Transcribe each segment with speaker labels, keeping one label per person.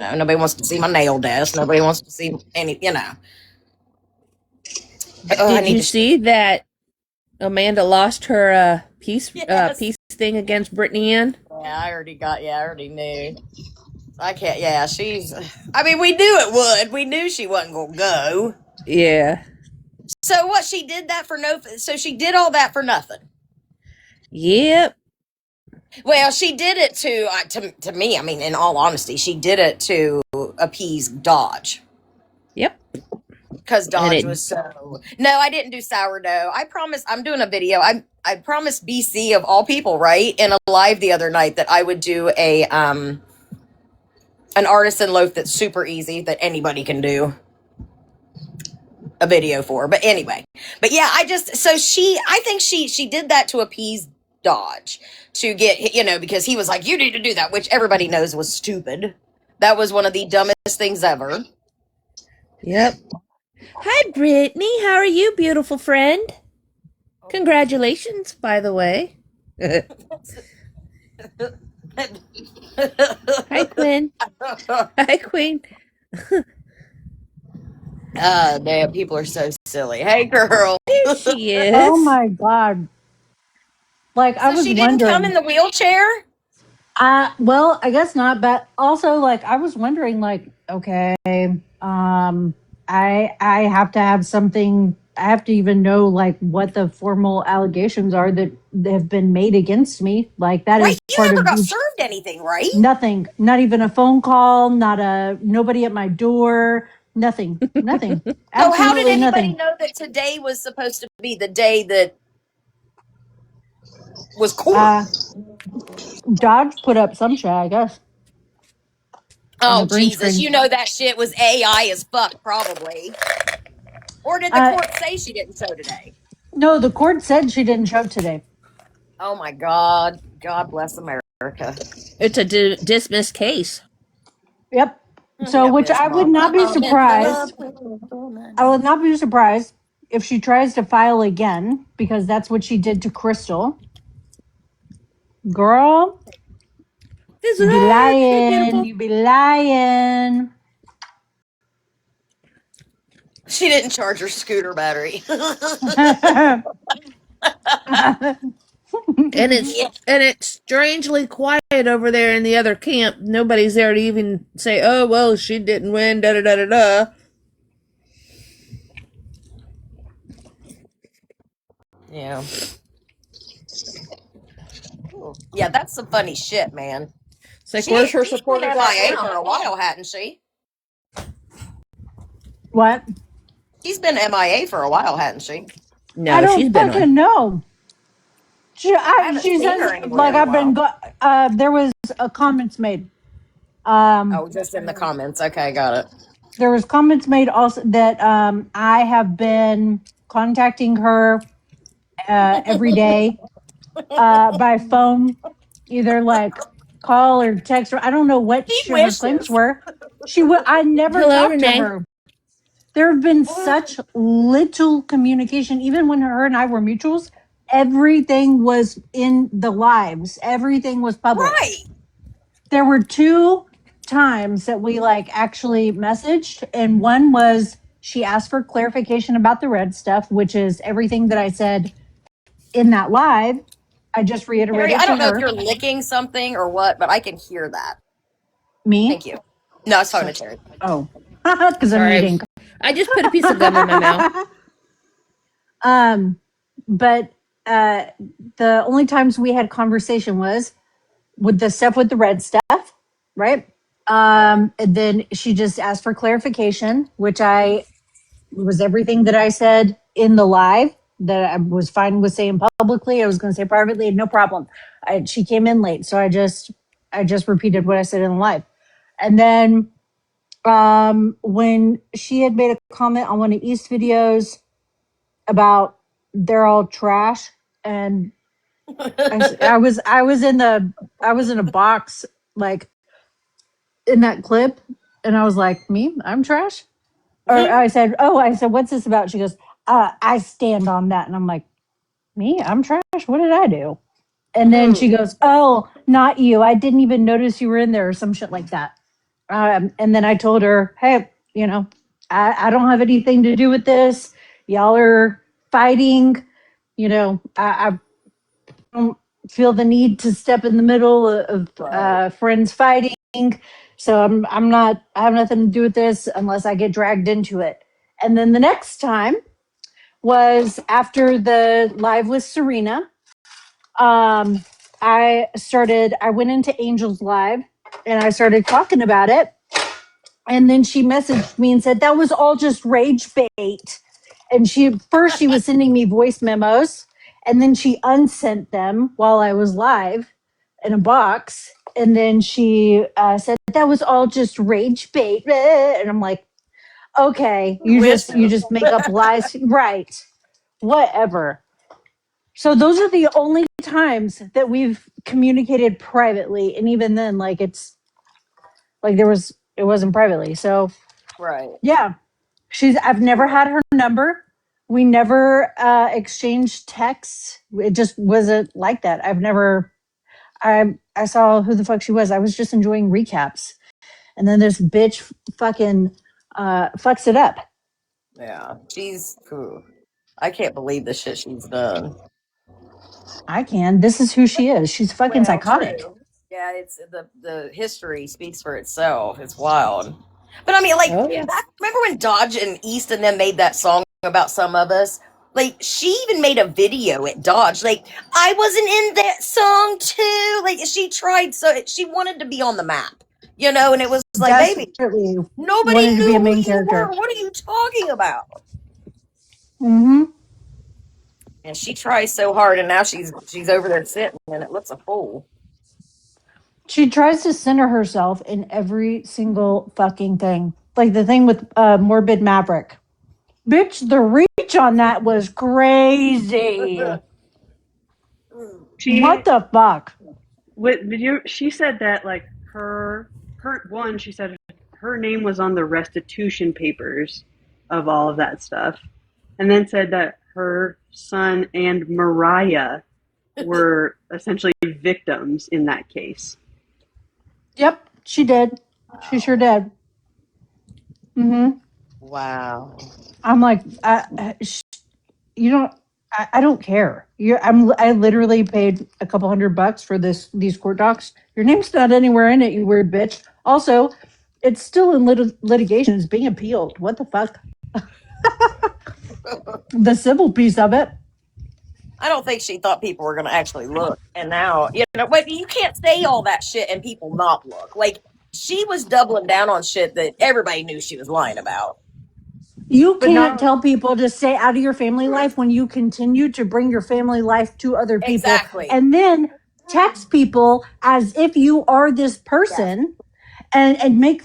Speaker 1: nobody wants to see my nail desk. Nobody wants to see any,
Speaker 2: Did you see that Amanda lost her peace thing against Brittany Ann?
Speaker 1: Yeah, I already knew. I can't. Yeah, I mean, we knew it would. We knew she wasn't gonna go.
Speaker 2: Yeah.
Speaker 1: So what? She did that for no. So she did all that for nothing.
Speaker 2: Yep.
Speaker 1: Well, she did it to me. I mean, in all honesty, she did it to appease Dodge.
Speaker 2: Yep.
Speaker 1: Because Dodge was so. No, I didn't do sourdough. I promised. I'm doing a video. I promised BC of all people, right, in a live the other night that I would do an artisan loaf that's super easy that anybody can do a video for. But anyway, yeah, I think she did that to appease Dodge, to get, because he was like, you need to do that, which everybody knows was stupid. That was one of the dumbest things ever.
Speaker 2: Yep. Hi, Brittany. How are you, beautiful friend? Congratulations, by the way. Hi, Quinn. Hi, Queen.
Speaker 1: Damn, people are so silly. Hey, girl.
Speaker 2: There she is.
Speaker 3: Oh, my God. Like, so I was wondering.
Speaker 1: She didn't come in the wheelchair?
Speaker 3: Well, I guess not, but also, like, I was wondering, like, okay, I have to have something. I have to even know, like, what the formal allegations are that have been made against me. Like, that is
Speaker 1: part of. You never got served anything, right?
Speaker 3: Nothing. Not even a phone call. Nobody at my door. Nothing. Nothing.
Speaker 1: So how did anybody know that today was supposed to be the day that was court?
Speaker 3: Dodge put up some shit, I guess.
Speaker 1: Oh, Jesus. You know that shit was AI as fuck, probably. Or did the court say she didn't show today?
Speaker 3: No, the court said she didn't show today.
Speaker 1: Oh, my God. God bless America.
Speaker 2: It's a dismissed case.
Speaker 3: Yep. So, which I would not be surprised. I would not be surprised if she tries to file again, because that's what she did to Crystal. Girl, you be lying. You be lying.
Speaker 1: She didn't charge her scooter battery.
Speaker 2: And it's strangely quiet over there in the other camp. Nobody's there to even say, "Oh, well, she didn't win." Da da da da da.
Speaker 1: Yeah. Yeah, that's some funny shit, man.
Speaker 2: It's like, where's her supporters
Speaker 1: MIA for a while, hadn't she?
Speaker 3: What?
Speaker 1: She's been MIA for a while, hadn't she?
Speaker 3: No, I don't fucking know. She's like, I've been. There was comments made.
Speaker 1: Just in the comments. Okay, got it.
Speaker 3: There was comments made also that I have been contacting her every day by phone, either like call or text her. I don't know what her claims were. I never talked to her. There have been such little communication, even when her and I were mutuals. Everything was in the lives. Everything was public.
Speaker 1: Right.
Speaker 3: There were 2 times that we like actually messaged, and one was she asked for clarification about the red stuff, which is everything that I said in that live. I just reiterated.
Speaker 1: I don't know if you're licking something or what, but I can hear that.
Speaker 3: Me?
Speaker 1: Thank you. No, it's fine, Terry.
Speaker 3: Oh, because I'm eating.
Speaker 2: I just put a piece of gum in my mouth.
Speaker 3: But the only times we had conversation was with the stuff with the red stuff, right? And then she just asked for clarification, which was everything that I said in the live that I was fine with saying publicly. I was going to say privately, no problem. She came in late, so I just repeated what I said in the live. And then when she had made a comment on one of East videos about they're all trash, and I was in a box like in that clip, and I was like, me, I'm trash. Or I said, what's this about? She goes, I stand on that. And I'm like, me, I'm trash. What did I do? And then she goes, oh, not you. I didn't even notice you were in there, or some shit like that. And then I told her, hey, I don't have anything to do with this. Y'all are fighting. I don't feel the need to step in the middle of
Speaker 1: Right.
Speaker 3: friends fighting. So I have nothing to do with this unless I get dragged into it. And then the next time was after the live with Serena. Um, I went into Angel's Live and I started talking about it. And then she messaged me and said, that was all just rage bait. And she was sending me voice memos and then she unsent them while I was live in a box. And then she said, that was all just rage bait. And I'm like, okay, you just make up lies. Right. Whatever. So those are the only times that we've communicated privately, and even then, like it's like it wasn't privately. So
Speaker 1: Right.
Speaker 3: yeah, I've never had her number. We never exchanged texts. It just wasn't like that. I saw who the fuck she was. I was just enjoying recaps, and then this bitch fucking fucks it up.
Speaker 1: Yeah. I can't believe the shit she's done.
Speaker 3: I can. This is who she is. She's fucking
Speaker 1: Well,
Speaker 3: psychotic.
Speaker 1: true. Yeah, it's the history speaks for itself. It's wild. But I mean, like,
Speaker 2: Oh yeah.
Speaker 1: remember when Dodge and East and them made that song about Some of Us? Like, she even made a video at Dodge. Like, I wasn't in that song too. Like, she wanted to be on the map, and it was like, baby,
Speaker 3: Desperately
Speaker 1: nobody
Speaker 3: wanted to be
Speaker 1: knew
Speaker 3: a
Speaker 1: who
Speaker 3: main
Speaker 1: you were.
Speaker 3: character.
Speaker 1: What are you talking about?
Speaker 3: Mm-hmm.
Speaker 1: And she tries so hard, and now she's over there sitting, and it looks a fool.
Speaker 3: She tries to center herself in every single fucking thing. Like the thing with Morbid Maverick. Bitch, the reach on that was crazy. What the fuck?
Speaker 4: She said that like her one, she said her name was on the restitution papers of all of that stuff, and then said that her son and Mariah were essentially victims in that case.
Speaker 3: Yep, she did. She sure did. Mm-hmm.
Speaker 1: Wow.
Speaker 3: I'm like, you don't. I don't care. I literally paid a couple $100 for these court docs. Your name's not anywhere in it, you weird bitch. Also, it's still in litigation. It's being appealed. What the fuck? The civil piece of it.
Speaker 1: I don't think she thought people were going to actually look. And now, but you can't say all that shit and people not look. Like, she was doubling down on shit that everybody knew she was lying about.
Speaker 3: You can't tell people to stay out of your family life when you continue to bring your family life to other people.
Speaker 1: Exactly.
Speaker 3: And then text people as if you are this person and make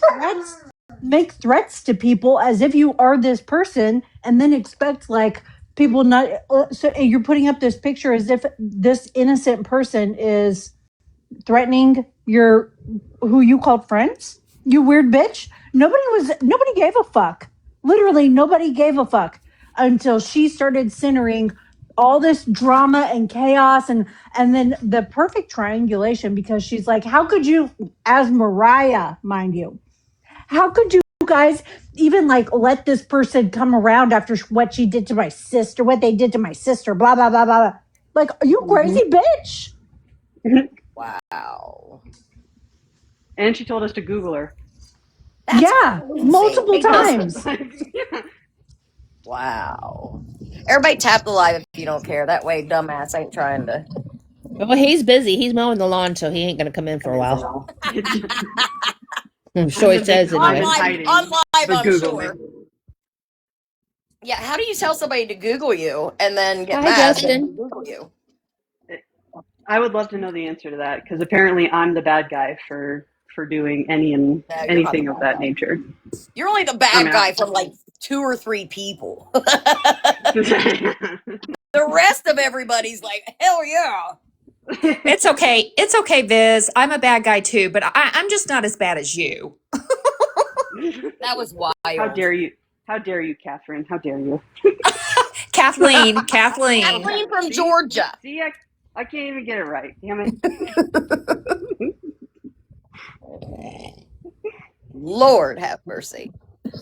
Speaker 3: threats to people as if you are this person and then expect like people not so you're putting up this picture as if this innocent person is threatening who you called friends, you weird bitch. Nobody gave a fuck. Literally nobody gave a fuck until she started centering all this drama and chaos and then the perfect triangulation because she's like, how could you, as Mariah, mind you, how could you guys even like let this person come around after what she did to my sister, what they did to my sister, blah blah blah blah. Like, are you crazy, bitch?
Speaker 1: Wow.
Speaker 4: And she told us to Google her.
Speaker 1: That's
Speaker 3: multiple times.
Speaker 1: Wow. Everybody tap the live if you don't care. That way, dumbass ain't trying to.
Speaker 2: Well, he's busy. He's mowing the lawn, so he ain't gonna come in for a while. I'm sure he says
Speaker 1: On
Speaker 2: anyway.
Speaker 1: live, I'm sure. Yeah, how do you tell somebody to Google you and then get
Speaker 2: Hi,
Speaker 1: mad
Speaker 2: Justin.
Speaker 1: and Google you?
Speaker 4: I would love to know the answer to that because apparently I'm the bad guy for doing anything of that nature.
Speaker 1: You're only the bad guy from like 2 or 3 people. The rest of everybody's like, hell yeah.
Speaker 5: It's okay. It's okay, Viz. I'm a bad guy too, but I'm just not as bad as you.
Speaker 1: That was wild.
Speaker 4: How dare you? How dare you, Catherine? How dare you?
Speaker 5: Kathleen.
Speaker 1: Kathleen from Georgia.
Speaker 4: See, I can't even get it right. Damn it.
Speaker 1: Lord have mercy.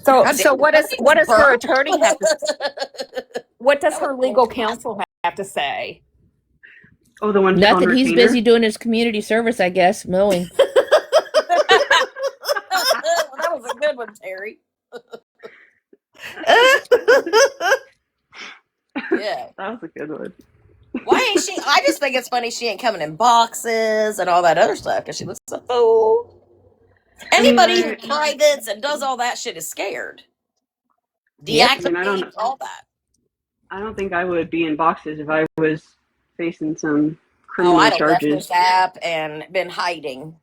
Speaker 5: So
Speaker 1: God
Speaker 5: so
Speaker 1: damn,
Speaker 5: what does
Speaker 1: that
Speaker 5: her
Speaker 1: burp.
Speaker 5: attorney have to what does
Speaker 1: That was
Speaker 5: her legal
Speaker 1: fantastic.
Speaker 5: counsel have to say?
Speaker 4: Oh, the one on
Speaker 2: Nothing. He's
Speaker 4: retainer.
Speaker 2: busy doing his community service, I guess, mowing.
Speaker 1: That was a good one, Terry. Yeah.
Speaker 4: That was a good one.
Speaker 1: Why ain't she? I just think it's funny she ain't coming in boxes and all that other stuff because she looks a fool. Anybody who privates and does all that shit is scared. Deactivate all that.
Speaker 4: I don't think I would be in boxes if I was facing some
Speaker 1: Oh,
Speaker 4: criminal
Speaker 1: I'd have left
Speaker 4: charges.
Speaker 1: this app and been hiding.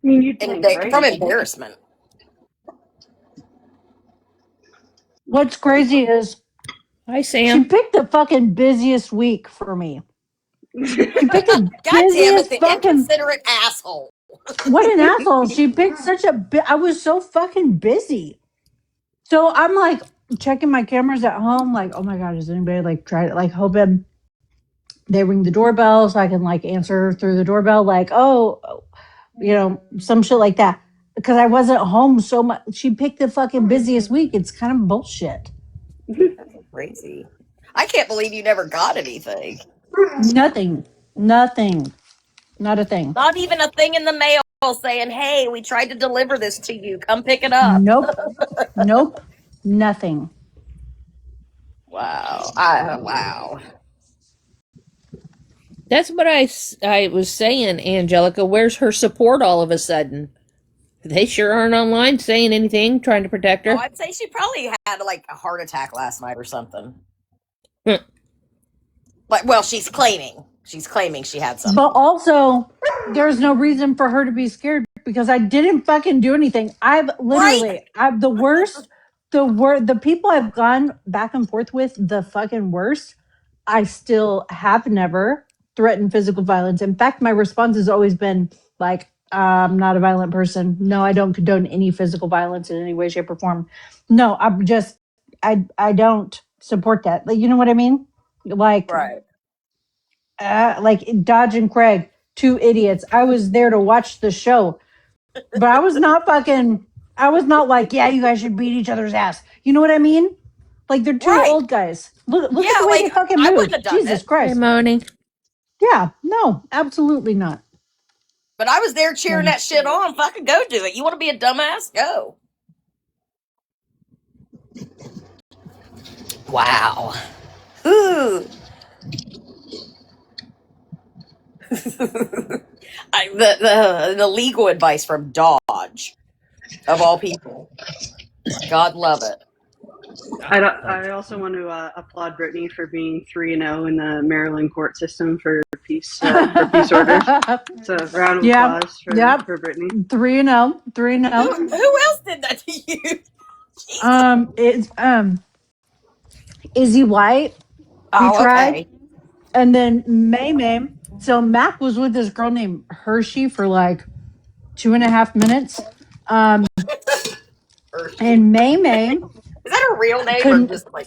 Speaker 4: I mean, you'd think, right?
Speaker 1: From embarrassment.
Speaker 3: What's crazy is
Speaker 2: Hi,
Speaker 3: she
Speaker 2: Sam.
Speaker 3: picked the fucking busiest week for me. She picked the
Speaker 1: God damn it,
Speaker 3: busiest
Speaker 1: the
Speaker 3: fucking.
Speaker 1: inconsiderate asshole.
Speaker 3: What an asshole! She picked such a. I was so fucking busy. So I'm like checking my cameras at home, like, oh my god, is anybody like try to like hoping they ring the doorbell so I can like answer through the doorbell, like, oh, you know, some shit like that. Because I wasn't home so much. She picked the fucking busiest week. It's kind of bullshit.
Speaker 1: That's crazy. I can't believe you never got anything.
Speaker 3: Nothing. Nothing. Not a thing.
Speaker 1: Not even a thing in the mail saying, hey, we tried to deliver this to you. Come pick it up.
Speaker 3: Nope. Nope. Nothing.
Speaker 1: Wow. Wow.
Speaker 2: That's what I was saying, Angelica. Where's her support all of a sudden? They sure aren't online saying anything, trying to protect her.
Speaker 1: Oh, I'd say she probably had like a heart attack last night or something. But well, she's claiming she had something.
Speaker 3: But also, there's no reason for her to be scared because I didn't fucking do anything. I've literally, I've the worst, the people I've gone back and forth with, the fucking worst. I still have never threatened physical violence. In fact, my response has always been like, I'm not a violent person. No, I don't condone any physical violence in any way, shape, or form. No, I'm just, I don't support that. Like, you know what I mean? Like,
Speaker 1: Right.
Speaker 3: Like Dodge and Craig, two idiots. I was there to watch the show, but I was not like, yeah, you guys should beat each other's ass. You know what I mean? Like they're two old guys. Look at the way they fucking move.
Speaker 1: I wouldn't have done
Speaker 3: Jesus
Speaker 1: it.
Speaker 3: Christ.
Speaker 2: Hey, moaning.
Speaker 3: Yeah, no, absolutely not.
Speaker 1: But I was there cheering that shit on. Fucking go do it. You want to be a dumbass? Go. Wow. Ooh. The legal advice from Dodge, of all people. God love it.
Speaker 4: I also want to applaud Brittany for being 3-0 in the Maryland court system for peace orders. So round of applause for Brittany.
Speaker 3: 3-0, 3-0.
Speaker 1: Who else did that to you?
Speaker 3: It's Izzy White. He tried,
Speaker 1: okay.
Speaker 3: and then May. So Mac was with this girl named Hershey for like 2.5 minutes. And May.
Speaker 1: Is that her real name or just like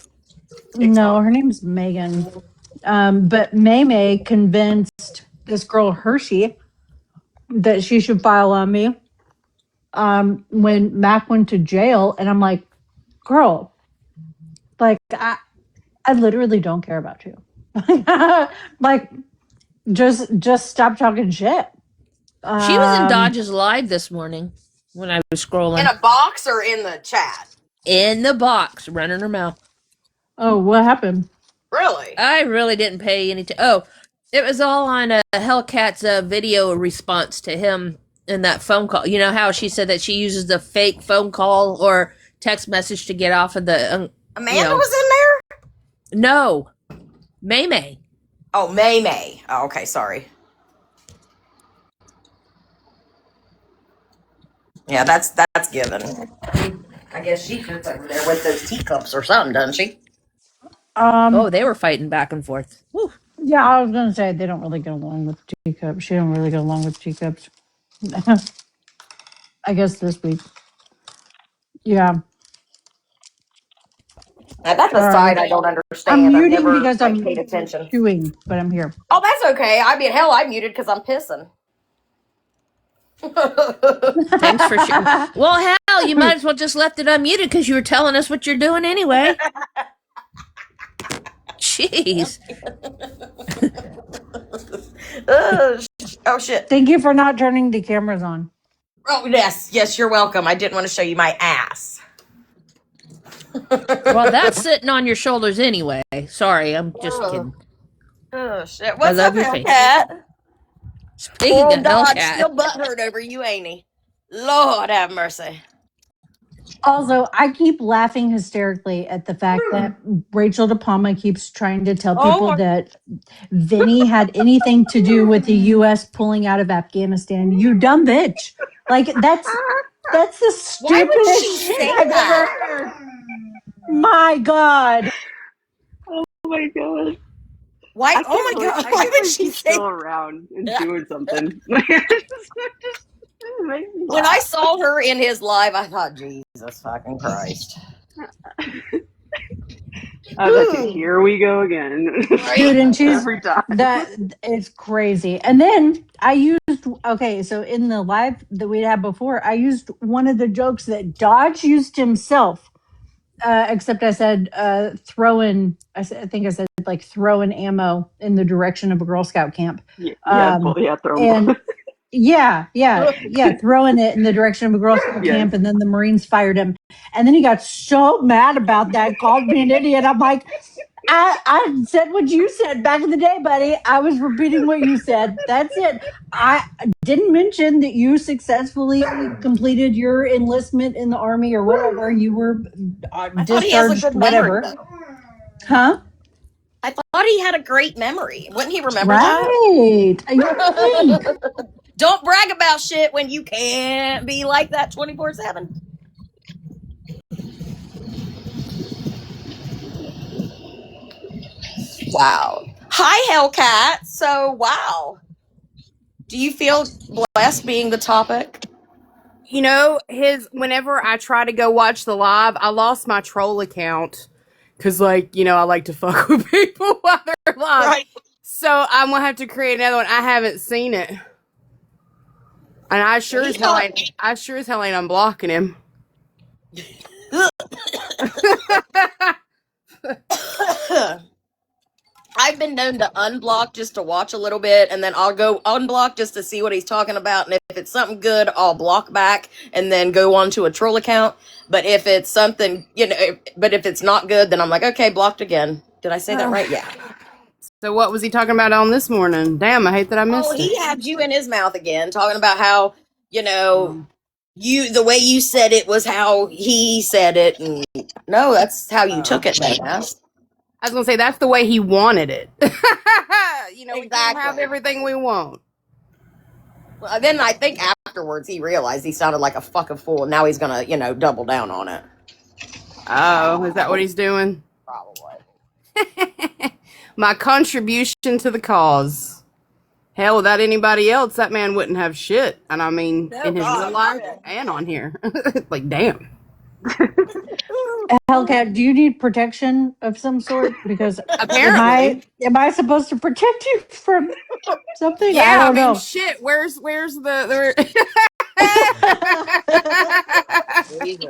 Speaker 3: no, her name's Megan. But May convinced this girl Hershey that she should file on me. When Mac went to jail, and I'm like, girl, like I literally don't care about you. Like, just stop talking shit.
Speaker 2: She was in Dodge's live this morning when I was scrolling.
Speaker 1: in a box or in the chat?
Speaker 2: In the box, running her mouth.
Speaker 3: Oh, what happened?
Speaker 1: Really?
Speaker 2: I really didn't pay any it was all on Hellcat's video response to him in that phone call. You know how she said that she uses the fake phone call or text message to get off of the...
Speaker 1: Amanda was in there?
Speaker 2: No. May.
Speaker 1: Oh, May. Oh, okay, sorry. Yeah, that's given. I guess she fits over there with those teacups or something, doesn't she?
Speaker 2: They were fighting back and forth. Woo.
Speaker 3: Yeah, I was gonna say they don't really get along with teacups. She don't really get along with teacups. I guess this week. Yeah.
Speaker 1: Now, that's a side I don't understand.
Speaker 3: I'm
Speaker 1: I've
Speaker 3: muting
Speaker 1: never,
Speaker 3: because
Speaker 1: like,
Speaker 3: I'm
Speaker 1: paid attention.
Speaker 3: chewing, but I'm here.
Speaker 1: Oh, that's okay. I mean, hell, I muted because I'm pissing.
Speaker 2: Thanks for sharing. Well, hell, you might as well just left it unmuted because you were telling us what you're doing anyway. Jeez.
Speaker 1: Oh shit.
Speaker 3: Thank you for not turning the cameras on.
Speaker 1: Oh yes, you're welcome. I didn't want to show you my ass.
Speaker 2: Well, that's sitting on your shoulders anyway. Sorry, I'm just kidding.
Speaker 1: Oh shit. What's
Speaker 2: love
Speaker 1: up,
Speaker 2: your face.
Speaker 1: Hellcat?
Speaker 2: Speaking
Speaker 1: Poor
Speaker 2: of
Speaker 1: old Dodge
Speaker 2: Hellcat,
Speaker 1: still butthurt over you, ain't he? Lord have mercy.
Speaker 3: Also, I keep laughing hysterically at the fact that Rachel De Palma keeps trying to tell people
Speaker 1: Oh,
Speaker 3: that Vinny had anything to do with the U.S. pulling out of Afghanistan. You dumb bitch! Like that's the
Speaker 1: why would she
Speaker 3: stupidest shit
Speaker 1: say
Speaker 3: I've ever
Speaker 1: that?
Speaker 3: heard. My God!
Speaker 4: Oh my god.
Speaker 1: Why?
Speaker 4: I
Speaker 1: Oh
Speaker 4: can't
Speaker 1: my
Speaker 4: believe
Speaker 1: god!
Speaker 4: I
Speaker 1: Why
Speaker 4: can't
Speaker 1: would
Speaker 4: believe
Speaker 1: she
Speaker 4: she's
Speaker 1: say?
Speaker 4: still around and doing something. Just makes me
Speaker 1: When I
Speaker 4: laugh.
Speaker 1: saw her in his live, I thought, Jesus fucking Christ.
Speaker 4: I was like, here we go again.
Speaker 3: Dude, and she's
Speaker 4: Every time.
Speaker 3: that it's crazy. And then I used so in the live that we had before, I used one of the jokes that Dodge used himself. Except I said throwing. I think I said like throwing ammo in the direction of a Girl Scout camp.
Speaker 4: Yeah, throw them
Speaker 3: And
Speaker 4: both.
Speaker 3: yeah, throwing it in the direction of a Girl Scout
Speaker 4: Yes.
Speaker 3: camp, and then the Marines fired him. And then he got so mad about that, called me an idiot. I'm like, I said what you said back in the day, buddy. I was repeating what you said. That's it. I didn't mention that you successfully completed your enlistment in the Army or whatever. You were
Speaker 1: I thought he has a
Speaker 3: discharged,
Speaker 1: good memory,
Speaker 3: whatever.
Speaker 1: though.
Speaker 3: Huh?
Speaker 1: I thought he had a great memory. Wouldn't he remember
Speaker 3: Right. You think?
Speaker 1: that? Don't brag about shit when you can't be like that 24/7. Wow. Hi, Hellcat. So, wow. Do you feel blessed being the topic?
Speaker 6: You know, whenever I try to go watch the live, I lost my troll account because, like, I like to fuck with people while they're live.
Speaker 1: Right.
Speaker 6: So I'm gonna have to create another one. I haven't seen it, and I sure as hell ain't unblocking him.
Speaker 1: I've been known to unblock just to watch a little bit, and then I'll go unblock just to see what he's talking about. And if it's something good, I'll block back and then go on to a troll account. But if it's something, but if it's not good, then I'm like, okay, blocked again. Did I say that right? Yeah.
Speaker 6: So what was he talking about on this morning? Damn, I hate that I missed it.
Speaker 1: He had you in his mouth again, talking about how, the way you said it was how he said it. And no, that's how you took it, man.
Speaker 6: I was gonna say that's the way he wanted it. We can't have
Speaker 1: Exactly.
Speaker 6: everything we want.
Speaker 1: Well, then I think afterwards he realized he sounded like a fucking fool, and now he's gonna, double down on it.
Speaker 6: Oh, is that what he's doing?
Speaker 1: Probably.
Speaker 6: My contribution to the cause. Hell, without anybody else, that man wouldn't have shit. And I mean, in his real life and on here. Like, damn.
Speaker 3: Hellcat, do you need protection of some sort? Because
Speaker 6: Apparently.
Speaker 3: am I supposed to protect you from something?
Speaker 6: Yeah,
Speaker 3: I don't know.
Speaker 6: shit. Where's the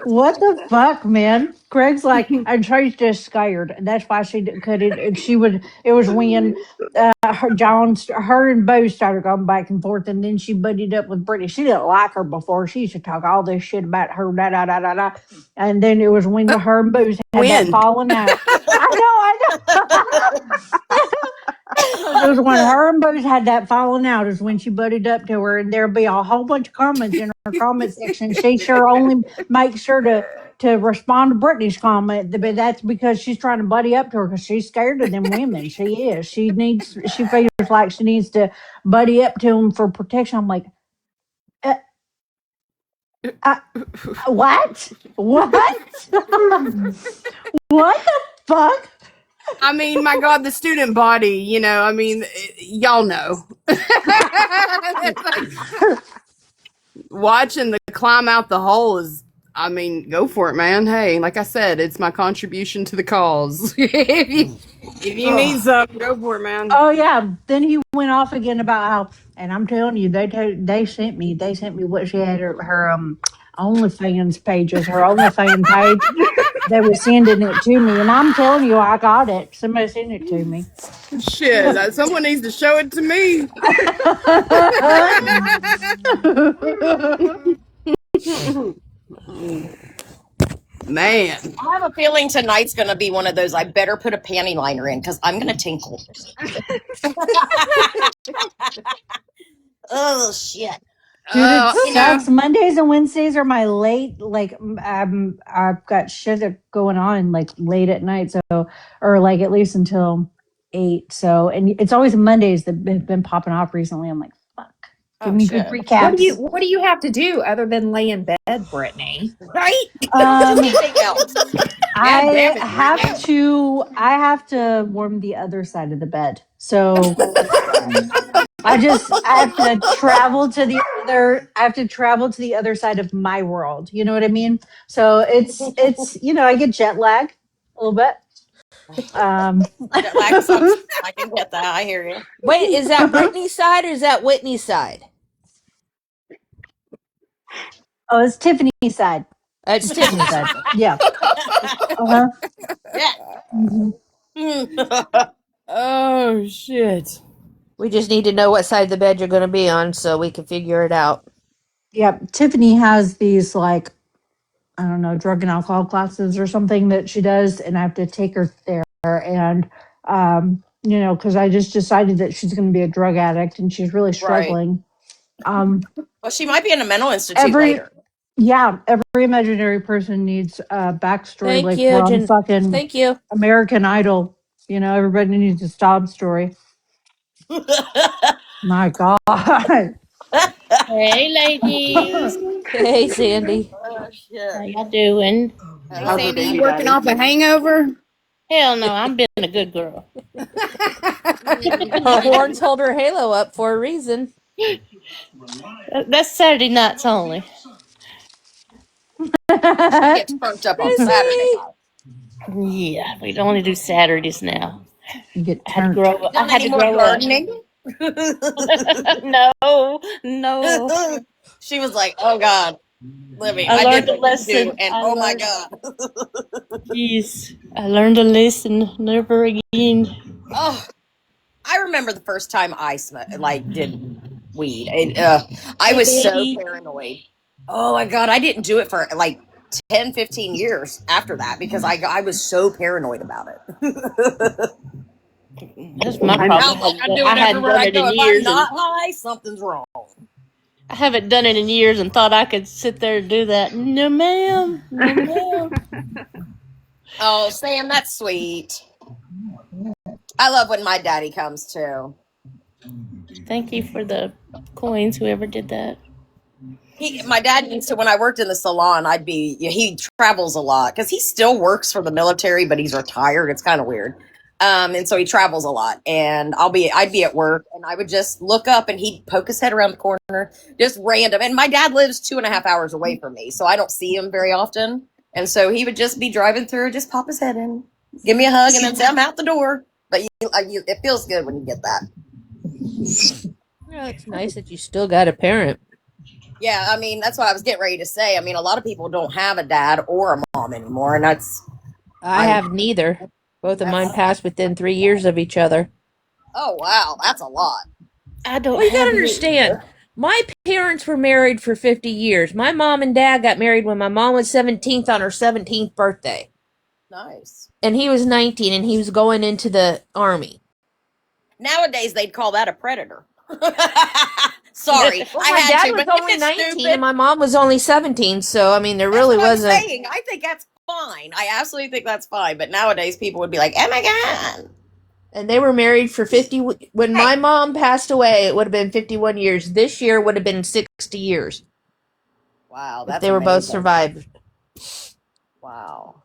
Speaker 3: What the fuck, man? Greg's like, I tried to scared, and that's why she couldn't. And she would. It was when her and Bo started going back and forth, and then she buddied up with Brittany. She didn't like her before. She used to talk all this shit about her, da da da da da. And then it was when her and Boo's had that falling out. I know. It was when her and Booze had that falling out is when she butted up to her, and there'll be a whole bunch of comments in her comment section. She sure only makes sure to respond to Brittany's comment, but that's because she's trying to buddy up to her because she's scared of them women. She is. She feels like she needs to buddy up to them for protection. I'm like, what? What? What the fuck?
Speaker 6: I mean, my God, the student body, y'all know. Watching the climb out the hole is, I mean, go for it, man. Hey, like I said, it's my contribution to the cause. If you need some, go for it, man.
Speaker 3: Oh yeah. Then he went off again about how, and I'm telling you, they sent me what she had her OnlyFans pages, her OnlyFans page. They were sending it to me, and I'm telling you, I got it. Somebody sent it to me.
Speaker 6: Shit, someone needs to show it to me. Man.
Speaker 1: I have a feeling tonight's going to be one of those. I better put a panty liner in because I'm going to tinkle. Oh shit!
Speaker 3: Dude, it sucks. Mondays and Wednesdays are my late. Like, I've got shit going on like late at night, so or like at least until 8. So, and it's always Mondays that have been popping off recently. I'm like, fuck. Give me good recaps.
Speaker 5: What do you have to do other than lay in bed, Brittany?
Speaker 1: Right?
Speaker 3: I have to warm the other side of the bed. So I have to travel to the other side of my world. You know what I mean? So it's I get jet lag a little bit.
Speaker 1: Jet lag sucks. I can get that. I hear you.
Speaker 2: Wait, is that Brittany's side or is that Whitney's side?
Speaker 3: Oh, it's Tiffany's side.
Speaker 2: It's Tiffany's side.
Speaker 3: Yeah.
Speaker 1: Yeah.
Speaker 6: Oh shit.
Speaker 2: We just need to know what side of the bed you're going to be on so we can figure it out.
Speaker 3: Yeah, Tiffany has these like, I don't know, drug and alcohol classes or something that she does, and I have to take her there. And because I just decided that she's going to be a drug addict and she's really struggling.
Speaker 1: Well, she might be in a mental institute later.
Speaker 3: Yeah, every imaginary person needs a backstory.
Speaker 2: Thank you,
Speaker 3: on fucking
Speaker 2: Thank you.
Speaker 3: American Idol. Everybody needs a sob story. My God.
Speaker 7: Hey, ladies.
Speaker 2: Hey, Sandy.
Speaker 1: Oh, shit.
Speaker 7: How y'all doing?
Speaker 1: Hey,
Speaker 6: Sandy, you working off a hangover?
Speaker 7: Hell no, I'm being a good girl.
Speaker 2: Her horns hold her halo up for a reason.
Speaker 7: That's Saturday nights only.
Speaker 1: She gets perked up on Saturday.
Speaker 7: Yeah, we only do Saturdays now.
Speaker 3: You get
Speaker 7: I had to
Speaker 3: turned.
Speaker 7: grow, I had to grow up.
Speaker 1: Gardening?
Speaker 7: No.
Speaker 1: She was like, "Oh God, Libby,
Speaker 7: I learned
Speaker 1: did
Speaker 7: a
Speaker 1: what you do,
Speaker 7: lesson.
Speaker 1: and
Speaker 7: I
Speaker 1: oh my
Speaker 7: learned-
Speaker 1: God."
Speaker 7: Yes, I learned a lesson. Never again.
Speaker 1: Oh, I remember the first time I did weed. And, I was so paranoid. Oh my God, I didn't do it for like 10, 15 years after that because I was so paranoid about it.
Speaker 7: That's my problem.
Speaker 1: I do it
Speaker 7: I hadn't
Speaker 1: everywhere
Speaker 7: done
Speaker 1: I
Speaker 7: it
Speaker 1: go.
Speaker 7: in
Speaker 1: If I'm
Speaker 7: years.
Speaker 1: not high, something's wrong.
Speaker 7: I haven't done it in years and thought I could sit there and do that. No, ma'am. No, ma'am.
Speaker 1: Oh, Sam, that's sweet. I love when my daddy comes too.
Speaker 7: Thank you for the coins, whoever did that.
Speaker 1: My dad used to, when I worked in the salon, he travels a lot because he still works for the military, but he's retired. It's kind of weird. And so he travels a lot, and I'd be at work and I would just look up and he'd poke his head around the corner, just random. And my dad lives 2.5 hours away from me, so I don't see him very often. And so he would just be driving through, just pop his head in, give me a hug, and then say, I'm out the door. But it feels good when you get that.
Speaker 2: Yeah, it's nice that you still got a parent.
Speaker 1: Yeah, I mean, that's what I was getting ready to say. I mean, a lot of people don't have a dad or a mom anymore, and
Speaker 2: I have neither. Both of mine passed within 3 years of each other.
Speaker 1: Oh, wow, that's a lot.
Speaker 7: I don't.
Speaker 2: Well, you gotta understand. My parents were married for 50 years. My mom and dad got married when my mom was 17th on her 17th birthday.
Speaker 1: Nice.
Speaker 2: And he was 19 and he was going into the army.
Speaker 1: Nowadays, they'd call that a predator. Sorry.
Speaker 2: Well, my dad was only 19 and my mom was only 17, so I mean, there really wasn't.
Speaker 1: I think that's fine. I absolutely think that's fine. But nowadays, people would be like, oh my God.
Speaker 2: And they were married for 50. When my mom passed away, it would have been 51 years. This year would have been 60 years.
Speaker 1: Wow. That's
Speaker 2: they were both survived.
Speaker 1: Wow.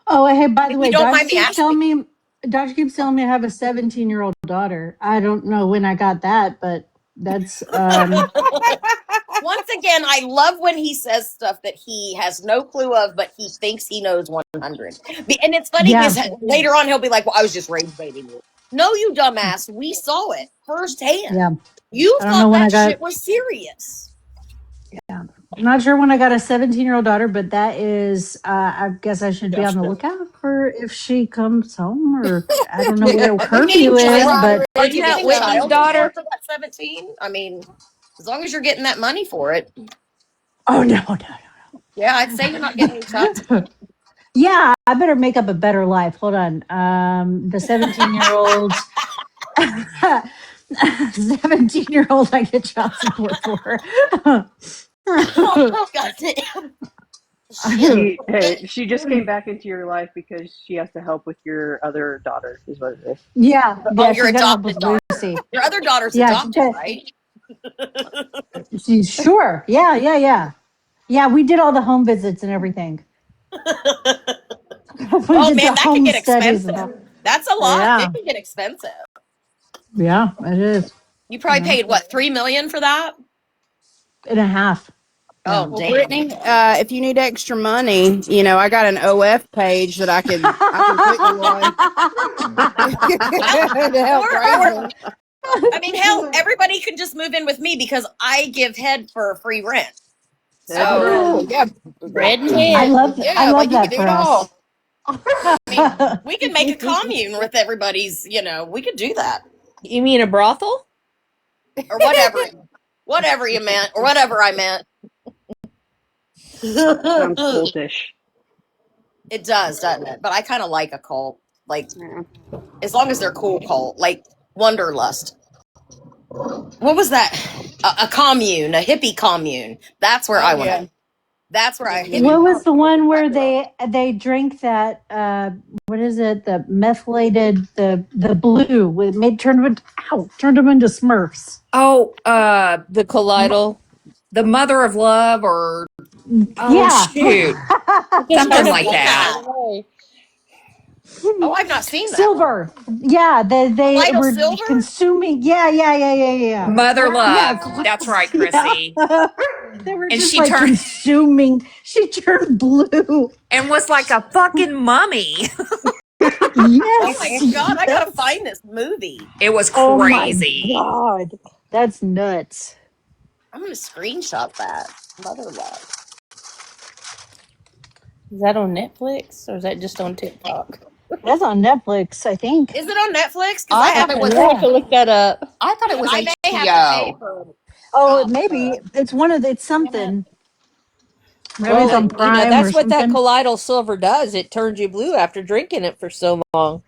Speaker 3: Oh, hey, by the way,
Speaker 1: Dodge
Speaker 3: keeps telling me I have a 17-year-old daughter. I don't know when I got that, but that's
Speaker 1: Once again, I love when he says stuff that he has no clue of, but he thinks he knows 100. And it's funny because later on he'll be like, well, I was just rage baiting you. No, you dumbass. We saw it firsthand.
Speaker 3: Yeah.
Speaker 1: You
Speaker 3: I don't know
Speaker 1: thought
Speaker 3: when
Speaker 1: that
Speaker 3: I got-
Speaker 1: shit was serious.
Speaker 3: Yeah. I'm not sure when I got a 17-year-old daughter, but that is, I guess I should be on the lookout for if she comes home, or I don't know where her view is, but
Speaker 1: Are
Speaker 5: Isn't
Speaker 1: you
Speaker 5: that
Speaker 1: getting
Speaker 5: Whitney's
Speaker 1: child
Speaker 5: daughter?
Speaker 1: support for that 17? I mean, as long as you're getting that money for it.
Speaker 3: oh no.
Speaker 1: Yeah, I'd say you're not getting any child support.
Speaker 3: Yeah, I better make up a better life. Hold on. The 17-year-old 17-year-old I get child support for.
Speaker 1: Oh, God damn.
Speaker 4: She just came back into your life because she has to help with your other daughter, is what it is.
Speaker 3: Yeah,
Speaker 1: Oh,
Speaker 3: she's
Speaker 1: your
Speaker 3: got to help
Speaker 1: adopted
Speaker 3: with
Speaker 1: daughter.
Speaker 3: Lucy.
Speaker 1: Your other daughter's
Speaker 3: Yeah,
Speaker 1: adopted, right?
Speaker 3: She's sure. Yeah. Yeah, we did all the home visits and everything. We
Speaker 1: Oh,
Speaker 3: did
Speaker 1: man,
Speaker 3: the
Speaker 1: that
Speaker 3: home
Speaker 1: can get
Speaker 3: studies and
Speaker 1: expensive.
Speaker 3: all.
Speaker 1: That's a lot.
Speaker 3: Yeah.
Speaker 1: It can get expensive.
Speaker 3: Yeah, it is.
Speaker 1: You probably
Speaker 3: Yeah.
Speaker 1: paid, what, $3 million for that?
Speaker 3: And a half.
Speaker 1: Oh,
Speaker 6: Well,
Speaker 1: damn.
Speaker 6: Brittany, if you need extra money, I got an OF page that I can put you on to help raise them.
Speaker 1: I mean, hell, everybody can just move in with me because I give head for free rent. So,
Speaker 6: Yeah,
Speaker 7: Bread and
Speaker 3: I
Speaker 7: head.
Speaker 3: love
Speaker 6: yeah,
Speaker 3: I love
Speaker 6: like you
Speaker 3: that
Speaker 6: can do
Speaker 3: for
Speaker 6: it all.
Speaker 3: us.
Speaker 1: we can make a commune with everybody's, we could do that.
Speaker 2: You mean a brothel?
Speaker 1: Or whatever you meant, or whatever I meant.
Speaker 4: Sounds cultish.
Speaker 1: It does, doesn't it? But I kind of like a cult. Like,
Speaker 4: Yeah.
Speaker 1: as long as they're cool cult. Like, Wanderlust. What was that? A commune, a hippie commune. That's where I want to. That's where I.
Speaker 3: What was the one where they drink that? What is it? The methylated the blue. It made turned them into Smurfs.
Speaker 5: Oh,
Speaker 2: The colloidal.
Speaker 5: the mother of love, or
Speaker 3: Yeah.
Speaker 5: shoot, something like that.
Speaker 1: Oh, I've not seen that.
Speaker 3: Silver. Yeah, they
Speaker 1: Colloidal
Speaker 3: were
Speaker 1: silver?
Speaker 3: consuming. Yeah.
Speaker 5: Mother love.
Speaker 3: Yeah.
Speaker 5: That's right, Chrissy.
Speaker 3: Yeah. They were
Speaker 5: And
Speaker 3: just
Speaker 5: she
Speaker 3: like
Speaker 5: turned-
Speaker 3: consuming. She turned blue.
Speaker 5: And was like a fucking mummy.
Speaker 1: Oh
Speaker 3: Yes.
Speaker 1: my god, I gotta find this movie.
Speaker 5: It was
Speaker 3: Oh my
Speaker 5: crazy.
Speaker 3: god. That's nuts.
Speaker 1: I'm gonna screenshot that. Mother love.
Speaker 7: Is that on Netflix or is that just on TikTok?
Speaker 3: That's on Netflix, I think.
Speaker 1: Is it on Netflix? Because
Speaker 5: I
Speaker 1: I
Speaker 5: thought
Speaker 1: haven't.
Speaker 5: it was.
Speaker 7: I have to look that up.
Speaker 5: I thought it was
Speaker 1: I may have to pay
Speaker 5: HBO.
Speaker 1: for.
Speaker 3: Oh, maybe it's it's something. Maybe it's on Prime
Speaker 2: that's
Speaker 3: or
Speaker 2: what that
Speaker 3: something.
Speaker 2: colloidal silver does. It turns you blue after drinking it for so long.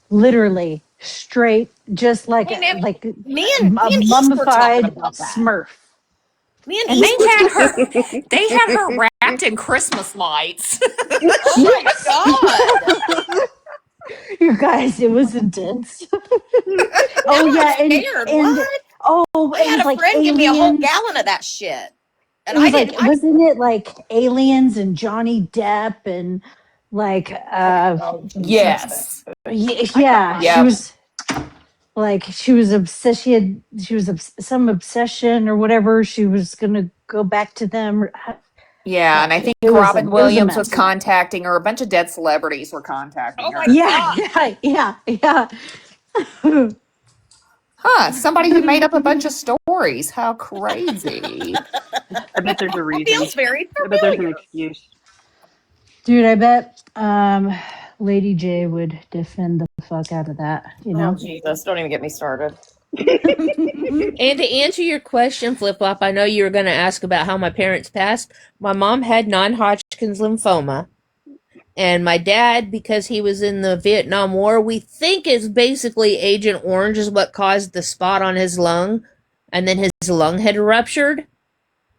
Speaker 3: Literally straight, just like
Speaker 1: Hey, man,
Speaker 3: like
Speaker 1: me and
Speaker 3: a
Speaker 1: East were talking
Speaker 3: mummified
Speaker 1: about that.
Speaker 3: Smurf.
Speaker 1: Me and
Speaker 5: And
Speaker 1: East were
Speaker 5: they had her wrapped in Christmas lights.
Speaker 1: Oh my god!
Speaker 3: You guys, it was intense.
Speaker 1: Oh
Speaker 3: yeah,
Speaker 1: I'm
Speaker 3: and
Speaker 1: scared.
Speaker 3: and
Speaker 1: What? I
Speaker 3: it
Speaker 1: had
Speaker 3: was
Speaker 1: a
Speaker 3: like
Speaker 1: friend give me a whole
Speaker 3: aliens.
Speaker 1: gallon of that shit, and
Speaker 3: It
Speaker 1: I
Speaker 3: was like,
Speaker 1: didn't.
Speaker 3: wasn't it like aliens and Johnny Depp and like
Speaker 5: Yes.
Speaker 3: yeah,
Speaker 5: Yep.
Speaker 3: she was like she was obsessed. She was some obsession or whatever. She was gonna go back to them.
Speaker 5: Yeah, and I think
Speaker 3: It was
Speaker 5: Robin
Speaker 3: it was a
Speaker 5: Williams was
Speaker 3: mess.
Speaker 5: contacting her. A bunch of dead celebrities were contacting
Speaker 1: Oh
Speaker 5: her.
Speaker 1: my
Speaker 3: Yeah.
Speaker 5: Huh, somebody who made up a bunch of stories. How crazy.
Speaker 4: I bet there's a
Speaker 1: It
Speaker 4: reason.
Speaker 1: feels very
Speaker 4: I bet there's an
Speaker 1: familiar.
Speaker 4: excuse.
Speaker 3: Dude, I bet Lady J would defend the fuck out of that,
Speaker 1: Oh Jesus! Don't even get me started.
Speaker 2: And to answer your question, Flip Flop, I know you were going to ask about how my parents passed. My mom had non-Hodgkin's lymphoma. And my dad, because he was in the Vietnam War, we think is basically Agent Orange is what caused the spot on his lung. And then his lung had ruptured.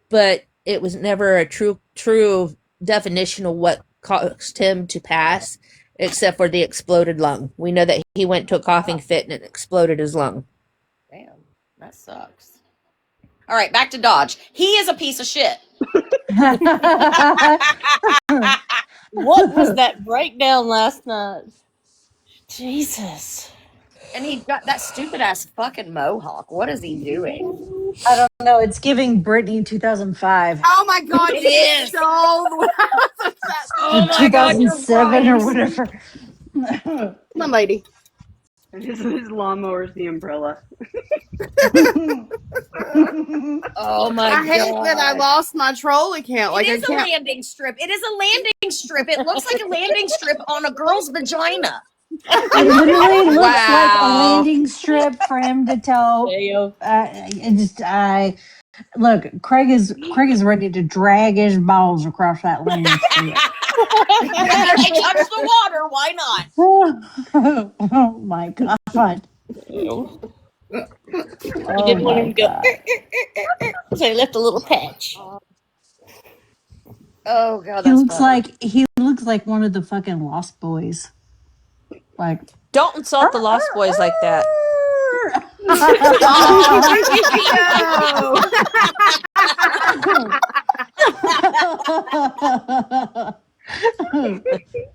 Speaker 2: But it was never a true definition of what caused him to pass, except for the exploded lung. We know that he went to a coughing fit and it exploded his lung.
Speaker 1: Damn, that sucks. All right, back to Dodge. He is a piece of shit.
Speaker 7: What was that breakdown last night? Jesus.
Speaker 1: And he got that stupid ass fucking mohawk. What is he doing?
Speaker 3: I don't know. It's giving Britney 2005
Speaker 6: Oh my god,
Speaker 1: It
Speaker 6: you
Speaker 1: is.
Speaker 6: stole what I was upset.
Speaker 1: Oh
Speaker 3: or
Speaker 1: my god, you're
Speaker 3: 2007 or
Speaker 1: right.
Speaker 3: whatever.
Speaker 6: My lady.
Speaker 4: And his lawnmower's the umbrella.
Speaker 1: Oh my
Speaker 6: I hate
Speaker 1: god.
Speaker 6: that I lost my troll account. Like,
Speaker 1: It is
Speaker 6: I
Speaker 1: a
Speaker 6: can't.
Speaker 1: landing strip. It is a landing strip. It looks like a landing strip on a girl's vagina.
Speaker 3: It literally looks like a
Speaker 2: Wow.
Speaker 3: landing strip for him to tell. Look. Craig is ready to drag his balls across that landing strip.
Speaker 1: If they touch the water, why not?
Speaker 3: Oh my god!
Speaker 7: You
Speaker 3: Oh
Speaker 7: didn't want
Speaker 3: my
Speaker 7: him to go.
Speaker 3: god!
Speaker 7: So he left a little patch.
Speaker 1: Oh god,
Speaker 3: He
Speaker 1: that's
Speaker 3: looks
Speaker 1: funny.
Speaker 3: like one of the fucking Lost Boys. Like.
Speaker 2: Don't insult the Lost Boys like that.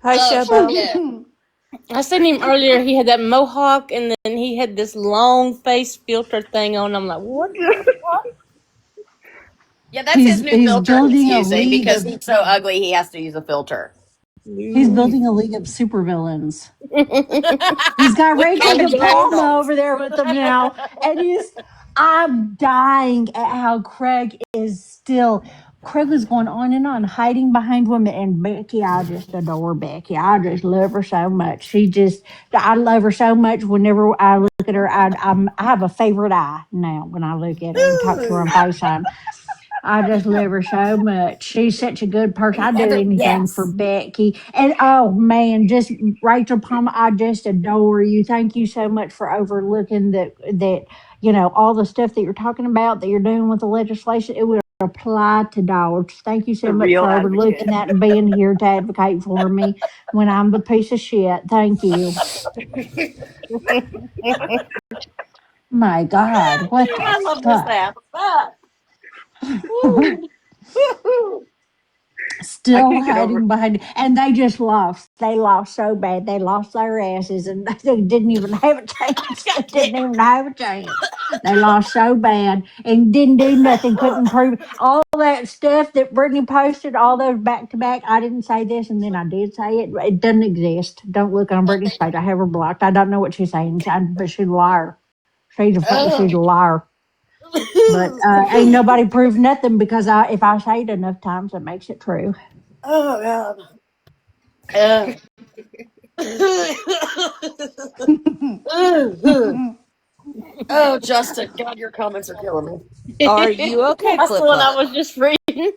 Speaker 2: Hi, Shabo.
Speaker 1: Shit.
Speaker 7: I seen him earlier. He had that mohawk, and then he had this long face filter thing on. I'm like, what?
Speaker 1: Yeah, that's his new
Speaker 3: He's
Speaker 1: filter he's
Speaker 3: building a
Speaker 1: using
Speaker 3: league
Speaker 1: because
Speaker 3: of
Speaker 1: he's so ugly he has to use a filter.
Speaker 3: he's building a league of supervillains. He's got Rachel
Speaker 1: Common
Speaker 3: DePalma
Speaker 1: criminals.
Speaker 3: over there with him now, and I'm dying at how Craig is still. Craig was going on and on, hiding behind women, and Becky, I just adore Becky. I just love her so much. I love her so much. Whenever I look at her, I have a favorite eye now when I look at her and talk to her on FaceTime. I just love her so much. She's such a good person. I'd do anything for
Speaker 1: Yes.
Speaker 3: Becky. And oh man, just Rachel Palmer, I just adore you. Thank you so much for overlooking that all the stuff that you're talking about that you're doing with the legislation. It would apply to dogs. Thank you so
Speaker 4: A
Speaker 3: much
Speaker 4: real
Speaker 3: for overlooking
Speaker 4: advocate.
Speaker 3: that and being here to advocate for me when I'm the piece of shit. Thank you. My God, what the
Speaker 1: I love this
Speaker 3: fuck?
Speaker 1: app. Fuck.
Speaker 4: I
Speaker 3: Still
Speaker 4: can't get over.
Speaker 3: hiding behind, and they just lost. They lost so bad. They lost their asses, and they didn't even have a chance. They didn't even have a chance. They lost so bad and didn't do nothing. Couldn't prove all that stuff that Brittany posted. All those back to back. I didn't say this, and then I did say it. It doesn't exist. Don't look on Brittany's page. I have her blocked. I don't know what she's saying, but she's a liar. She's a liar. But ain't nobody proved nothing because if I say it enough times, it makes it true.
Speaker 1: Oh god. Oh, Justin, God, your comments are killing me.
Speaker 2: Are you okay,
Speaker 7: That's
Speaker 2: Flip
Speaker 7: the one I
Speaker 2: Flop?
Speaker 7: was just reading.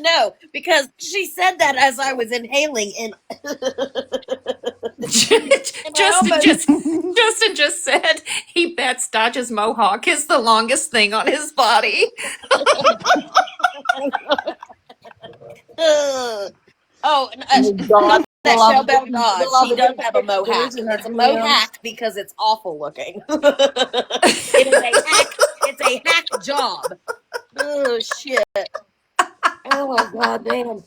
Speaker 1: No, because she said that as I was inhaling, and
Speaker 5: Justin just said he bets Dodge's mohawk is the longest thing on his body.
Speaker 1: not that Shell Bell Dodge. She does have a mohawk. It's a mohawk because it's awful looking. It is a hack. It's a hack job. Oh shit. Oh my god damn.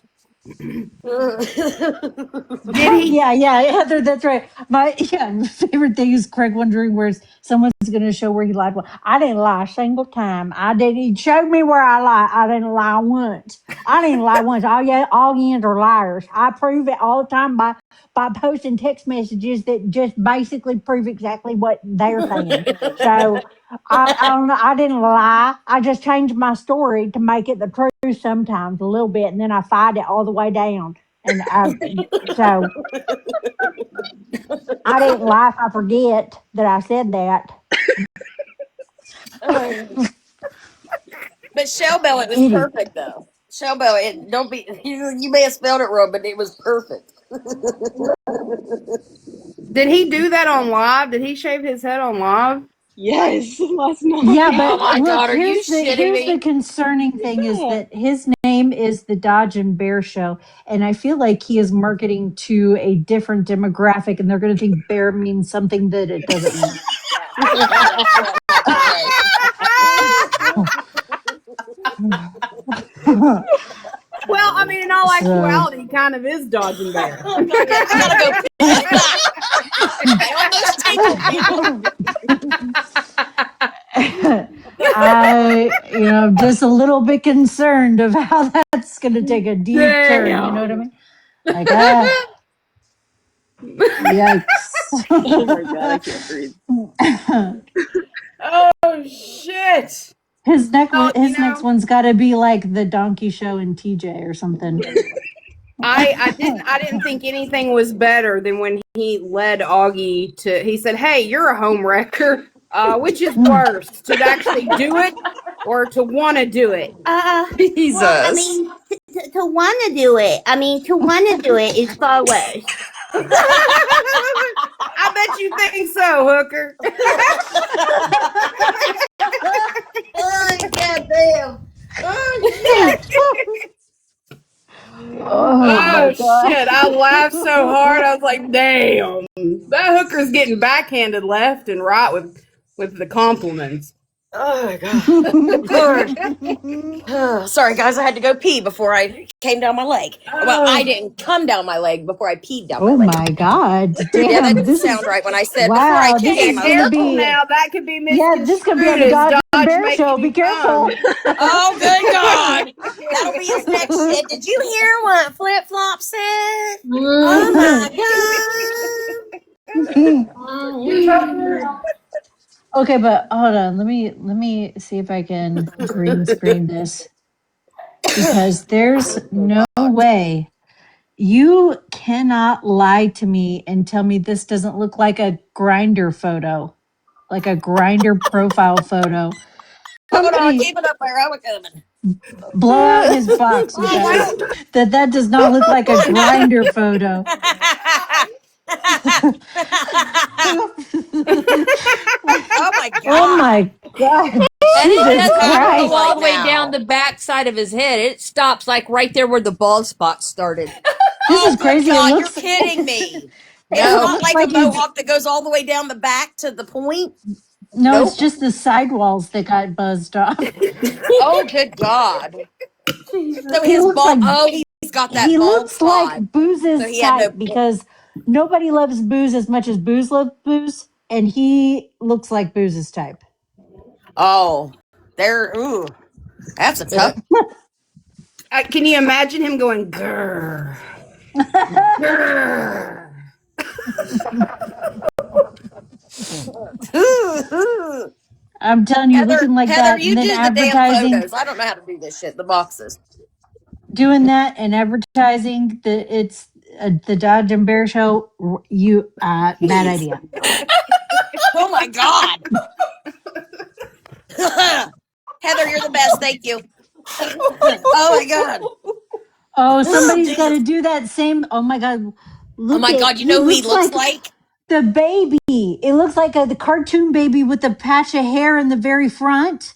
Speaker 6: Did he?
Speaker 3: Yeah, Heather, that's right. My favorite thing is Craig wondering where someone's going to show where he lied. Well, I didn't lie a single time. I didn't. He showed me where I lied. I didn't lie once. I didn't lie once. All yous are liars. I prove it all the time by posting text messages that just basically prove exactly what they're saying. So I don't know. I didn't lie. I just changed my story to make it the truth sometimes a little bit, and then I fight it all the way down. And so I didn't lie if I forget that I said that.
Speaker 1: But Shell Bell, it was
Speaker 3: Idiot.
Speaker 1: perfect though. Shell Bell, it don't be you may have spelled it wrong, but it was perfect.
Speaker 6: Did he do that on live? Did he shave his head on live?
Speaker 4: Yes, last night.
Speaker 3: Yeah,
Speaker 1: Oh
Speaker 3: but
Speaker 1: my
Speaker 3: look,
Speaker 1: god, are you
Speaker 3: here's
Speaker 1: shitting
Speaker 3: the
Speaker 1: me?
Speaker 3: concerning thing is
Speaker 7: Yeah.
Speaker 3: that his name is the Dodge and Bear Show, and I feel like he is marketing to a different demographic, and they're going to think bear means something that it doesn't mean.
Speaker 6: Well, I mean, in all
Speaker 3: So-
Speaker 6: actuality, he kind of is dodging bear.
Speaker 1: I gotta go. I almost tickled me.
Speaker 3: I'm just a little bit concerned of how that's going to take a deep turn. You know what I mean? Like, yikes.
Speaker 4: Oh my god, I can't breathe.
Speaker 6: Oh shit!
Speaker 3: His
Speaker 6: Well,
Speaker 3: next one's got to be like the Donkey Show in TJ or something.
Speaker 6: I didn't think anything was better than when he led Augie to. He said, "Hey, you're a home wrecker. Which is worse, to actually do it or to want to do it?"
Speaker 1: Jesus.
Speaker 8: Well, I mean, to want to do it. I mean, to want to do it is far worse.
Speaker 6: I bet you think so, Hooker.
Speaker 1: Oh, goddamn. Oh, shit.
Speaker 6: Oh shit! I laughed so hard. I was like, "Damn, that Hooker's getting backhanded left and right with the compliments."
Speaker 1: Oh, my God. Lord. Sorry, guys. I had to go pee before I came down my leg. Well, I didn't come down my leg before I peed down my
Speaker 3: Oh
Speaker 1: leg.
Speaker 3: my God! Damn,
Speaker 1: Yeah, that didn't
Speaker 3: this
Speaker 1: sound
Speaker 3: is
Speaker 1: right when I said
Speaker 3: wow.
Speaker 1: before I
Speaker 3: This
Speaker 1: came.
Speaker 3: is
Speaker 1: I was
Speaker 3: gonna
Speaker 1: like,
Speaker 3: be
Speaker 6: Now that could be
Speaker 3: this could be on
Speaker 6: misconstrued
Speaker 3: the
Speaker 6: as
Speaker 3: Dodge and
Speaker 6: Dodge
Speaker 3: Bear
Speaker 6: making
Speaker 3: show.
Speaker 6: you
Speaker 3: Be careful.
Speaker 6: come.
Speaker 1: oh, good God. That'll be his next shit. Did you hear what Flip Flop said? Oh, my God.
Speaker 3: Okay, but hold on. Let me see if I can green screen this because there's no way you cannot lie to me and tell me this doesn't look like a grinder photo, like a grinder profile photo.
Speaker 1: Hold on.
Speaker 3: Somebody
Speaker 1: Keep it up there. I'm coming.
Speaker 3: blow out his box, you guys. That does not look like a grinder photo.
Speaker 1: Oh, my God.
Speaker 3: Oh my God.
Speaker 2: And it
Speaker 3: Jesus
Speaker 2: doesn't even
Speaker 3: Christ.
Speaker 2: go all the way
Speaker 1: Now.
Speaker 2: down the back side of his head. It stops like right there where the bald spot started.
Speaker 3: This is
Speaker 1: Good
Speaker 3: crazy.
Speaker 1: God,
Speaker 3: It
Speaker 1: you're
Speaker 3: looks
Speaker 1: kidding me.
Speaker 3: it
Speaker 1: It's not
Speaker 3: looks
Speaker 1: like
Speaker 3: like
Speaker 1: a
Speaker 3: he's
Speaker 1: mohawk that goes all the way down the back to the point.
Speaker 3: no,
Speaker 1: Nope.
Speaker 3: it's just the sidewalls that got buzzed off.
Speaker 1: Oh, good God. So
Speaker 3: He
Speaker 1: his
Speaker 3: looks
Speaker 1: bald.
Speaker 3: like
Speaker 1: Oh, he's got that
Speaker 3: he
Speaker 1: bald
Speaker 3: looks like
Speaker 1: spot.
Speaker 3: Booze's
Speaker 1: So he had
Speaker 3: type
Speaker 1: no.
Speaker 3: because nobody loves Booze as much as Booze loves Booze, and he looks like Booze's type.
Speaker 1: Oh, there. Ooh, that's a tough.
Speaker 6: Can you imagine him going grrr, grrr?
Speaker 3: I'm telling you, looking like
Speaker 1: Heather,
Speaker 3: that, and
Speaker 1: you
Speaker 3: then
Speaker 1: do the damn
Speaker 3: advertising,
Speaker 1: photos. I don't know how to do this shit. The boxes.
Speaker 3: doing that and advertising the Dodge and Bear show. You bad
Speaker 1: Please.
Speaker 3: idea.
Speaker 1: Oh my God. Heather, you're the best. Thank you. Oh my God.
Speaker 3: Oh, somebody's got to
Speaker 1: Jesus.
Speaker 3: do that same. Oh my God,
Speaker 1: Oh
Speaker 3: look
Speaker 1: my
Speaker 3: at
Speaker 1: God. You know who he looks like?
Speaker 3: the baby. It looks like the cartoon baby with the patch of hair in the very front.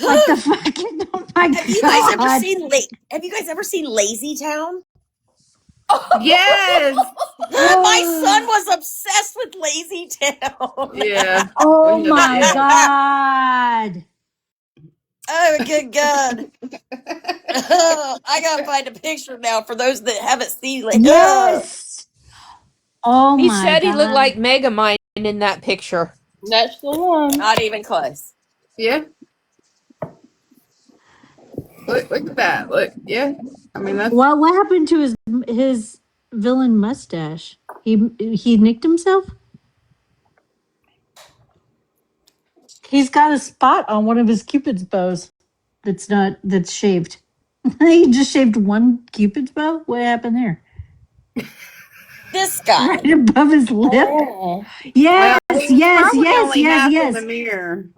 Speaker 3: Like the fucking, oh my
Speaker 1: Have you guys ever
Speaker 3: God.
Speaker 1: seen Have you guys ever seen Lazy Town?
Speaker 6: Yes.
Speaker 1: My son was obsessed with Lazy Town.
Speaker 6: Yeah.
Speaker 3: Oh
Speaker 6: We have
Speaker 3: my
Speaker 6: that.
Speaker 3: God.
Speaker 1: Oh, good God. I gotta find a picture now for those that haven't seen it.
Speaker 3: Yes. Oh
Speaker 2: He
Speaker 3: my
Speaker 2: said he looked
Speaker 3: God.
Speaker 2: like Megamind in that picture.
Speaker 7: That's the one.
Speaker 1: Not even close.
Speaker 6: Yeah. Look at that. Look. Yeah. I mean that's
Speaker 3: What happened to his villain mustache? He nicked himself? He's got a spot on one of his Cupid's bows that's shaved. He just shaved one Cupid's bow? What happened there?
Speaker 1: This guy.
Speaker 3: Right above his lip?
Speaker 7: Oh.
Speaker 3: Yes,
Speaker 6: he
Speaker 3: yes,
Speaker 6: probably
Speaker 3: yes,
Speaker 6: only
Speaker 3: yes,
Speaker 6: half in
Speaker 3: yes.
Speaker 6: the mirror.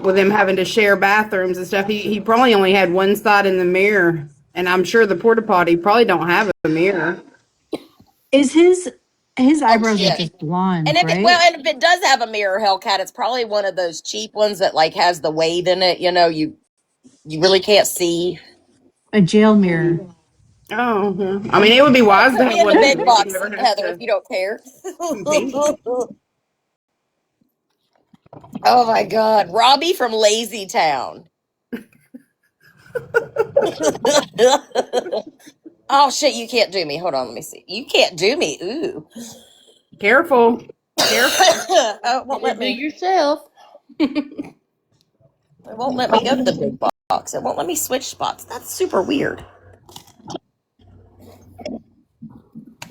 Speaker 6: With him having to share bathrooms and stuff, he probably only had one side in the mirror, and I'm sure the porta potty probably don't have a mirror.
Speaker 3: Is his eyebrows are
Speaker 1: shit.
Speaker 3: just blonde,
Speaker 1: And if
Speaker 3: right?
Speaker 1: and if it does have a mirror, Hellcat, it's probably one of those cheap ones that like has the wave in it. You know, you really can't see.
Speaker 3: A jail mirror.
Speaker 6: Oh, I mean, it would be wise to
Speaker 1: Put
Speaker 6: have
Speaker 1: me in the
Speaker 6: one.
Speaker 1: big
Speaker 6: You
Speaker 1: box,
Speaker 6: never have
Speaker 1: Heather,
Speaker 6: to
Speaker 1: if you don't care.
Speaker 6: compete.
Speaker 1: Oh my God, Robbie from Lazy Town. Oh shit, you can't do me. Hold on, let me see. You can't do me. Ooh.
Speaker 6: Careful. Careful.
Speaker 1: Oh, it won't let
Speaker 7: Do
Speaker 1: me.
Speaker 7: yourself.
Speaker 1: It won't let me go to the big box. It won't let me switch spots. That's super weird.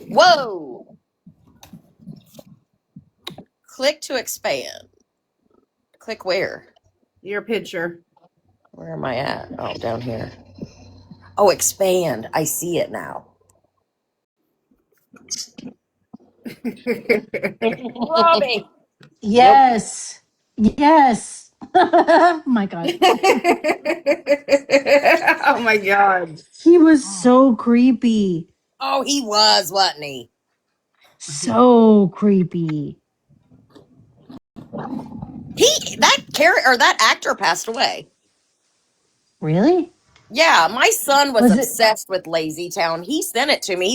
Speaker 1: Whoa! Click to expand. Click where?
Speaker 6: Your picture.
Speaker 1: Where am I at? Oh, down here. Oh, expand. I see it now. Robbie!
Speaker 3: Yes. Yes. Oh my God.
Speaker 6: Oh my God.
Speaker 3: He was so creepy.
Speaker 1: Oh, he was, wasn't he?
Speaker 3: So creepy.
Speaker 1: That actor passed away.
Speaker 3: Really?
Speaker 1: Yeah, my son was
Speaker 3: Was it?
Speaker 1: obsessed with Lazy Town. He sent it to me.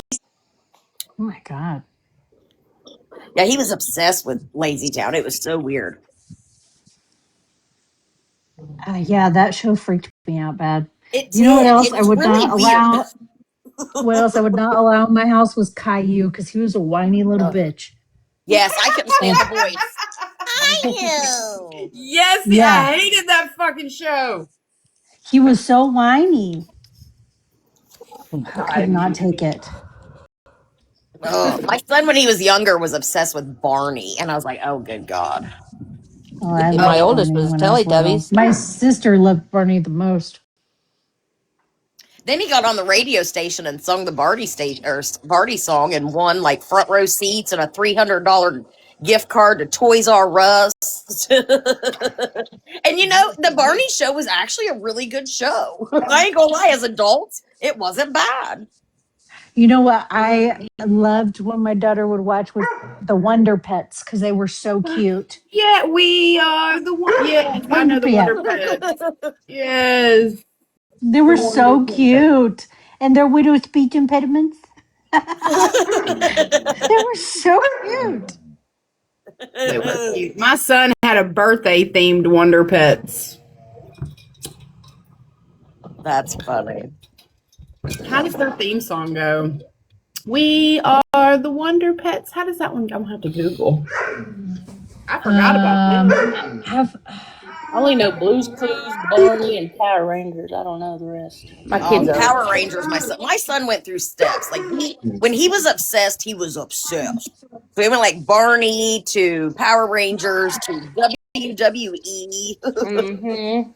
Speaker 3: Oh my God.
Speaker 1: Yeah, he was obsessed with Lazy Town. It was so weird.
Speaker 3: Yeah, that show freaked me out bad.
Speaker 1: It
Speaker 3: You know what
Speaker 1: did.
Speaker 3: else
Speaker 1: It
Speaker 3: I
Speaker 1: was
Speaker 3: would
Speaker 1: really
Speaker 3: not
Speaker 1: weird.
Speaker 3: allow? What else I would not allow in my house was Caillou because he was a whiny little
Speaker 1: Oh,
Speaker 3: bitch.
Speaker 1: yes, I couldn't stand the
Speaker 3: Oh,
Speaker 1: voice. I know.
Speaker 6: Yes,
Speaker 3: yeah.
Speaker 6: I hated that fucking show.
Speaker 3: He was so whiny. I could
Speaker 6: God.
Speaker 3: not take it.
Speaker 1: Oh, my son, when he was younger, was obsessed with Barney, and I was like, "Oh, good God!"
Speaker 3: Oh, I
Speaker 7: My
Speaker 3: loved
Speaker 7: oldest
Speaker 3: Barney
Speaker 7: was
Speaker 3: when I was little.
Speaker 7: Teletubbies.
Speaker 3: My sister loved Barney the most.
Speaker 1: Then he got on the radio station and sung the Barney song and won like front row seats and a $300 gift card to Toys R Us. And the Barney show was actually a really good show. I ain't gonna lie, as adults, it wasn't bad.
Speaker 3: You know what I loved when my daughter would watch was the Wonder Pets because they were so cute.
Speaker 6: Yeah, we are the one. Yes, I know
Speaker 3: Wonder
Speaker 6: the
Speaker 3: Pet.
Speaker 6: Wonder Pets. Yes,
Speaker 3: They
Speaker 6: the
Speaker 3: were
Speaker 6: Wonder
Speaker 3: so
Speaker 6: Pets.
Speaker 3: cute. And their widow speech impediments. They were so cute.
Speaker 6: They were cute. My son had a birthday themed Wonder Pets.
Speaker 1: That's funny.
Speaker 6: How does their theme song go? We are the Wonder Pets. How does that one go? I'm gonna have to Google. I forgot about them.
Speaker 3: Have
Speaker 7: I only know Blue's Clues, Barney, and Power Rangers. I don't know the rest. My
Speaker 1: Oh,
Speaker 7: kids are.
Speaker 1: Power Rangers. My son went through steps. Like when he was obsessed, he was obsessed. So he went like Barney to Power Rangers to WWE.
Speaker 7: Mm-hmm.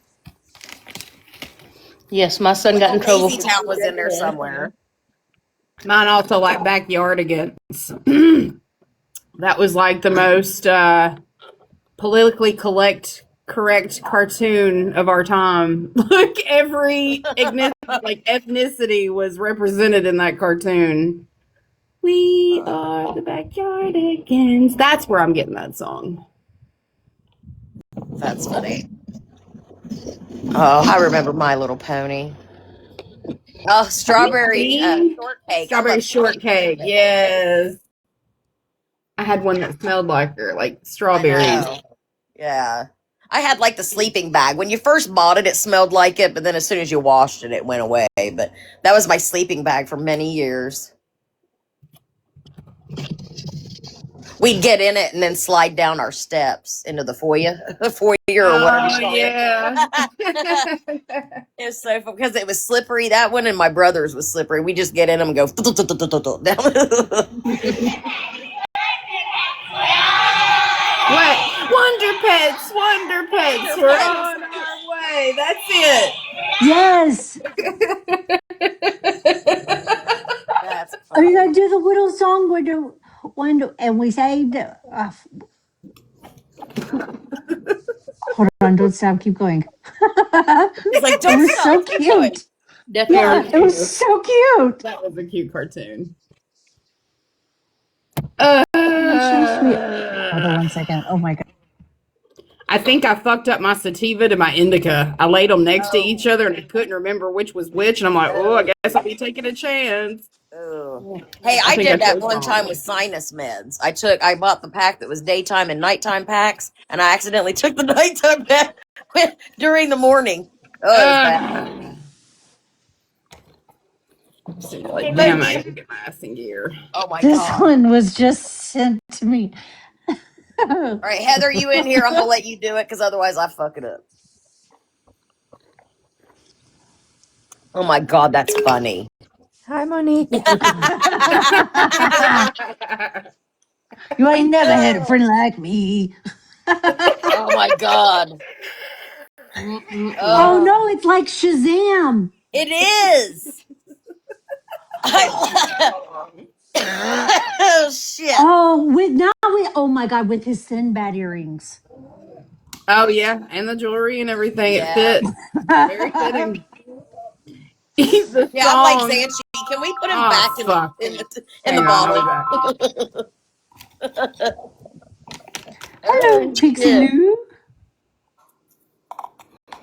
Speaker 7: Yes, my son got in trouble
Speaker 1: Lazy
Speaker 7: for
Speaker 1: Town
Speaker 7: doing
Speaker 1: was in there
Speaker 7: that.
Speaker 1: somewhere.
Speaker 6: Mine also like Backyardigans. That was like the most politically correct cartoon of our time. Like every ethnicity was represented in that cartoon. We are the Backyardigans. That's where I'm getting that song.
Speaker 1: That's funny. Oh, I remember My Little Pony. Oh, strawberry shortcake. I
Speaker 6: Strawberry
Speaker 1: love
Speaker 6: shortcake.
Speaker 1: shortcake.
Speaker 6: Yes. I had one that smelled like her, like
Speaker 1: I
Speaker 6: strawberries.
Speaker 1: know. Yeah. I had like the sleeping bag. When you first bought it, it smelled like it, but then as soon as you washed it, it went away. But that was my sleeping bag for many years. We'd get in it and then slide down our steps into the foyer, or whatever you
Speaker 6: Oh
Speaker 1: call
Speaker 6: yeah.
Speaker 1: it. It was so fun because it was slippery. That one and my brother's was slippery. We just get in them and go down.
Speaker 6: What? Wonder Pets, we're on our way. That's it.
Speaker 3: yes.
Speaker 1: That's
Speaker 3: Are you
Speaker 1: funny.
Speaker 3: gonna do the little song wonder and we saved hold on, don't stop, keep going.
Speaker 1: It's like,
Speaker 3: It
Speaker 1: don't
Speaker 3: was
Speaker 1: stop,
Speaker 3: so
Speaker 1: keep going.
Speaker 3: cute.
Speaker 7: Definitely.
Speaker 3: Yeah, it was so cute.
Speaker 6: That was a cute cartoon.
Speaker 3: It was so sweet. Hold on one second. Oh my God.
Speaker 6: I think I fucked up my sativa to my indica. I laid them next to
Speaker 1: Oh,
Speaker 6: each other and I couldn't remember which was which. And I'm like, oh, I
Speaker 1: oh,
Speaker 6: guess I'll be taking a chance.
Speaker 1: oh. Hey,
Speaker 6: I
Speaker 1: I
Speaker 6: think I
Speaker 1: did that
Speaker 6: chose
Speaker 1: one time
Speaker 6: wrong.
Speaker 1: with sinus meds. I bought the pack that was daytime and nighttime packs, and I accidentally took the nighttime pack during the morning. Oh, it was bad.
Speaker 6: Uh, Like,
Speaker 1: Hey,
Speaker 6: damn,
Speaker 1: Logan.
Speaker 6: I can get my ass in gear.
Speaker 1: Oh my
Speaker 3: This
Speaker 1: god.
Speaker 3: one was just sent to me.
Speaker 1: All right, Heather, you in here? I'm gonna let you do it because otherwise I fuck it up. Oh my god, that's funny.
Speaker 2: Hi, Monique.
Speaker 3: You ain't never had a friend like me.
Speaker 1: Oh my god.
Speaker 3: Oh no, it's like Shazam.
Speaker 1: It is. Oh shit.
Speaker 3: Oh my god, with his Sinbad earrings.
Speaker 6: Oh yeah, and the jewelry and everything. It
Speaker 1: Yeah.
Speaker 6: fit. Very fitting. The
Speaker 1: Yeah, I'm like
Speaker 6: song.
Speaker 1: Zanchi. Can we put him
Speaker 6: Oh
Speaker 1: back in
Speaker 6: fuck.
Speaker 1: the
Speaker 6: Hang on, I'll be
Speaker 1: bottle?
Speaker 6: back.
Speaker 3: Hello, Pixie
Speaker 1: Shit.
Speaker 3: Lou.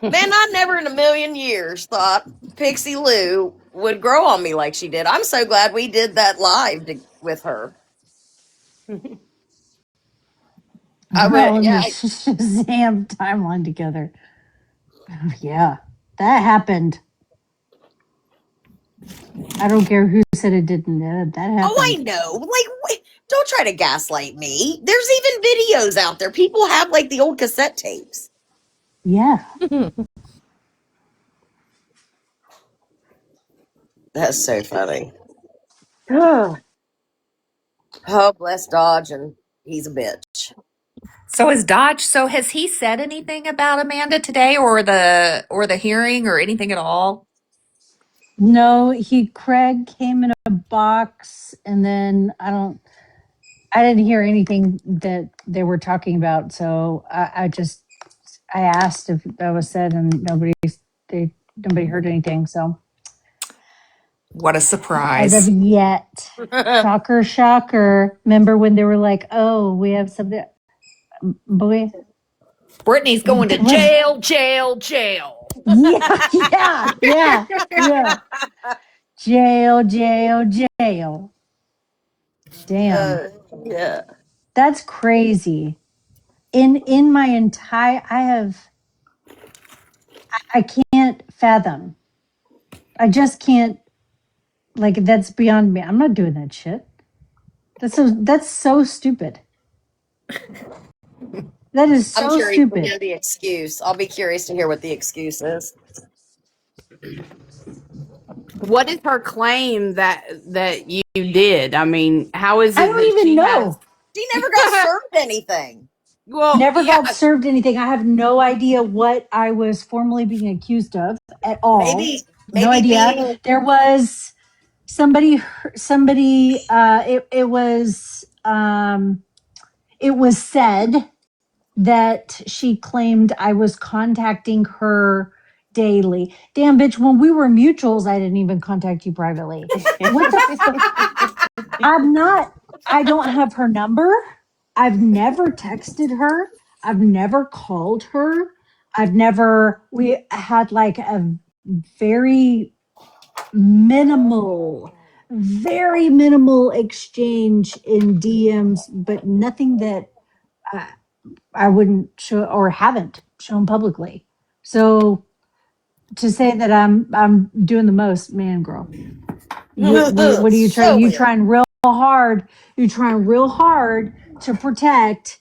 Speaker 1: Man, I never in a million years thought Pixie Lou would grow on me like she did. I'm so glad we did that live with her. I
Speaker 3: We're all
Speaker 1: would,
Speaker 3: in the
Speaker 1: yeah.
Speaker 3: Shazam timeline together. Yeah, that happened. I don't care who said it didn't. That happened.
Speaker 1: Oh, I know. Like, wait, don't try to gaslight me. There's even videos out there. People have like the old cassette tapes.
Speaker 3: Yeah.
Speaker 1: That's so funny. Oh, bless Dodge, and he's a bitch.
Speaker 5: So is Dodge, so has he said anything about Amanda today or the hearing or anything at all?
Speaker 3: No, Craig came in a box, and then I didn't hear anything that they were talking about. So I asked if that was said, and nobody heard anything. So
Speaker 5: What a
Speaker 3: as of
Speaker 5: surprise.
Speaker 3: yet, shocker, shocker. Remember when they were like, "Oh, we have something." Boy,
Speaker 5: Brittany's going to jail, jail, jail.
Speaker 3: yeah. Jail, jail, jail. Damn,
Speaker 1: Yeah.
Speaker 3: that's crazy. In my entire, I can't fathom. I just can't. Like, that's beyond me. I'm not doing that shit. That's so stupid. That is
Speaker 1: I'm
Speaker 3: so
Speaker 1: curious to
Speaker 3: stupid.
Speaker 1: hear the excuse. I'll be curious to hear what the excuse is.
Speaker 6: What is her claim that you did? I mean, how is it
Speaker 3: I don't
Speaker 6: that
Speaker 3: even
Speaker 6: she
Speaker 3: know.
Speaker 1: She never got served anything.
Speaker 6: Well,
Speaker 3: Never
Speaker 6: yeah,
Speaker 3: got served anything. I have no idea what I was formally being accused of at all. No
Speaker 1: Maybe
Speaker 3: idea.
Speaker 1: being
Speaker 3: There was somebody. It was said that she claimed I was contacting her daily. Damn, bitch, when we were mutuals, I didn't even contact you privately. What the I don't have her number. I've never texted her. I've never called her. We had like a very minimal, very minimal exchange in DMs, but nothing that I wouldn't show or haven't shown publicly. So to say that I'm doing the most, man, girl, what are you trying?
Speaker 1: so
Speaker 3: You
Speaker 1: weird.
Speaker 3: trying real hard. You trying real hard to protect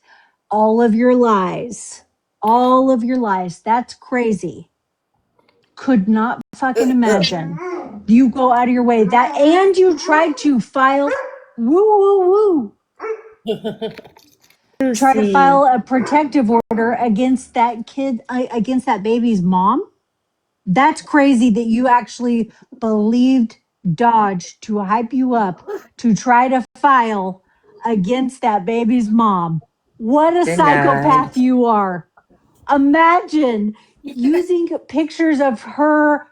Speaker 3: all of your lies. All of your lies. That's crazy. Could not fucking imagine. You go out of your way that, and you tried to file. Woo woo woo. Try to file a protective order against that kid, against that baby's mom. That's crazy that you actually believed Dodge to hype you up to try to file against that baby's mom. What a psychopath you are. Imagine using pictures of her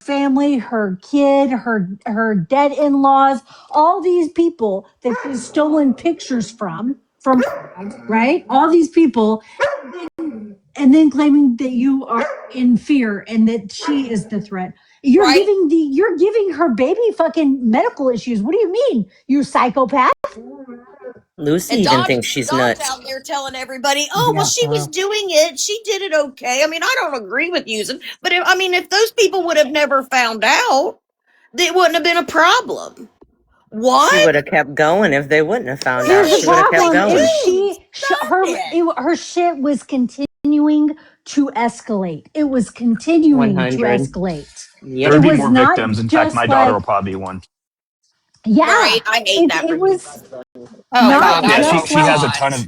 Speaker 3: family, her kid, her dead in-laws, all these people that she's stolen pictures from, right? All these people, and then claiming that you are in fear and that she is the threat. You're
Speaker 1: Right?
Speaker 3: giving her baby fucking medical issues. What do you mean? You psychopath?
Speaker 9: Lucy
Speaker 1: And
Speaker 9: even
Speaker 1: Dodge,
Speaker 9: thinks she's
Speaker 1: Dodge
Speaker 9: nuts.
Speaker 1: out there telling everybody, "Oh, well,
Speaker 3: Yeah,
Speaker 1: she was doing it. She did it okay." I mean, I don't agree with using, but if those people would have never found out, it wouldn't have been a problem. What?
Speaker 9: She would have kept going if they wouldn't have found
Speaker 3: Here's
Speaker 9: out.
Speaker 3: the
Speaker 9: She would have kept
Speaker 3: problem:
Speaker 9: going.
Speaker 3: is
Speaker 1: Stop it.
Speaker 3: her shit was continuing to escalate. It was continuing to
Speaker 9: 100.
Speaker 3: escalate.
Speaker 10: There
Speaker 9: Yep.
Speaker 10: would
Speaker 3: It
Speaker 10: be
Speaker 3: was
Speaker 10: more
Speaker 3: not
Speaker 10: victims. In fact, my
Speaker 3: just
Speaker 10: daughter will
Speaker 3: like,
Speaker 10: probably be one.
Speaker 3: yeah,
Speaker 1: Right. I hate that for
Speaker 3: it
Speaker 1: you,
Speaker 3: was
Speaker 1: husband. Oh
Speaker 3: not
Speaker 1: God, I
Speaker 10: Yeah,
Speaker 1: hope
Speaker 3: just
Speaker 10: she
Speaker 3: like,
Speaker 10: has a
Speaker 1: not.
Speaker 10: ton of.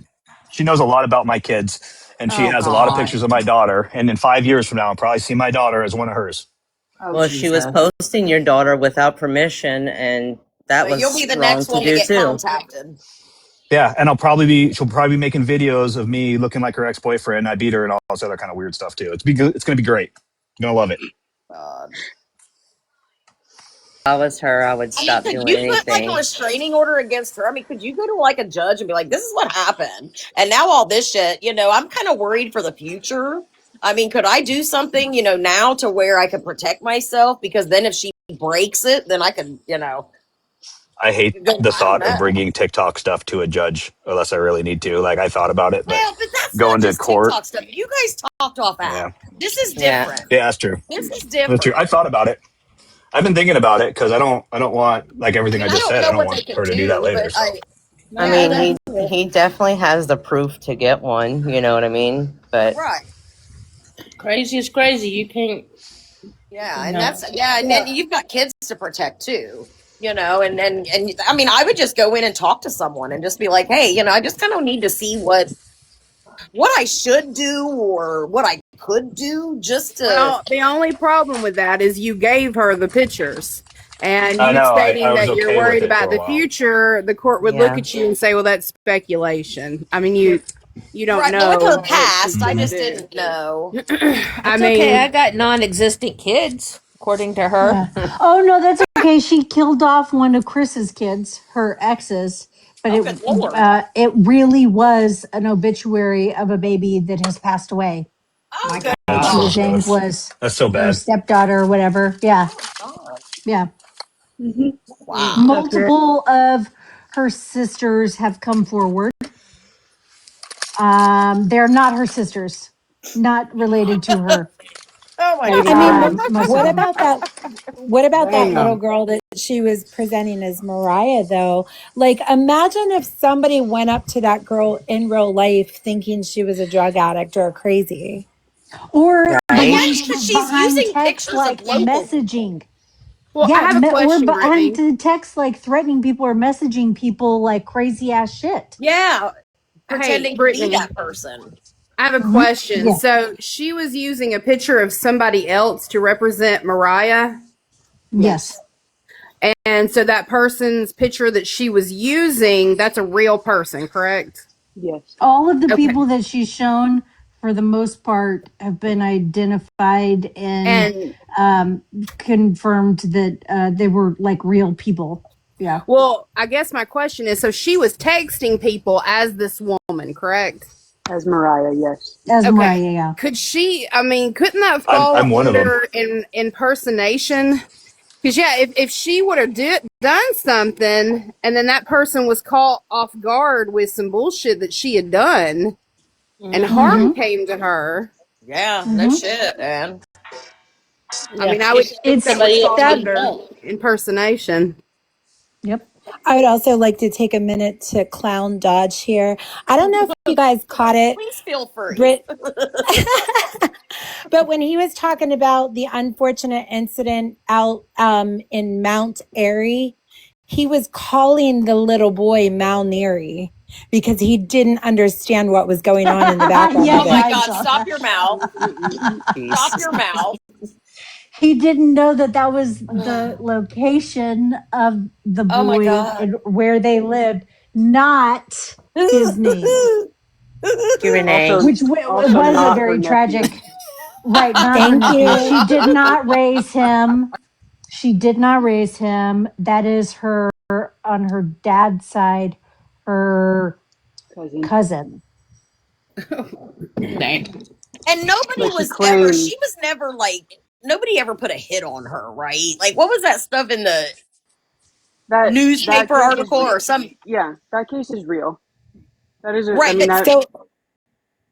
Speaker 10: She knows a lot about my kids, and she
Speaker 1: Oh
Speaker 10: has a lot of
Speaker 1: God.
Speaker 10: pictures of my daughter. And in 5 years from now, I'll probably see my daughter as one of hers.
Speaker 1: Oh
Speaker 9: Well, she was
Speaker 1: Jesus.
Speaker 9: posting your daughter without permission, and that
Speaker 1: So you'll
Speaker 9: was
Speaker 1: be the
Speaker 9: wrong
Speaker 1: next
Speaker 9: to
Speaker 1: one to
Speaker 9: do
Speaker 1: get
Speaker 9: too.
Speaker 1: contacted.
Speaker 10: Yeah, and she'll probably be making videos of me looking like her ex boyfriend. I beat her and all this other kind of weird stuff too. It's gonna be great. You're gonna love it.
Speaker 1: God.
Speaker 9: If I was her, I would
Speaker 1: I mean,
Speaker 9: stop
Speaker 1: could
Speaker 9: doing
Speaker 1: you put like a
Speaker 9: anything.
Speaker 1: restraining order against her? I mean, could you go to like a judge and be like, this is what happened? And now all this shit, I'm kind of worried for the future. I mean, could I do something, now to where I could protect myself? Because then if she breaks it, then I could,
Speaker 10: I hate
Speaker 1: go,
Speaker 10: the
Speaker 1: I don't
Speaker 10: thought of
Speaker 1: know.
Speaker 10: bringing TikTok stuff to a judge unless I really need to. Like I thought about it, but
Speaker 1: Well, but that's not
Speaker 10: going to
Speaker 1: just
Speaker 10: court,
Speaker 1: TikTok stuff. You guys talked off app.
Speaker 10: yeah,
Speaker 1: This is
Speaker 9: Yeah.
Speaker 1: different.
Speaker 10: yeah, that's true.
Speaker 1: This is
Speaker 10: That's true.
Speaker 1: different.
Speaker 10: I thought about it. I've been thinking about it because I don't want like
Speaker 1: I
Speaker 10: everything
Speaker 1: mean,
Speaker 10: I
Speaker 1: I
Speaker 10: just
Speaker 1: don't
Speaker 10: said. I
Speaker 1: know
Speaker 10: don't
Speaker 1: what they
Speaker 10: want
Speaker 1: could
Speaker 10: her to do that
Speaker 1: do,
Speaker 10: later.
Speaker 1: but
Speaker 10: So
Speaker 9: I
Speaker 1: yeah,
Speaker 9: mean, he definitely has the proof to get one. You know what I mean? But
Speaker 1: right.
Speaker 7: Crazy is crazy. You can't.
Speaker 1: Yeah, and
Speaker 7: No.
Speaker 1: and then you've got kids to protect too, and I mean, I would just go in and talk to someone and just be like, hey, I just kind of need to see what I should do or what I could do just to.
Speaker 6: Well, the only problem with that is you gave her the pictures. And
Speaker 10: I
Speaker 6: you
Speaker 10: know I
Speaker 6: stating
Speaker 10: was
Speaker 6: that you're
Speaker 10: okay with
Speaker 6: worried
Speaker 10: it for
Speaker 6: about
Speaker 10: a
Speaker 6: the
Speaker 10: while.
Speaker 6: future, the court would look
Speaker 9: yeah.
Speaker 6: at you and say, "Well, that's speculation." I mean, you don't
Speaker 1: Right. Well,
Speaker 6: know
Speaker 1: with her
Speaker 6: what she's
Speaker 1: past, I
Speaker 6: gonna
Speaker 1: just
Speaker 6: do.
Speaker 1: didn't know.
Speaker 6: I
Speaker 2: It's okay. I
Speaker 6: mean,
Speaker 2: got non-existent kids, according to her.
Speaker 3: yeah. Oh no, that's okay. She killed off one of Chris's kids, her ex's, but
Speaker 1: Oh, good Lord.
Speaker 3: it really was an obituary of a baby that has passed away.
Speaker 1: Oh, good
Speaker 10: That's
Speaker 3: She
Speaker 10: so
Speaker 3: was
Speaker 1: God.
Speaker 3: saying
Speaker 10: gross.
Speaker 3: was
Speaker 10: That's so
Speaker 3: her
Speaker 10: bad.
Speaker 3: stepdaughter or whatever. Yeah,
Speaker 1: God.
Speaker 3: yeah.
Speaker 1: Wow.
Speaker 6: okay.
Speaker 3: Multiple of her sisters have come forward. They're not her sisters, not related to her.
Speaker 1: Oh my
Speaker 6: Maybe
Speaker 11: I mean,
Speaker 6: not.
Speaker 3: Most of
Speaker 11: what
Speaker 3: them.
Speaker 11: about that? What about that little
Speaker 6: Damn.
Speaker 11: girl that she was presenting as Mariah, though? Like, imagine if somebody went up to that girl in real life thinking she was a drug addict or crazy.
Speaker 3: Or the
Speaker 1: Well,
Speaker 9: Right?
Speaker 1: yeah,
Speaker 3: ones
Speaker 1: because she's
Speaker 3: behind
Speaker 1: using
Speaker 3: text
Speaker 1: pictures of
Speaker 3: like
Speaker 1: local.
Speaker 3: messaging.
Speaker 6: Well, I
Speaker 3: Yeah,
Speaker 6: have a
Speaker 3: or
Speaker 6: question,
Speaker 3: behind
Speaker 6: Brittany.
Speaker 3: the text like threatening people or messaging people like crazy ass shit.
Speaker 1: Yeah,
Speaker 6: Hey,
Speaker 1: pretending to be
Speaker 6: Brittany,
Speaker 1: that person.
Speaker 6: I have a
Speaker 3: Mm-hmm.
Speaker 6: question.
Speaker 3: Yeah.
Speaker 6: So she was using a picture of somebody else to represent Mariah.
Speaker 3: Yes.
Speaker 6: And so that person's picture that she was using, that's a real person, correct?
Speaker 4: Yes.
Speaker 3: All of the
Speaker 6: Okay.
Speaker 3: people that she's shown, for the most part, have been identified and confirmed that they were like real people. Yeah.
Speaker 6: Well, I guess my question is, so she was texting people as this woman, correct?
Speaker 4: As Mariah, yes.
Speaker 3: As
Speaker 6: Okay.
Speaker 3: Mariah, yeah.
Speaker 6: Couldn't that fall
Speaker 10: I'm one of them.
Speaker 6: under impersonation? Because, yeah, if she would have done something and then that person was caught off guard with some bullshit that she had done and harm came to her,
Speaker 1: Yeah, no shit, man.
Speaker 6: I mean, I would think
Speaker 3: It's
Speaker 6: that would
Speaker 7: Somebody else
Speaker 6: fall
Speaker 7: didn't
Speaker 6: under
Speaker 7: know.
Speaker 6: impersonation.
Speaker 3: Yep.
Speaker 11: I would also like to take a minute to clown Dodge here. I don't know if you guys caught it,
Speaker 1: Please feel free.
Speaker 11: Brit. But when he was talking about the unfortunate incident out in Mount Airy, he was calling the little boy Malneri because he didn't understand what was going on in the background
Speaker 3: Yes,
Speaker 1: Oh
Speaker 11: of it.
Speaker 1: my
Speaker 3: I
Speaker 1: God,
Speaker 3: saw
Speaker 1: stop
Speaker 3: that.
Speaker 1: your mouth. Stop
Speaker 9: Jeez.
Speaker 1: your mouth.
Speaker 3: He didn't know that that was the location of the
Speaker 1: Oh my
Speaker 3: boy
Speaker 1: God.
Speaker 3: and where they lived, not his name,
Speaker 9: Q&A.
Speaker 4: Also,
Speaker 3: which
Speaker 4: also
Speaker 3: was a
Speaker 4: not her
Speaker 3: very
Speaker 4: nephew.
Speaker 3: tragic. Right, not her
Speaker 11: Thank
Speaker 3: nephew. She
Speaker 11: you.
Speaker 3: did not raise him. She did not raise him. That is her, on her dad's side, her
Speaker 4: Cousin.
Speaker 3: cousin.
Speaker 7: Dang.
Speaker 1: And nobody
Speaker 4: But she
Speaker 1: she
Speaker 4: claimed
Speaker 1: was never like, nobody ever put a hit on her, right? Like, what was that stuff in the
Speaker 4: that
Speaker 1: newspaper
Speaker 4: case
Speaker 1: article or some?
Speaker 4: that case is real. That is I
Speaker 1: Right,
Speaker 4: mean
Speaker 1: but
Speaker 4: that
Speaker 11: So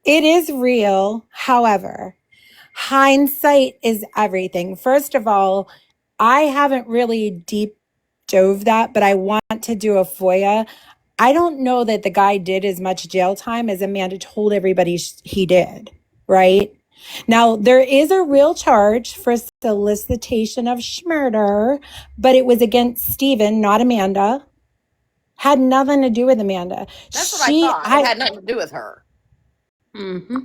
Speaker 11: it is real. However, hindsight is everything. First of all, I haven't really deep dove that, but I want to do a FOIA. I don't know that the guy did as much jail time as Amanda told everybody he did, right? Now, there is a real charge for solicitation of murder, but it was against Stephen, not Amanda. Had nothing to do with Amanda.
Speaker 1: That's what I thought. It had nothing to do with her.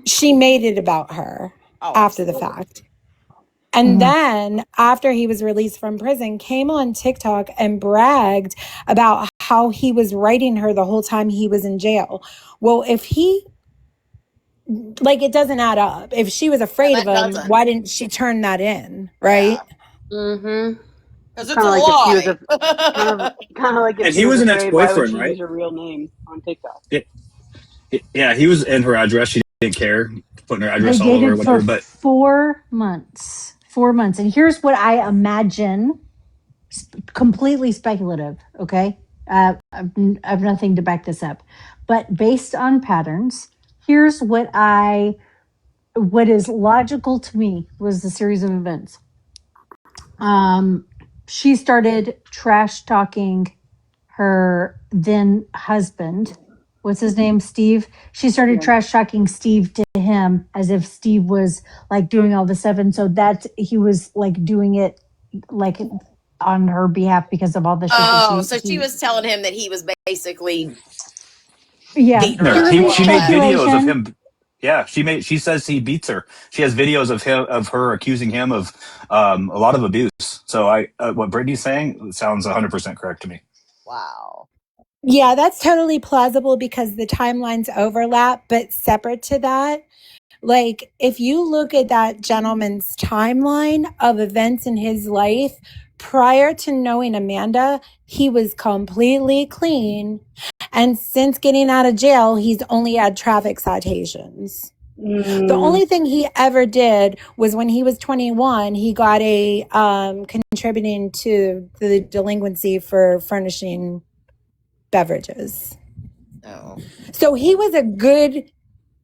Speaker 11: She made it about her after the fact. And then after he was released from prison, came on TikTok and bragged about how he was writing her the whole time he was in jail. Well, if he, like, it doesn't add up. If she was afraid of him, why didn't she turn that in? Right?
Speaker 1: Mm-hmm. Because it's
Speaker 4: Kind
Speaker 1: a
Speaker 4: of like if she was
Speaker 1: lie.
Speaker 4: kind of like if
Speaker 10: And
Speaker 4: she
Speaker 10: he was an
Speaker 4: afraid, why would
Speaker 10: ex-boyfriend,
Speaker 4: she
Speaker 10: right?
Speaker 4: use her real name on TikTok?
Speaker 10: Yeah, he was in her address. She didn't care putting her
Speaker 3: They
Speaker 10: address all over or
Speaker 3: dated for
Speaker 10: whatever. But
Speaker 3: 4 months. 4 months. And here's what I imagine, completely speculative, okay? I've nothing to back this up. But based on patterns, here's what is logical to me was the series of events. She started trash talking her then husband. What's his name? Steve. She started trash talking Steve to him as if Steve was like doing all the stuff. And so that he was like doing it like on her behalf because of all the shit that
Speaker 1: So she was telling him that he was basically
Speaker 3: yeah. Purely
Speaker 10: she made videos of
Speaker 3: speculation.
Speaker 10: him. Yeah, she says he beats her. She has videos of her accusing him of a lot of abuse. So what Brittany's saying sounds 100% correct to me.
Speaker 1: Wow.
Speaker 11: Yeah, that's totally plausible because the timelines overlap, but separate to that, like if you look at that gentleman's timeline of events in his life prior to knowing Amanda, he was completely clean. And since getting out of jail, he's only had traffic citations. The only thing he ever did was when he was 21, he got a contributing to the delinquency for furnishing beverages. So he was a good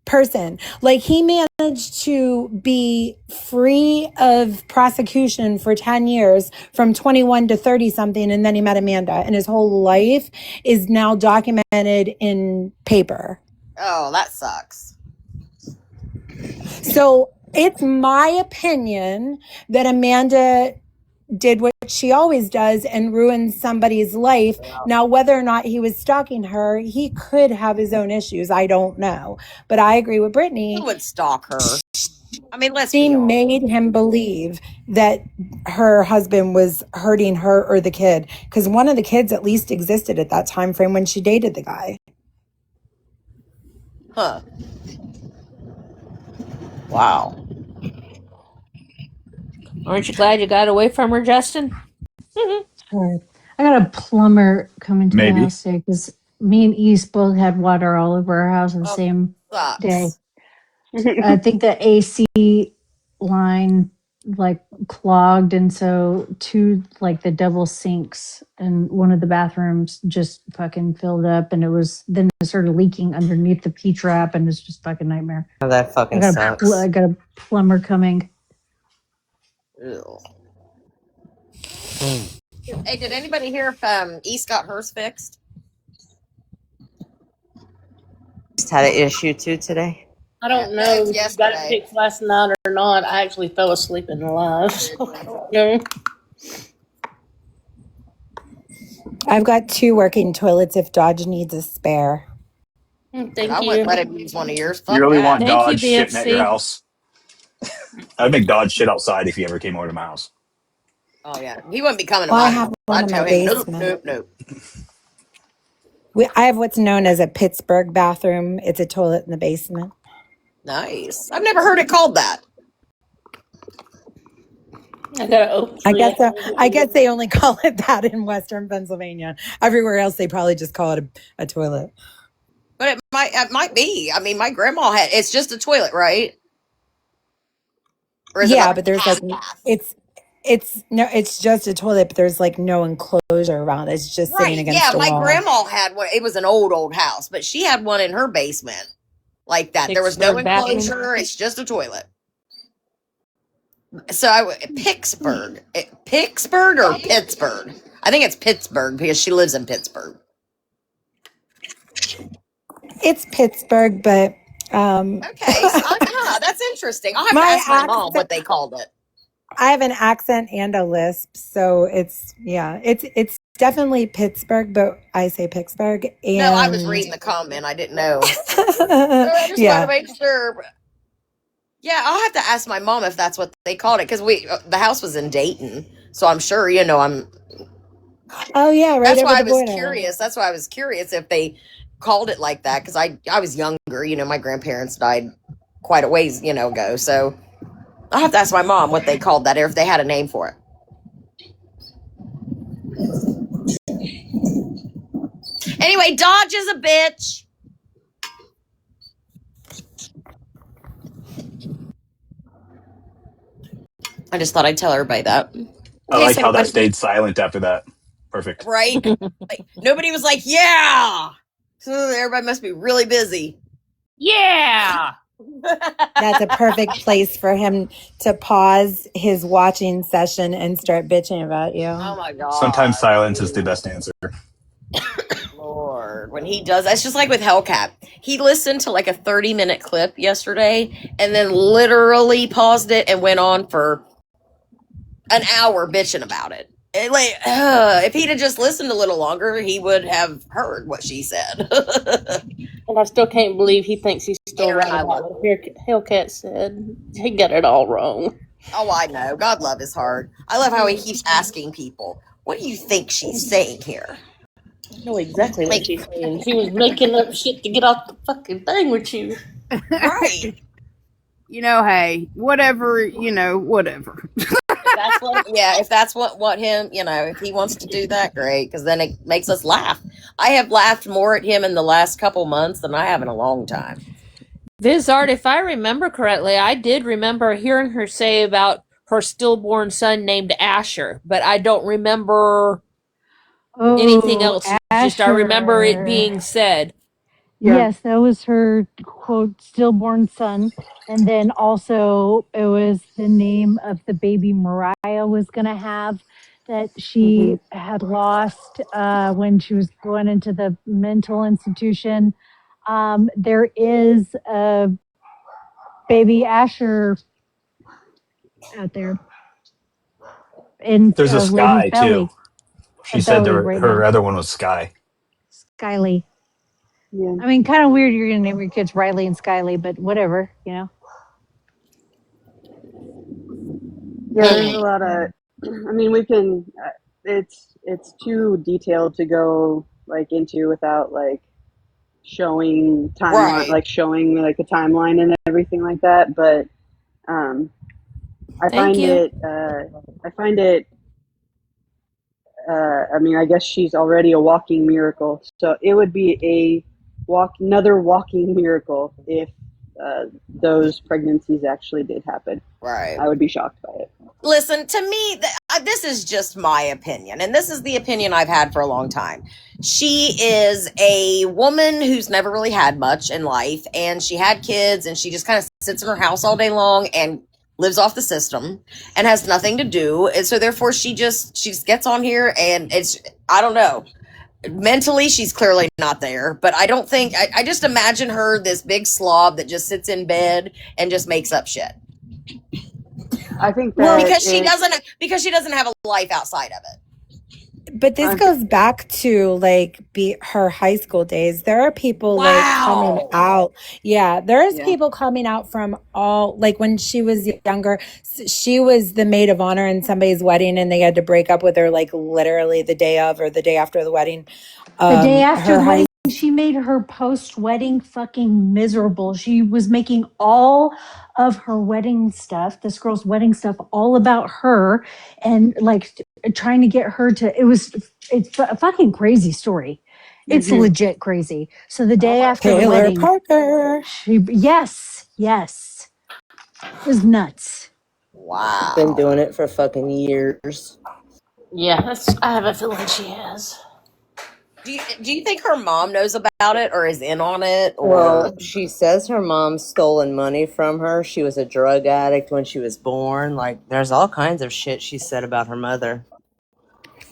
Speaker 11: person. Like he managed to be free of prosecution for 10 years from 21 to 30 something. And then he met Amanda and his whole life is now documented in paper.
Speaker 1: Oh, that sucks.
Speaker 11: So it's my opinion that Amanda did what she always does and ruined somebody's life. Now, whether or not he was stalking her, he could have his own issues. I don't know. But I agree with Brittany.
Speaker 1: Who would stalk her? I mean,
Speaker 11: she made him believe that her husband was hurting her or the kid. Because one of the kids at least existed at that time frame when she dated the guy.
Speaker 1: Huh. Wow.
Speaker 2: Aren't you glad you got away from her, Justin?
Speaker 3: Sorry. I got a plumber coming to
Speaker 10: Maybe.
Speaker 3: my house today because me and East both had water all over our house on the same day. I think the AC line like clogged, and so two like the double sinks in one of the bathrooms just fucking filled up, and then it started leaking underneath the P trap, and it's just fucking nightmare.
Speaker 9: Oh, that fucking sucks.
Speaker 3: I got a plumber coming.
Speaker 1: Ew. Hey, did anybody hear if East got hers fixed?
Speaker 9: Just had an issue too today.
Speaker 7: I don't know if you got it fixed last night or not. I actually fell asleep in the live, so I don't know.
Speaker 11: I've got 2 working toilets if Dodge needs a spare.
Speaker 7: Thank you.
Speaker 1: I wouldn't let him use one of yours.
Speaker 10: You really want
Speaker 2: Thank
Speaker 10: Dodge
Speaker 2: you,
Speaker 10: shitting at your
Speaker 2: BFC.
Speaker 10: house? I'd make Dodge shit outside if he ever came over to my house.
Speaker 1: Oh yeah, he wouldn't be coming to
Speaker 11: Well, I
Speaker 1: my
Speaker 11: have
Speaker 1: house.
Speaker 11: one
Speaker 1: I'd
Speaker 11: in
Speaker 1: tell
Speaker 11: my
Speaker 1: him
Speaker 11: basement.
Speaker 1: nope.
Speaker 11: I have what's known as a Pittsburgh bathroom. It's a toilet in the basement.
Speaker 1: Nice. I've never heard it called that.
Speaker 7: I got an oak
Speaker 11: I
Speaker 7: tree.
Speaker 11: guess they only call it that in Western Pennsylvania. Everywhere else, they probably just call it a toilet.
Speaker 1: But it might be. I mean, my grandma had. It's just a toilet, right? Or is it
Speaker 11: But there's like it's just a toilet, but there's like no enclosure around it. It's just sitting against a
Speaker 1: my
Speaker 11: wall.
Speaker 1: grandma had one. It was an old house, but she had one in her basement like that. There was no
Speaker 2: Pittsburgh bathroom.
Speaker 1: enclosure. It's just a toilet. So Pittsburgh or Pittsburgh? I think it's Pittsburgh because she lives in Pittsburgh.
Speaker 11: It's Pittsburgh, but
Speaker 1: Okay, so that's interesting. I'll have to ask my mom what they called it.
Speaker 11: I have an accent and a lisp, so it's definitely Pittsburgh, but I say Pittsburgh. And
Speaker 1: no, I was reading the comment. I didn't know. So I just want to make sure. Yeah, I'll have to ask my mom if that's what they called it because the house was in Dayton, so I'm sure I'm.
Speaker 11: Oh yeah, right.
Speaker 1: That's
Speaker 11: over
Speaker 1: why I
Speaker 11: the
Speaker 1: was
Speaker 11: border.
Speaker 1: curious. That's why I was curious if they called it like that because I was younger. My grandparents died quite a ways ago, so I'll have to ask my mom what they called that or if they had a name for it. Anyway, Dodge is a bitch. I just thought I'd tell everybody that.
Speaker 10: I like how that stayed silent after that. Perfect.
Speaker 1: Right? Like, nobody was like, yeah. So everybody must be really busy.
Speaker 7: Yeah.
Speaker 11: That's a perfect place for him to pause his watching session and start bitching about you.
Speaker 1: Oh my God.
Speaker 10: Sometimes silence is the best answer.
Speaker 1: Lord, when he does, it's just like with Hellcat. He listened to like a 30-minute clip yesterday and then literally paused it and went on for an hour bitching about it. If he'd have just listened a little longer, he would have heard what she said.
Speaker 7: And I still can't believe he thinks he's still right about what Hellcat said. He got it all wrong.
Speaker 1: Oh, I know. God love his heart. I love how he keeps asking people, what do you think she's saying here?
Speaker 7: I know exactly what she's saying. She was making up shit to get off the fucking thing with you.
Speaker 1: Right.
Speaker 6: Hey, whatever, whatever.
Speaker 1: If that's what him, if he wants to do that, great, because then it makes us laugh. I have laughed more at him in the last couple months than I have in a long time.
Speaker 2: Vizard, if I remember correctly, I did remember hearing her say about her stillborn son named Asher, but I don't remember anything else.
Speaker 3: Asher.
Speaker 2: Just I remember it being said.
Speaker 3: Yeah. Yes, that was her quote stillborn son, and then also it was the name of the baby Mariah was going to have that she had lost when she was going into the mental institution. There is a baby Asher out there in
Speaker 10: There's a Sky
Speaker 3: belly.
Speaker 10: too. She said her other one was Sky.
Speaker 3: Skyly.
Speaker 4: Yeah.
Speaker 3: I mean, kind of weird you're going to name your kids Riley and Skyly, but whatever,
Speaker 4: Yeah, there's a lot of, we can, it's too detailed to go, into without, showing timeline, showing, the timeline and everything like that, but, I find it, I guess she's already a walking miracle. So it would be another walking miracle if those pregnancies actually did happen.
Speaker 1: Right.
Speaker 4: I would be shocked by it.
Speaker 1: Listen, to me, this is just my opinion, and this is the opinion I've had for a long time. She is a woman who's never really had much in life, and she had kids, and she just kind of sits in her house all day long and lives off the system and has nothing to do. And so therefore she just gets on here and I don't know. Mentally, she's clearly not there, but I don't think, I just imagine her this big slob that just sits in bed and just makes up shit.
Speaker 4: I think that
Speaker 1: because she doesn't have a life outside of it.
Speaker 11: But this goes back to her high school days. There are people coming out. Yeah, there's people coming out from all when she was younger. She was the maid of honor in somebody's wedding, and they had to break up with her literally the day of or the day after the wedding.
Speaker 3: The day after the wedding, she made her post-wedding fucking miserable. She was making all of her wedding stuff, this girl's wedding stuff, all about her, and trying to get her to. It's a fucking crazy story. It's legit crazy. So the day after the wedding,
Speaker 11: Parker.
Speaker 3: Yes, it was nuts.
Speaker 1: Wow,
Speaker 9: been doing it for fucking years.
Speaker 7: Yeah, I have a feeling she has.
Speaker 1: Do you think her mom knows about it or is in on it or?
Speaker 9: Well, she says her mom stolen money from her. She was a drug addict when she was born. Like, there's all kinds of shit she said about her mother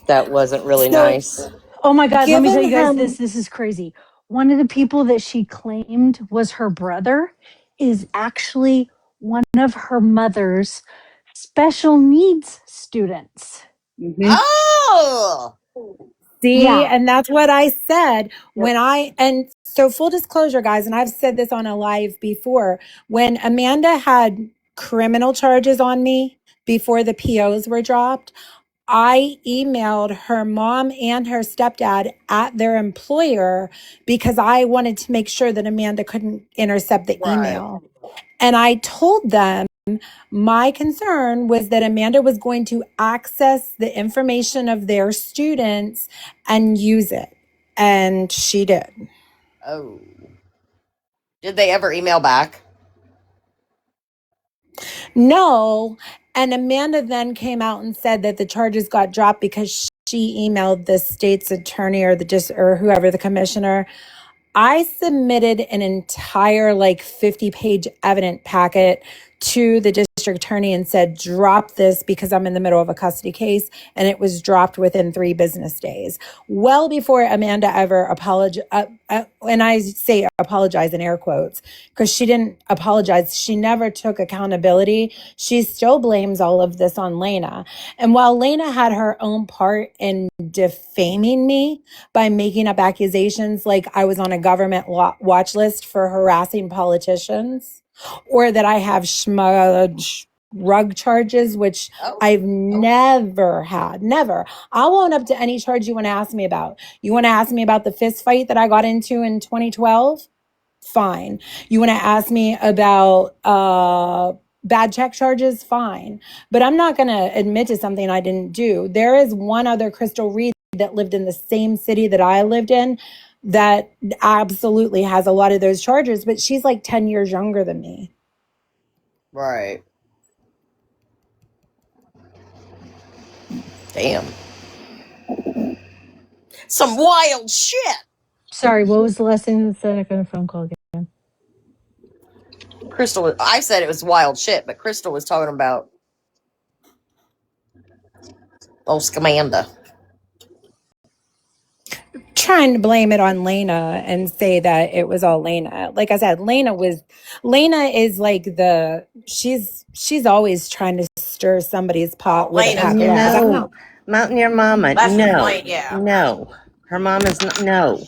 Speaker 9: that wasn't really
Speaker 3: So,
Speaker 9: nice.
Speaker 3: oh my God, let me tell
Speaker 11: Given
Speaker 3: you guys
Speaker 11: her,
Speaker 3: this. This is crazy. One of the people that she claimed was her brother is actually one of her mother's special needs students.
Speaker 4: Mm-hmm.
Speaker 1: Oh,
Speaker 11: see,
Speaker 3: Yeah.
Speaker 11: and that's what I said when and so full disclosure, guys, and I've said this on a live before, when Amanda had criminal charges on me before the POs were dropped, I emailed her mom and her stepdad at their employer because I wanted to make sure that Amanda couldn't intercept the
Speaker 1: right.
Speaker 11: email. And I told them my concern was that Amanda was going to access the information of their students and use it. And she did.
Speaker 1: Oh, did they ever email back?
Speaker 11: No. And Amanda then came out and said that the charges got dropped because she emailed the state's attorney or or whoever the commissioner. I submitted an entire 50-page evidence packet to the district attorney and said, drop this because I'm in the middle of a custody case. And it was dropped within 3 business days, well before Amanda ever apologized. And I say apologize in air quotes because she didn't apologize. She never took accountability. She still blames all of this on Lena. And while Lena had her own part in defaming me by making up accusations like I was on a government watch list for harassing politicians, or that I have rug charges, which I've never had. Never. I'll own up to any charge you want to ask me about. You want to ask me about the fist fight that I got into in 2012? Fine. You want to ask me about bad check charges? Fine. But I'm not going to admit to something I didn't do. There is one other Crystal Reed that lived in the same city that I lived in that absolutely has a lot of those charges, but she's like 10 years younger than me.
Speaker 1: Right. Damn. Some wild shit.
Speaker 3: Sorry, what was the last thing that said? I got a phone call again.
Speaker 1: Crystal, I said it was wild shit, but Crystal was talking about old Scamanda.
Speaker 11: Trying to blame it on Lena and say that it was all Lena. Like I said, Lena is like she's always trying to stir somebody's pot with a pack of rats. I don't know.
Speaker 9: Mountain your mama.
Speaker 1: That's
Speaker 9: No.
Speaker 1: right, yeah.
Speaker 9: No. Her mom is not. No.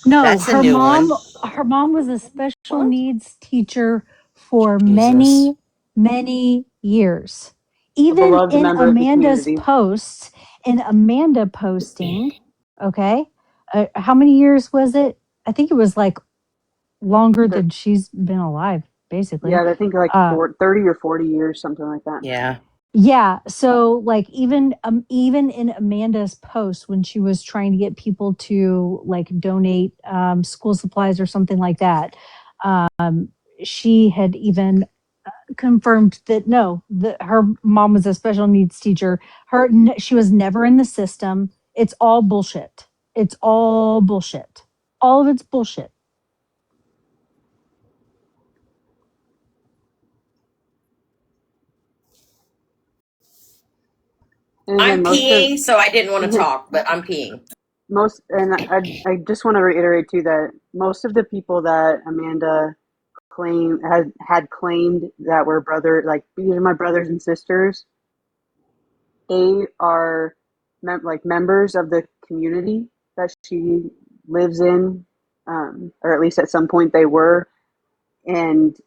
Speaker 3: No,
Speaker 9: That's a new one.
Speaker 3: her mom was a special needs teacher for
Speaker 1: Jesus.
Speaker 3: many years.
Speaker 4: A
Speaker 3: Even
Speaker 4: beloved
Speaker 3: in
Speaker 4: member of the
Speaker 3: Amanda's
Speaker 4: community.
Speaker 3: posts, in Amanda posting, okay, how many years was it? I think it was like longer than she's been alive, basically.
Speaker 4: Yeah, I think 30 or 40 years, something like that.
Speaker 9: Yeah.
Speaker 3: Yeah, so like even in Amanda's post when she was trying to get people to like donate school supplies or something like that, she had even confirmed that no, that her mom was a special needs teacher. She was never in the system. It's all bullshit. It's all bullshit. All of it's bullshit.
Speaker 4: And
Speaker 1: I'm
Speaker 4: again,
Speaker 1: peeing, so I didn't want to talk, but I'm peeing.
Speaker 4: I just want to reiterate too that most of the people that Amanda had claimed that were these are my brothers and sisters, they are members of the community that she lives in, or at least at some point they were, and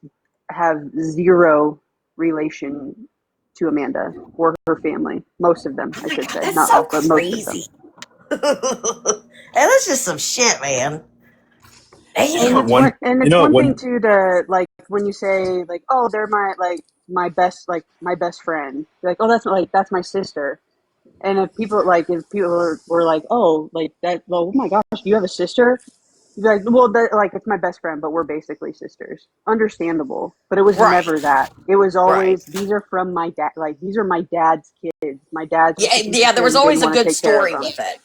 Speaker 4: have zero relation to Amanda or her family. Most of them, I should say.
Speaker 1: That's
Speaker 4: Not
Speaker 1: so
Speaker 4: all, but most of them.
Speaker 1: crazy. That's just some shit, man. Damn.
Speaker 4: And it's one thing too to when you say oh, they're my best friend. Like, oh, that's my sister. And if people were like, oh, oh my gosh, do you have a sister? You'd be like, well, it's my best friend, but we're basically sisters. Understandable, but it was never that. It was always these are from my dad. Like, these are my dad's kids. My dad's
Speaker 1: Yeah, there was always a good story with it.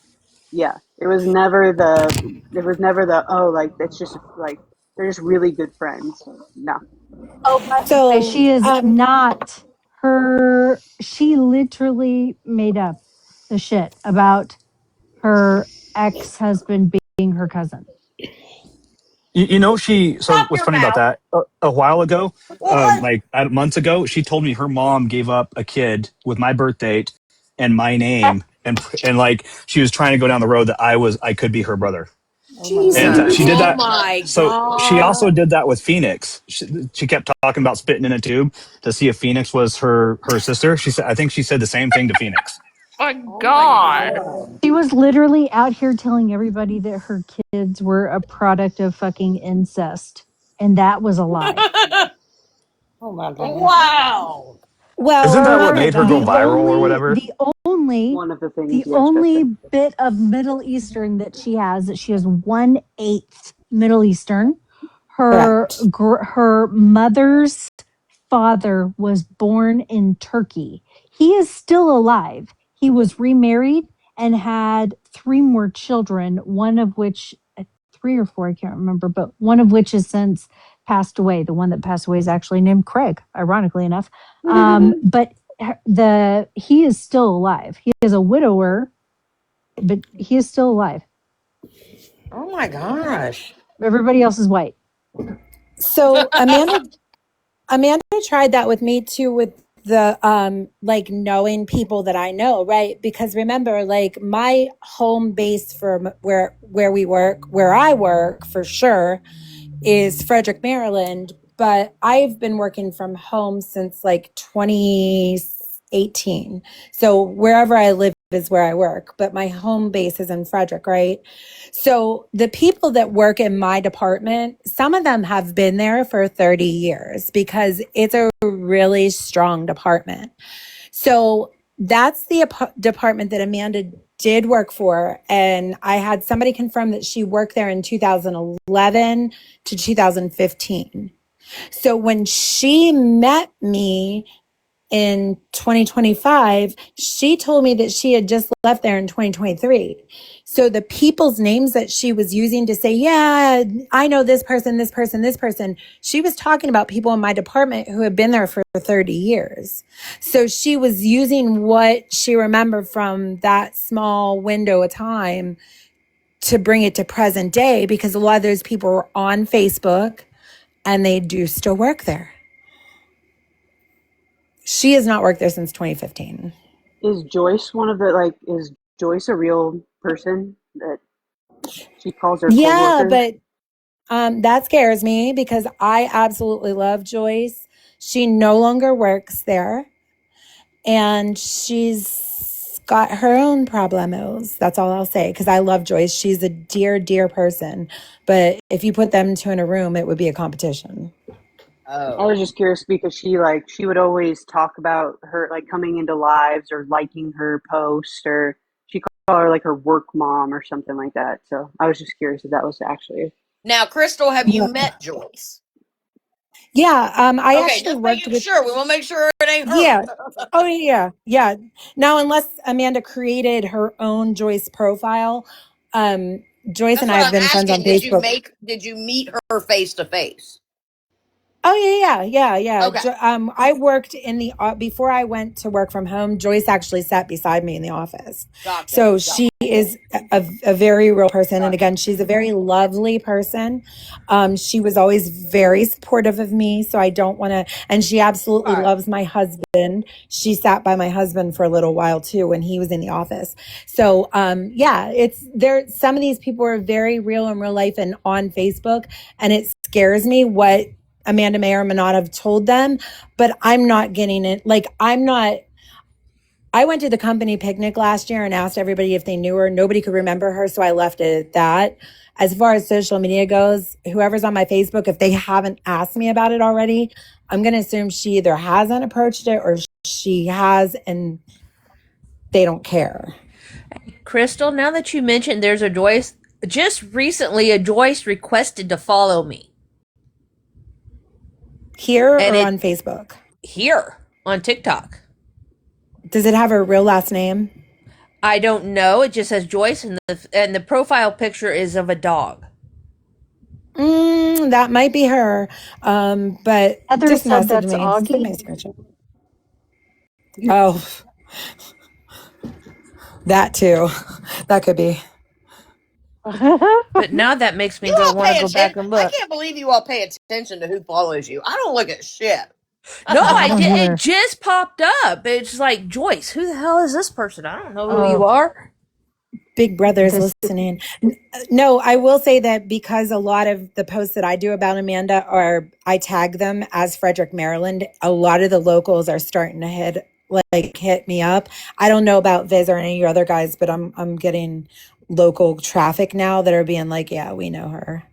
Speaker 4: Yeah, it was never the oh, like it's just like they're just really good friends. No.
Speaker 3: Oh, by the way,
Speaker 11: So,
Speaker 3: she is not her. She literally made up the shit about her ex husband being her cousin.
Speaker 10: So
Speaker 1: Stop
Speaker 10: what's
Speaker 1: your
Speaker 10: funny about
Speaker 1: mouth.
Speaker 10: that? A while ago,
Speaker 1: What?
Speaker 10: like months ago, she told me her mom gave up a kid with my birth date and my name, and like she was trying to go down the road that I could be her brother.
Speaker 4: Oh my
Speaker 10: And
Speaker 4: god.
Speaker 1: Jesus.
Speaker 10: she did
Speaker 1: Oh
Speaker 10: that.
Speaker 1: my
Speaker 10: So she also
Speaker 1: God.
Speaker 10: did that with Phoenix. She kept talking about spitting in a tube to see if Phoenix was her sister. I think she said the same thing to Phoenix.
Speaker 7: My
Speaker 1: Oh my
Speaker 7: God.
Speaker 1: God.
Speaker 3: She was literally out here telling everybody that her kids were a product of fucking incest. And that was a lie.
Speaker 8: Oh my goodness.
Speaker 1: Wow.
Speaker 10: Isn't
Speaker 11: well,
Speaker 10: that what
Speaker 3: Her
Speaker 10: made her go
Speaker 3: the
Speaker 10: viral or
Speaker 3: only
Speaker 10: whatever?
Speaker 3: only
Speaker 4: One of the things,
Speaker 3: the
Speaker 4: yes,
Speaker 3: only
Speaker 4: Jessica.
Speaker 3: bit of Middle Eastern that she has, that she has 1/8 Middle Eastern.
Speaker 11: correct.
Speaker 3: Her mother's father was born in Turkey. He is still alive. He was remarried and had three more children, one of which, three or four, I can't remember, but one of which has since passed away. The one that passed away is actually named Craig, ironically enough. But he is still alive. He is a widower, but he is still alive.
Speaker 1: Oh my gosh.
Speaker 3: Everybody else is white.
Speaker 11: So Amanda tried that with me too, with the like knowing people that I know, right? Because remember, like my home base for where we work, where I work for sure, is Frederick, Maryland, but I've been working from home since like 2018. So wherever I live is where I work, but my home base is in Frederick, right? So the people that work in my department, some of them have been there for 30 years because it's a really strong department. So that's the department that Amanda did work for. And I had somebody confirm that she worked there in 2011 to 2015. So when she met me in 2025, she told me that she had just left there in 2023. So the people's names that she was using to say, yeah, I know this person, this person, this person, she was talking about people in my department who had been there for 30 years. So she was using what she remembered from that small window of time to bring it to present day, because a lot of those people were on Facebook and they do still work there. She has not worked there since 2015.
Speaker 4: Is Joyce one of the like? Is Joyce a real person that she calls her
Speaker 11: Yeah,
Speaker 4: coworker?
Speaker 11: but that scares me because I absolutely love Joyce. She no longer works there and she's got her own problemos. That's all I'll say, because I love Joyce. She's a dear, dear person. But if you put them two in a room, it would be a competition.
Speaker 4: I
Speaker 1: Oh.
Speaker 4: was just curious because she would always talk about her like coming into lives or liking her post, or she called her like her work mom or something like that. So I was just curious if that was actually.
Speaker 1: Now, Crystal, have you met Joyce?
Speaker 11: Yeah, I
Speaker 1: Okay,
Speaker 11: actually
Speaker 1: just
Speaker 11: worked
Speaker 1: making
Speaker 11: with,
Speaker 1: sure. We want to make sure it ain't
Speaker 11: yeah.
Speaker 1: her.
Speaker 11: Oh, yeah, yeah. Now, unless Amanda created her own Joyce profile, Joyce
Speaker 1: That's
Speaker 11: and I
Speaker 1: what
Speaker 11: have
Speaker 1: I'm
Speaker 11: been friends on
Speaker 1: asking.
Speaker 11: Facebook.
Speaker 1: Did you meet her face to face?
Speaker 11: Oh yeah.
Speaker 1: Okay.
Speaker 11: I worked in the before I went to work from home. Joyce actually sat beside me in the office,
Speaker 1: Gotcha.
Speaker 11: so she is a very real person. And
Speaker 1: Gotcha.
Speaker 11: again, she's a very lovely person. She was always very supportive of me, so I don't want to. And she absolutely
Speaker 1: Right.
Speaker 11: loves my husband. She sat by my husband for a little while too when he was in the office. So yeah, it's there. Some of these people are very real in real life and on Facebook, and it scares me what Amanda may or may not have told them, but I'm not getting it. Like, I went to the company picnic last year and asked everybody if they knew her. Nobody could remember her, so I left it at that. As far as social media goes, whoever's on my Facebook, if they haven't asked me about it already, I'm going to assume she either hasn't approached it or she has and they don't care.
Speaker 2: Crystal, now that you mentioned there's a Joyce, just recently a Joyce requested to follow me.
Speaker 11: Here
Speaker 2: And
Speaker 11: or
Speaker 2: it
Speaker 11: on Facebook?
Speaker 2: here on TikTok.
Speaker 11: Does it have her real last name?
Speaker 2: I don't know. It just says Joyce, and the profile picture is of a dog.
Speaker 11: That might be her. But
Speaker 3: Heather
Speaker 11: just
Speaker 3: said
Speaker 11: message
Speaker 3: that's
Speaker 11: me. Send
Speaker 3: Augie.
Speaker 11: me a screenshot. Oh, that too. That could be.
Speaker 2: But now that makes me
Speaker 1: You all
Speaker 2: want to
Speaker 1: pay
Speaker 2: go back
Speaker 1: attention.
Speaker 2: and
Speaker 1: I
Speaker 2: look.
Speaker 1: can't believe you all pay attention to who follows you. I don't look at shit.
Speaker 2: No,
Speaker 3: I
Speaker 2: I
Speaker 3: don't
Speaker 2: did.
Speaker 3: either.
Speaker 2: It just popped up. It's like, Joyce, who the hell is this person? I don't know who
Speaker 3: Oh,
Speaker 2: you are.
Speaker 11: Big Brother is
Speaker 3: this.
Speaker 11: listening. No, I will say that because a lot of the posts that I do about Amanda are, I tag them as Frederick, Maryland. A lot of the locals are starting to hit me up. I don't know about Viz or any of your other guys, but I'm getting local traffic now that are being like, yeah, we know her.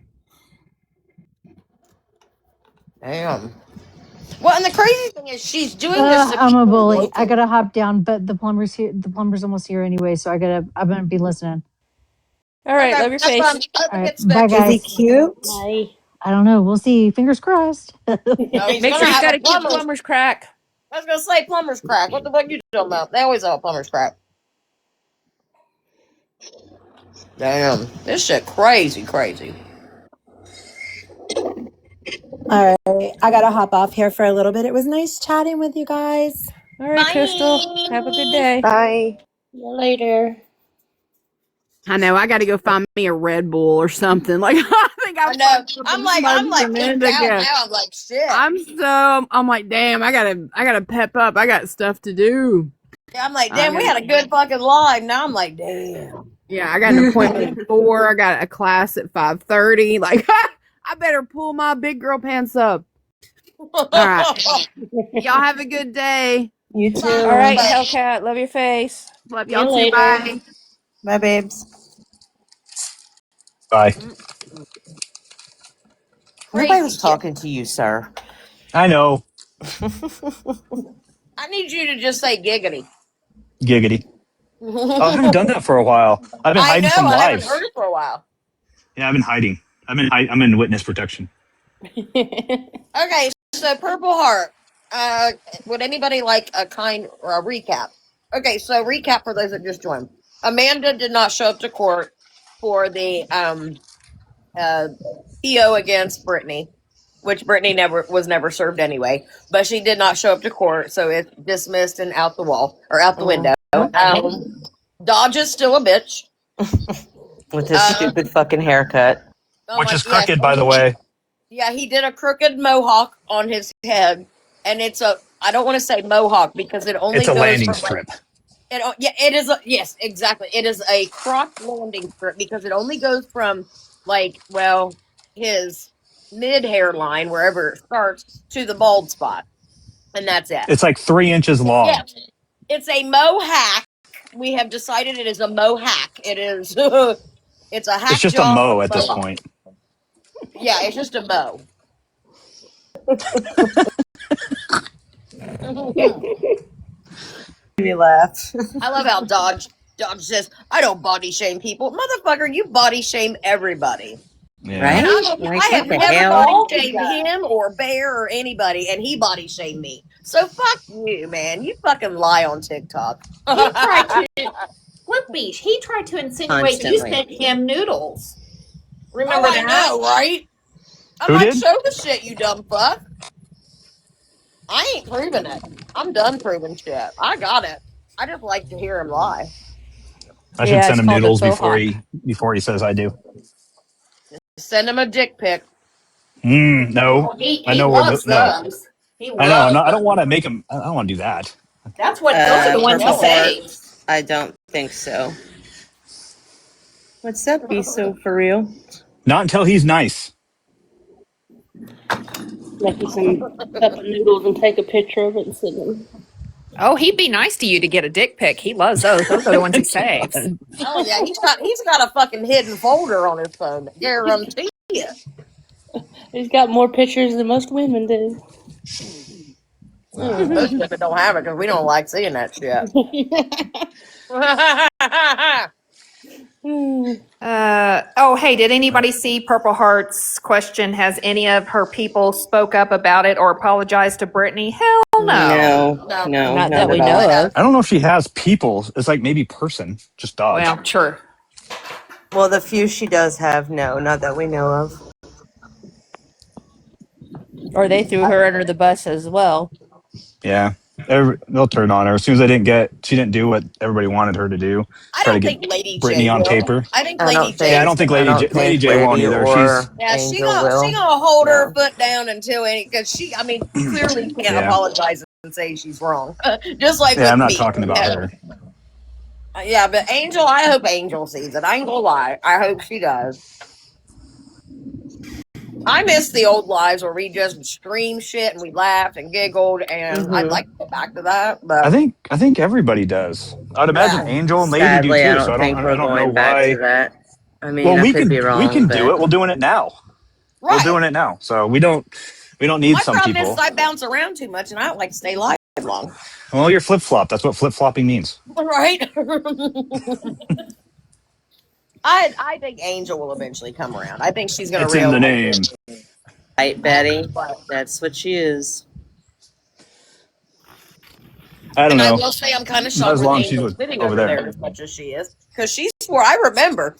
Speaker 1: Damn. Well, and the crazy thing is, she's doing this to
Speaker 3: I'm a
Speaker 1: people
Speaker 3: bully. I
Speaker 1: local.
Speaker 3: gotta hop down, but the plumber's here. The plumber's almost here anyway, so I'm gonna be listening.
Speaker 2: All right,
Speaker 1: Okay,
Speaker 2: love your
Speaker 1: have fun.
Speaker 2: face.
Speaker 1: Hope
Speaker 3: All
Speaker 1: it
Speaker 3: right,
Speaker 1: gets
Speaker 3: bye,
Speaker 11: Is he
Speaker 3: guys.
Speaker 1: fixed.
Speaker 11: cute?
Speaker 7: Bye.
Speaker 3: I don't know. We'll see. Fingers crossed.
Speaker 1: No, he's
Speaker 2: Make
Speaker 1: gonna
Speaker 2: sure he's
Speaker 1: have
Speaker 2: got
Speaker 1: a
Speaker 2: a cute
Speaker 1: plumber's.
Speaker 2: plumber's crack.
Speaker 1: I was gonna say plumber's crack. What the fuck you talking about? They always have a plumber's crack. Damn, this shit crazy.
Speaker 11: All right. I got to hop off here for a little bit. It was nice chatting with you guys.
Speaker 2: All right, Crystal. Have a good
Speaker 1: Bye.
Speaker 2: day.
Speaker 9: Bye.
Speaker 7: See you later.
Speaker 6: I know. I got to go find me a Red Bull or something. Like I think
Speaker 1: I
Speaker 6: I've
Speaker 1: know.
Speaker 6: fucked up
Speaker 1: I'm
Speaker 6: as much
Speaker 1: like
Speaker 6: a
Speaker 1: pooped
Speaker 6: minute
Speaker 1: out
Speaker 6: ago.
Speaker 1: now. I'm like shit.
Speaker 6: I'm like, damn. I gotta pep up. I got stuff to do.
Speaker 1: Yeah, I'm like,
Speaker 6: I
Speaker 1: damn, we
Speaker 6: gotta-
Speaker 1: had a good fucking live. Now I'm like, damn.
Speaker 6: Yeah, I got an appointment at 4. I got a class at 5:30. Like, I better pull my big girl pants up. All right. Y'all have a good day.
Speaker 9: You too.
Speaker 2: All right, Hellcat. Love your face.
Speaker 6: Love
Speaker 7: See you
Speaker 6: y'all too.
Speaker 7: later.
Speaker 6: Bye.
Speaker 9: Bye, babes.
Speaker 10: Bye.
Speaker 9: Nobody was
Speaker 1: Crazy shit.
Speaker 9: talking to you, sir.
Speaker 10: I know.
Speaker 1: I need you to just say giggity.
Speaker 10: Giggity. Oh, I haven't done that for a while. I've been
Speaker 1: I
Speaker 10: hiding
Speaker 1: know.
Speaker 10: from
Speaker 1: I haven't heard
Speaker 10: lives.
Speaker 1: it for a while.
Speaker 10: Yeah, I've been hiding. I'm in witness protection.
Speaker 1: Okay, so Purple Heart. Would anybody like a kind or a recap? Okay, so recap for those that just joined. Amanda did not show up to court for the PO against Brittany, which Brittany was never served anyway. But she did not show up to court, so it's dismissed and out the wall or out the window. Dodge is still a bitch
Speaker 9: With his stupid fucking haircut.
Speaker 1: Oh
Speaker 10: Which
Speaker 1: my,
Speaker 10: is
Speaker 1: yeah,
Speaker 10: crooked, by the way.
Speaker 1: Yeah, he did a crooked mohawk on his head, and it's a. I don't want to say mohawk because it only
Speaker 10: It's a
Speaker 1: goes
Speaker 10: landing
Speaker 1: from like,
Speaker 10: strip.
Speaker 1: it is a yes, exactly. It is a crotch landing strip because it only goes from like his mid hairline wherever it starts to the bald spot, and that's it.
Speaker 10: It's like 3 inches long.
Speaker 1: Yeah, it's a mohack. We have decided it is a mohack. It is. It's a hack
Speaker 10: It's just a
Speaker 1: job.
Speaker 10: mo at this point.
Speaker 1: Yeah, it's just a mo.
Speaker 9: You laugh.
Speaker 1: I love how Dodge says, I don't body shame people. Motherfucker, you body shame everybody.
Speaker 10: Yeah.
Speaker 9: Right?
Speaker 1: And I
Speaker 9: Like,
Speaker 1: have
Speaker 9: what the
Speaker 1: never
Speaker 9: hell?
Speaker 1: body shamed him or Bear or anybody, and he body shamed me. So fuck you, man. You fucking lie on TikTok.
Speaker 5: He tried to Flippy. He tried to insinuate you
Speaker 9: Constantly.
Speaker 5: sent him noodles.
Speaker 1: Oh,
Speaker 5: Remember
Speaker 1: I
Speaker 5: that?
Speaker 1: know, right? I'm
Speaker 10: Who
Speaker 1: like,
Speaker 10: did?
Speaker 1: show the shit, you dumb fuck. I ain't proving it. I'm done proving shit. I got it. I just like to hear him lie.
Speaker 10: I should
Speaker 2: Yeah,
Speaker 10: send
Speaker 2: it's
Speaker 10: him
Speaker 2: called the
Speaker 10: noodles
Speaker 2: faux
Speaker 10: before
Speaker 2: hawk.
Speaker 10: he says I do.
Speaker 1: Send him a dick pic.
Speaker 10: No.
Speaker 5: He
Speaker 10: I know where
Speaker 5: loves
Speaker 10: no.
Speaker 5: those. He
Speaker 10: I know.
Speaker 5: loves
Speaker 10: I don't
Speaker 5: them.
Speaker 10: want to make him. I don't want to do that.
Speaker 5: That's what those are the ones he
Speaker 9: Purple Heart.
Speaker 5: saves.
Speaker 9: I don't think so. What's up, be so for real?
Speaker 10: Not until he's nice.
Speaker 7: Make you some cup of noodles and take a picture of it and send them.
Speaker 5: Oh, he'd be nice to you to get a dick pic. He loves those. Those are the ones he saves.
Speaker 1: Oh yeah, he's got a fucking hidden folder on his phone. Guarantee you.
Speaker 7: He's got more pictures than most women do.
Speaker 1: Most women don't have it because we don't like seeing that shit.
Speaker 5: Oh, hey, did anybody see Purple Heart's question? Has any of her people spoke up about it or apologized to Brittany? Hell Hell no.
Speaker 9: No,
Speaker 2: Not
Speaker 9: not
Speaker 2: that we
Speaker 9: at all.
Speaker 2: know of.
Speaker 10: I don't know if she has people. It's like maybe person, just Dodge.
Speaker 5: Well, true.
Speaker 9: Well, the few she does have, no, not that we know of.
Speaker 2: Or they threw her under the bus as well.
Speaker 10: Yeah. They'll turn on her as soon as she didn't do what everybody wanted her to do.
Speaker 1: I
Speaker 10: Try to
Speaker 1: don't
Speaker 10: get
Speaker 1: think Lady
Speaker 10: Brittany
Speaker 1: J
Speaker 10: on
Speaker 1: will.
Speaker 10: paper.
Speaker 1: I think
Speaker 9: I
Speaker 1: Lady
Speaker 9: don't
Speaker 1: J
Speaker 10: Yeah, I
Speaker 9: think.
Speaker 10: don't think
Speaker 9: I don't
Speaker 10: Lady
Speaker 9: think
Speaker 10: J won't
Speaker 9: Lady
Speaker 10: either.
Speaker 9: or
Speaker 1: Yeah,
Speaker 9: Angel will.
Speaker 1: she gonna hold her
Speaker 9: No.
Speaker 1: foot down until any because she I mean clearly can't
Speaker 10: Yeah.
Speaker 1: apologize and say she's wrong. Just like
Speaker 10: Yeah,
Speaker 1: with
Speaker 10: I'm not
Speaker 1: me.
Speaker 10: talking about her.
Speaker 1: Yeah, but Angel, I hope Angel sees it. I ain't gonna lie. I hope she does. I miss the old lives where we just streamed shit and we laughed and giggled, and I'd like to go back to that.
Speaker 10: I
Speaker 1: But
Speaker 10: think everybody does. I'd imagine
Speaker 1: yeah,
Speaker 10: Angel and Lady do
Speaker 9: Sadly, I
Speaker 10: too. So
Speaker 9: don't think
Speaker 10: I
Speaker 9: we're
Speaker 10: don't know
Speaker 9: going back to
Speaker 10: why.
Speaker 9: that. I
Speaker 10: Well,
Speaker 9: mean, I could be
Speaker 10: we
Speaker 9: wrong,
Speaker 10: can do
Speaker 9: but
Speaker 10: it. We're doing it now. We're
Speaker 1: right.
Speaker 10: doing it now. So we don't need
Speaker 1: My
Speaker 10: some
Speaker 1: problem is
Speaker 10: people.
Speaker 1: I bounce around too much, and I don't like to stay live long.
Speaker 10: Well, you're flip flop. That's what flip flopping means.
Speaker 1: Right. I think Angel will eventually come around. I think she's gonna
Speaker 10: It's in the
Speaker 1: realize
Speaker 10: name.
Speaker 1: it.
Speaker 9: right, Betty,
Speaker 1: But
Speaker 9: that's what she is.
Speaker 10: I don't
Speaker 1: and I
Speaker 10: know.
Speaker 1: will say I'm kind of
Speaker 10: Not
Speaker 1: shocked
Speaker 10: as
Speaker 1: with
Speaker 10: long as she's
Speaker 1: Angel sitting
Speaker 10: over
Speaker 1: over
Speaker 10: there.
Speaker 1: there as much as she is, because she swore. I remember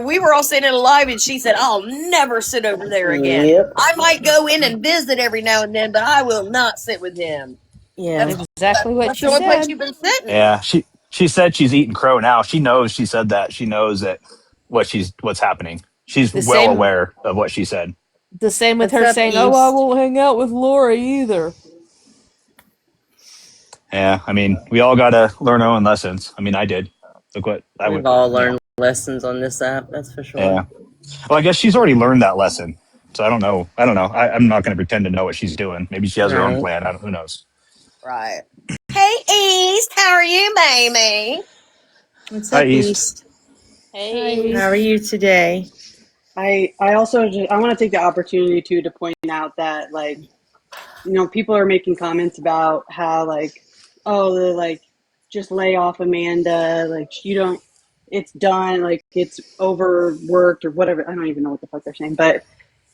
Speaker 1: we were all sitting in a live, and she said, "I'll never sit over there again.
Speaker 9: Yep.
Speaker 1: I might go in and visit every now and then, but I will not sit with him."
Speaker 9: Yeah.
Speaker 2: Exactly what
Speaker 1: That's
Speaker 2: she
Speaker 1: the only place
Speaker 2: said.
Speaker 1: you've been sitting.
Speaker 10: Yeah, she said she's eating crow now. She knows she said that. She knows that what's happening. She's
Speaker 2: The
Speaker 10: well
Speaker 2: same
Speaker 10: aware of what she said.
Speaker 2: the same with
Speaker 9: What's
Speaker 2: her
Speaker 9: up,
Speaker 2: saying, "Oh, I
Speaker 9: East?
Speaker 2: won't hang out with Lori either."
Speaker 10: Yeah, I mean, we all got to learn our own lessons. I mean, I did. Look what I
Speaker 9: We've
Speaker 10: would,
Speaker 9: all
Speaker 10: you know.
Speaker 9: learned lessons on this app, that's for sure.
Speaker 10: Yeah. Well, I guess she's already learned that lesson. So I don't know. I'm not going to pretend to know what she's doing. Maybe she has her own
Speaker 9: Right.
Speaker 10: plan. Who knows?
Speaker 1: Right. Hey, East, how are you, baby?
Speaker 9: What's
Speaker 10: Hi,
Speaker 9: up,
Speaker 10: East.
Speaker 9: East?
Speaker 7: Hey.
Speaker 9: How are you today?
Speaker 4: I also just, I want to take the opportunity to point out that, like, you know, people are making comments about how, like, oh, they're like, just lay off Amanda, like, you don't, it's done, like, it's overworked or whatever. I don't even know what the fuck they're saying, but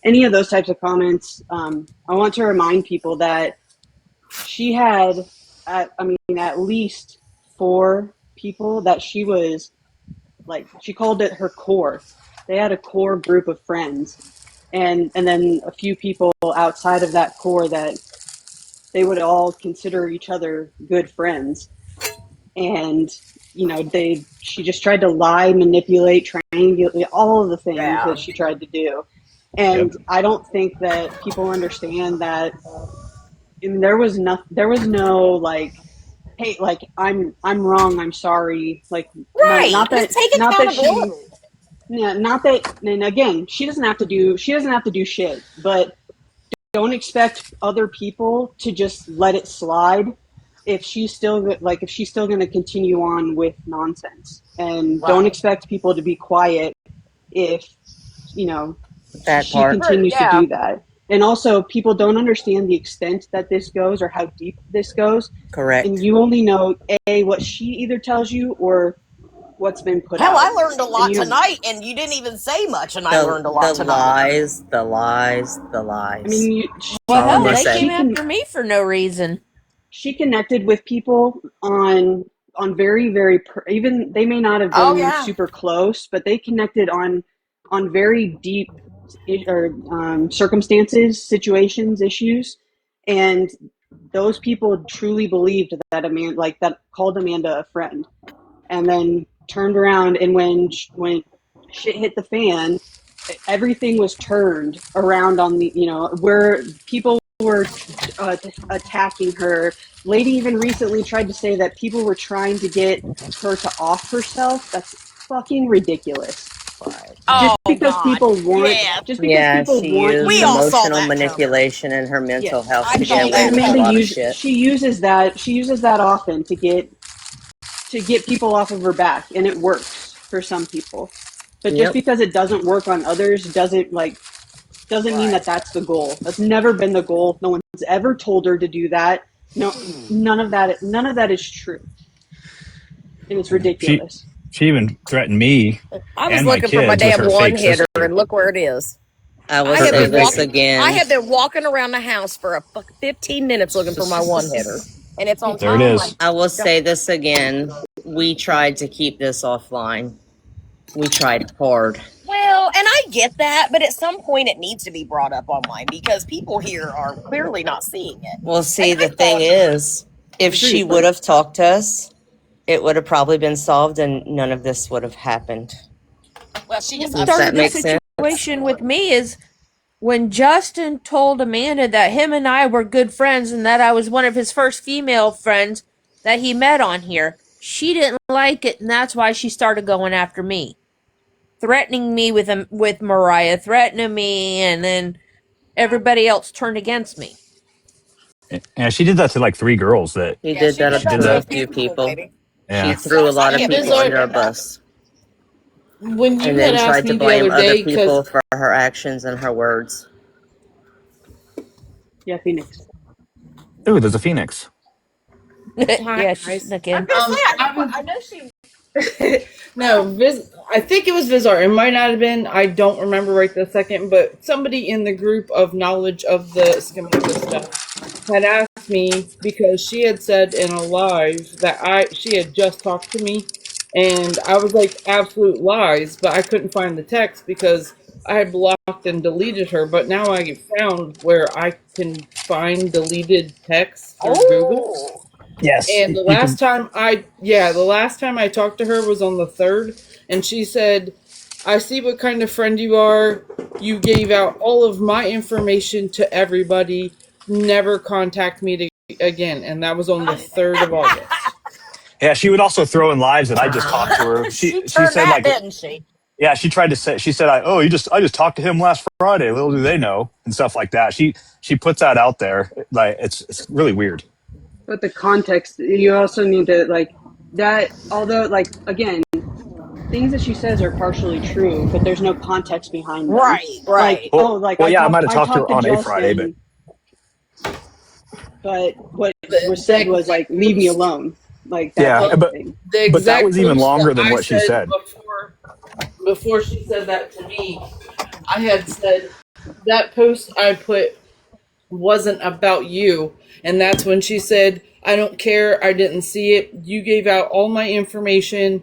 Speaker 4: any of those types of comments, I want to remind people that she had, at least 4 people that she was, like, she called it her core. They had a core group of friends, and then a few people outside of that core that they would all consider each other good friends. And you know, she just tried to lie, manipulate, triangulate, all of the things
Speaker 1: Yeah.
Speaker 4: that she tried to do.
Speaker 10: Yep.
Speaker 4: And I don't think that people understand that. I mean, there was no like, hey, like, I'm wrong, I'm sorry, like, no,
Speaker 1: Right. Just take
Speaker 4: not that she,
Speaker 1: accountability.
Speaker 4: yeah, not that. And again, she doesn't have to do shit, but don't expect other people to just let it slide if she's still going to continue on with nonsense. And don't
Speaker 1: Right.
Speaker 4: expect people to be quiet if, you know,
Speaker 9: That
Speaker 4: she
Speaker 9: part.
Speaker 4: continues to
Speaker 1: Yeah.
Speaker 4: do that. And also, people don't understand the extent that this goes or how deep this goes. And
Speaker 9: Correct.
Speaker 4: you only know what she either tells you or what's been put
Speaker 1: Hell,
Speaker 4: out.
Speaker 1: I learned a
Speaker 4: And
Speaker 1: lot
Speaker 4: you,
Speaker 1: tonight, and you didn't even say much, and I
Speaker 9: The
Speaker 1: learned a lot
Speaker 9: the
Speaker 1: tonight.
Speaker 9: lies, the lies, the
Speaker 4: I
Speaker 9: lies.
Speaker 4: mean,
Speaker 9: That's
Speaker 2: Well,
Speaker 9: all I'm
Speaker 2: hell,
Speaker 9: gonna
Speaker 2: they
Speaker 9: say.
Speaker 2: came after me for no reason.
Speaker 4: she connected with people on very, very even they may not have
Speaker 1: Oh
Speaker 4: been
Speaker 1: yeah.
Speaker 4: super close, but they connected on very deep or circumstances, situations, issues, and those people truly believed that Amanda, like, that called Amanda a friend, and then turned around, and when shit hit the fan, everything was turned around on the, you know, where people were attacking her. Lady even recently tried to say that people were trying to get her to off herself. That's fucking ridiculous.
Speaker 1: Oh God. Yeah.
Speaker 4: Just because
Speaker 9: Yeah,
Speaker 4: people
Speaker 9: she
Speaker 4: want
Speaker 1: We
Speaker 9: used
Speaker 1: all
Speaker 4: you,
Speaker 1: saw
Speaker 9: emotional
Speaker 1: that coming.
Speaker 9: manipulation and her mental
Speaker 4: yes.
Speaker 9: health
Speaker 1: I
Speaker 9: to
Speaker 1: saw
Speaker 9: get
Speaker 4: And
Speaker 9: away
Speaker 1: that
Speaker 9: with a
Speaker 4: Amanda
Speaker 1: coming.
Speaker 9: lot of shit.
Speaker 4: she uses that often to get people off of her back, and it works for some people. But just
Speaker 9: Yep.
Speaker 4: because it doesn't work on others doesn't mean that
Speaker 1: Right.
Speaker 4: that's the goal. That's never been the goal. No one's ever told her to do that. No, none of that is true, and it's
Speaker 10: She
Speaker 4: ridiculous.
Speaker 10: she even threatened me
Speaker 1: I was
Speaker 10: and my
Speaker 1: looking for my
Speaker 10: kids with
Speaker 1: damn
Speaker 10: her
Speaker 1: one
Speaker 10: fake
Speaker 1: hitter,
Speaker 10: sister.
Speaker 1: and look where it is.
Speaker 9: I will
Speaker 1: I have
Speaker 9: say
Speaker 1: been
Speaker 9: this
Speaker 1: walking. I
Speaker 9: again.
Speaker 1: have been walking around the house for 15 minutes looking for my one hitter, and it's on
Speaker 10: There it
Speaker 1: time. Like,
Speaker 10: is.
Speaker 9: I will say this again. We tried to keep this offline. We tried hard.
Speaker 1: well, and I get that, but at some point it needs to be brought up online because people here are clearly not seeing it.
Speaker 9: Well, see,
Speaker 1: And I
Speaker 9: the thing
Speaker 1: thought,
Speaker 9: is, if she would have talked to us, it would have probably been solved and none of this would have happened.
Speaker 1: well, she just
Speaker 9: Does
Speaker 2: Started
Speaker 9: that
Speaker 2: the
Speaker 9: make sense?
Speaker 2: situation with me is when Justin told Amanda that him and I were good friends and that I was one of his first female friends that he met on here. She didn't like it, and that's why she started going after me, threatening me with Mariah, threatening me, and then everybody else turned against me.
Speaker 10: And she did that to like 3 girls that
Speaker 9: He
Speaker 1: yeah,
Speaker 9: did
Speaker 1: she
Speaker 9: that
Speaker 1: did
Speaker 10: she
Speaker 1: that
Speaker 10: did
Speaker 9: to
Speaker 1: to a
Speaker 9: a
Speaker 10: that.
Speaker 1: few
Speaker 9: few
Speaker 1: people,
Speaker 9: people.
Speaker 1: baby.
Speaker 10: Yeah.
Speaker 9: She threw a lot of
Speaker 1: I can't
Speaker 9: people
Speaker 1: believe
Speaker 9: under a
Speaker 1: that.
Speaker 9: bus
Speaker 6: When you
Speaker 9: and
Speaker 6: had
Speaker 9: then
Speaker 6: asked
Speaker 9: tried to
Speaker 6: me the
Speaker 9: blame
Speaker 6: other
Speaker 9: other
Speaker 6: day, because
Speaker 9: people for her actions and her words.
Speaker 4: Yeah, Phoenix.
Speaker 10: Ooh, there's a phoenix.
Speaker 6: hi
Speaker 2: Yeah, she
Speaker 6: guys.
Speaker 2: snuck
Speaker 1: I'm
Speaker 2: in.
Speaker 1: gonna say
Speaker 6: I was
Speaker 1: I know she.
Speaker 6: no, I think it was Vizar. It might not have been. I don't remember right this second, but somebody in the group of knowledge of the schematic stuff had asked me because she had said in a live that she had just talked to me, and I was like absolute lies, but I couldn't find the text because I had blocked and deleted her. But now I found where I can find deleted text through Google.
Speaker 1: Oh,
Speaker 10: Yes,
Speaker 6: And
Speaker 10: you can.
Speaker 6: the last time I talked to her was on the 3rd, and she said, I see what kind of friend you are. You gave out all of my information to everybody. Never contact me again. And that was on the 3rd of August.
Speaker 10: Yeah, she would also throw in lives that I just talked to her.
Speaker 1: she
Speaker 10: She
Speaker 1: turned
Speaker 10: said
Speaker 1: that,
Speaker 10: like,
Speaker 1: didn't she?
Speaker 10: yeah, she tried to say, she said, I just talked to him last Friday. Little do they know, and stuff like that. She puts that out there. Like it's really weird.
Speaker 4: But the context, you also need to like that. Although, like again, things that she says are partially true, but there's no context behind them.
Speaker 1: Right,
Speaker 4: Like,
Speaker 1: right.
Speaker 4: oh, like
Speaker 10: Well, yeah, I might have
Speaker 4: I
Speaker 10: talked to
Speaker 4: talked
Speaker 10: her
Speaker 4: to
Speaker 10: on a Friday, but
Speaker 4: Justin, but what was
Speaker 6: The
Speaker 4: said was
Speaker 6: exact
Speaker 4: like, leave me
Speaker 6: post,
Speaker 4: alone, like that
Speaker 10: yeah,
Speaker 4: type
Speaker 6: well,
Speaker 4: of thing.
Speaker 6: the
Speaker 10: but that
Speaker 6: exact
Speaker 10: was even
Speaker 6: post that
Speaker 10: longer than
Speaker 6: I
Speaker 10: what she
Speaker 6: said
Speaker 10: said.
Speaker 6: before she said that to me, I had said that post I put wasn't about you. And that's when she said, I don't care. I didn't see it. You gave out all my information.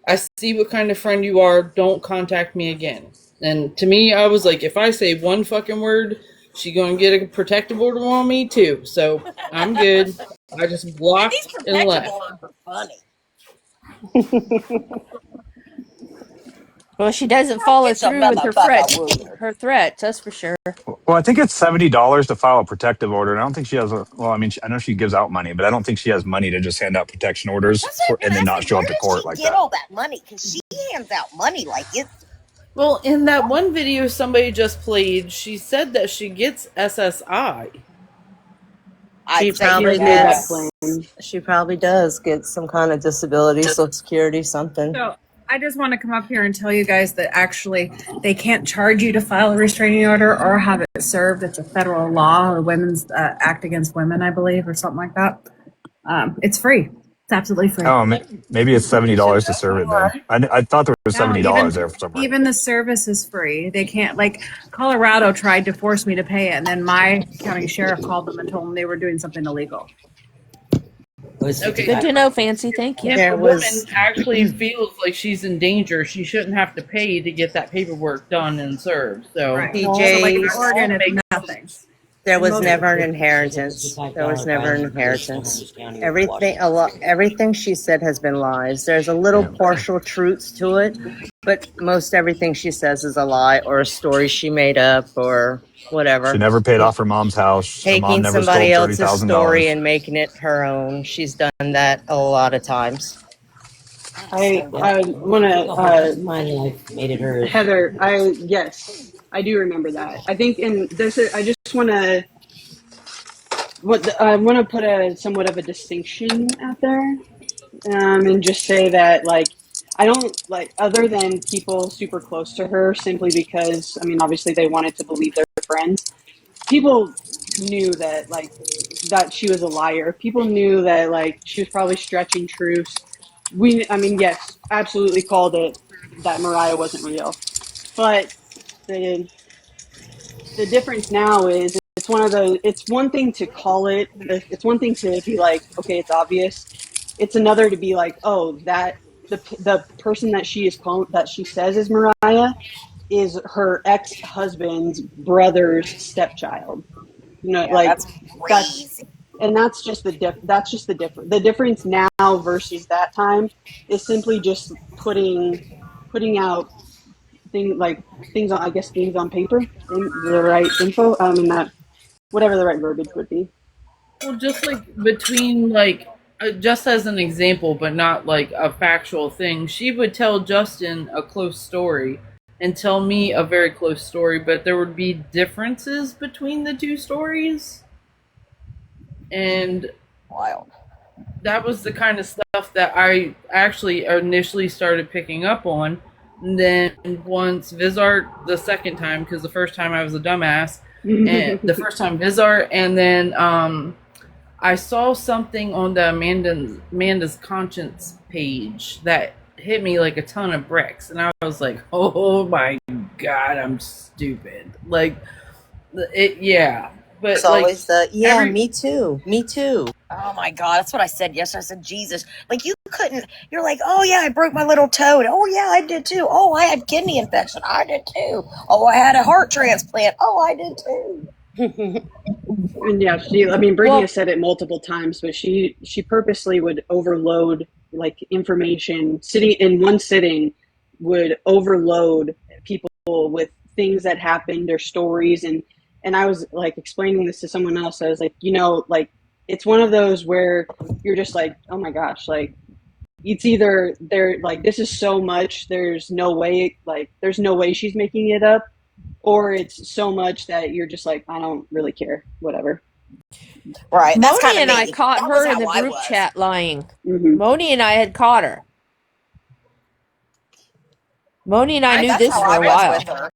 Speaker 6: I see what kind of friend you are. Don't contact me again. And to me, I was like, if I say one fucking word, she gonna get a protective order on me too. So I'm good. I just
Speaker 1: And these
Speaker 6: blocked and
Speaker 1: protective
Speaker 6: left.
Speaker 1: orders are funny.
Speaker 2: Well, she doesn't
Speaker 1: Girl,
Speaker 2: follow
Speaker 1: get your
Speaker 2: through with
Speaker 1: motherfucker ruler.
Speaker 2: her threats. That's for sure.
Speaker 10: Well, I think it's $70 to file a protective order. And I don't think she has a. Well, I mean, I know she gives out money, but I don't think she has money to just hand out protection orders
Speaker 1: That's what
Speaker 10: for
Speaker 1: I've
Speaker 10: and
Speaker 1: been
Speaker 10: then not
Speaker 1: asking.
Speaker 10: show
Speaker 1: Where
Speaker 10: up to
Speaker 1: did
Speaker 10: court
Speaker 1: she
Speaker 10: like
Speaker 1: get
Speaker 10: that.
Speaker 1: all that money? Because she hands out money like it's.
Speaker 6: Well, in that one video somebody just played, she said that she gets SSI.
Speaker 9: She
Speaker 1: I'd say
Speaker 9: probably
Speaker 4: She's made that
Speaker 1: yes.
Speaker 4: claim.
Speaker 9: She probably does get some kind of disability, Social Security, something.
Speaker 12: So I just want to come up here and tell you guys that actually they can't charge you to file a restraining order or have it served. It's a federal law, or Women's Act Against Women, I believe, or something like that. It's free. It's absolutely free.
Speaker 10: Oh, maybe it's $70 to serve it. Then I thought there was
Speaker 12: No,
Speaker 10: $70 there for somewhere.
Speaker 12: even the service is free. They can't, like, Colorado tried to force me to pay it, and then my county sheriff called them and told them they were doing something illegal.
Speaker 6: Okay,
Speaker 2: Good to know, Fancy. Thank you.
Speaker 6: if
Speaker 9: There
Speaker 6: a woman
Speaker 9: was
Speaker 6: actually feels like she's in danger, she shouldn't have to pay to get that paperwork done and served. So,
Speaker 12: Right.
Speaker 9: PJ.
Speaker 12: So, like, in Oregon, it's nothing.
Speaker 9: There was
Speaker 12: Most-
Speaker 9: never an inheritance. There was never an inheritance. Everything she said has been lies. There's a little partial truths to it, but most everything she says is a lie or a story she made up or whatever.
Speaker 10: She never paid off her mom's house. Her mom
Speaker 9: Taking
Speaker 10: never
Speaker 9: somebody
Speaker 10: stole
Speaker 9: else's story
Speaker 10: $30,000.
Speaker 9: and making it her own. She's done that a lot of times.
Speaker 4: I want to.
Speaker 13: My life made it hers.
Speaker 4: Heather, yes, I do remember that. I think in this, I just want to. I want to put a somewhat of a distinction out there, and just say that like I don't like other than people super close to her simply because I mean obviously they wanted to believe their friends. People knew that like that she was a liar. People knew that like she was probably stretching truths. I mean, yes, absolutely called it that Mariah wasn't real, but they the difference now is it's one of those. It's one thing to call it. It's one thing to be like, okay, it's obvious. It's another to be like, oh, that the person that she is calling, that she says is Mariah, is her ex-husband's brother's stepchild. You know,
Speaker 1: Yeah,
Speaker 4: like
Speaker 1: that's
Speaker 4: that's
Speaker 1: crazy.
Speaker 4: and that's just the difference. The difference now versus that time is simply just putting out things on, I guess, things on paper, the right info. I mean, that whatever the right verbiage would be.
Speaker 13: Well, just like between just as an example, but not like a factual thing, she would tell Justin a close story and tell me a very close story, but there would be differences between the two stories. And
Speaker 1: Wild.
Speaker 13: that was the kind of stuff that I actually initially started picking up on. And then once Vizart the second time, because the first time I was a dumbass, and the first time Vizart, and then I saw something on the Amanda's Conscience page that hit me like a ton of bricks, and I was like, "Oh my god, I'm stupid!" Like, yeah. But
Speaker 1: It's
Speaker 13: like,
Speaker 1: always me too. Me too. Oh my God. That's what I said yesterday. I said, Jesus, like you're like, oh yeah, I broke my little toe. Oh yeah, I did too. Oh, I had kidney infection. I did too. Oh, I had a heart transplant. Oh, I did too.
Speaker 4: And yeah, Brittany has said it multiple times, but she purposely would overload like information. Sitting in one sitting would overload people with things that happened, their stories, and I was like explaining this to someone else. I was like, like it's one of those where you're just like, oh my gosh, like it's either they're like, this is so much, there's no way she's making it up, or it's so much that you're just like, I don't really care, whatever.
Speaker 1: Right. That's
Speaker 2: Moni
Speaker 1: kind of
Speaker 2: and I
Speaker 1: me.
Speaker 2: caught
Speaker 1: That was
Speaker 2: her in
Speaker 1: how
Speaker 2: the
Speaker 1: I
Speaker 2: group
Speaker 1: was.
Speaker 2: chat lying.
Speaker 4: Mm-hmm.
Speaker 2: Moni and I had caught her. Moni and I knew
Speaker 1: That's
Speaker 2: this
Speaker 1: how
Speaker 2: for
Speaker 1: I
Speaker 2: a
Speaker 1: was
Speaker 2: while.
Speaker 1: with her.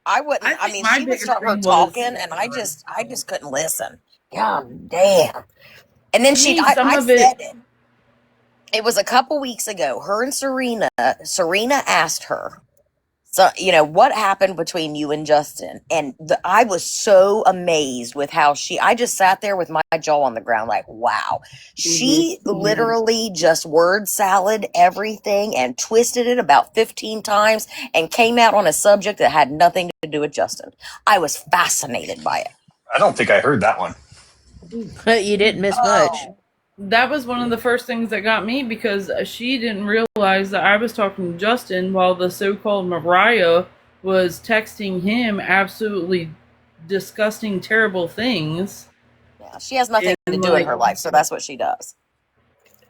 Speaker 1: I wouldn't. I
Speaker 13: think
Speaker 1: mean,
Speaker 13: my
Speaker 1: she would
Speaker 13: biggest
Speaker 1: start her
Speaker 13: thing was,
Speaker 1: talking, and I just couldn't listen. God damn. And then
Speaker 13: to me, some
Speaker 1: I
Speaker 13: of it.
Speaker 1: said it. It was a couple weeks ago. Her and Serena asked her, so, what happened between you and Justin? And I was so amazed with how I just sat there with my jaw on the ground like, wow. She literally just word salad everything and twisted it about 15 times and came out on a subject that had nothing to do with Justin. I was fascinated by it.
Speaker 10: I don't think I heard that one.
Speaker 2: You didn't miss much.
Speaker 13: That was one of the first things that got me, because she didn't realize that I was talking to Justin while the so-called Mariah was texting him absolutely disgusting, terrible things.
Speaker 1: Yeah, she has nothing to do in her life, so that's what she does.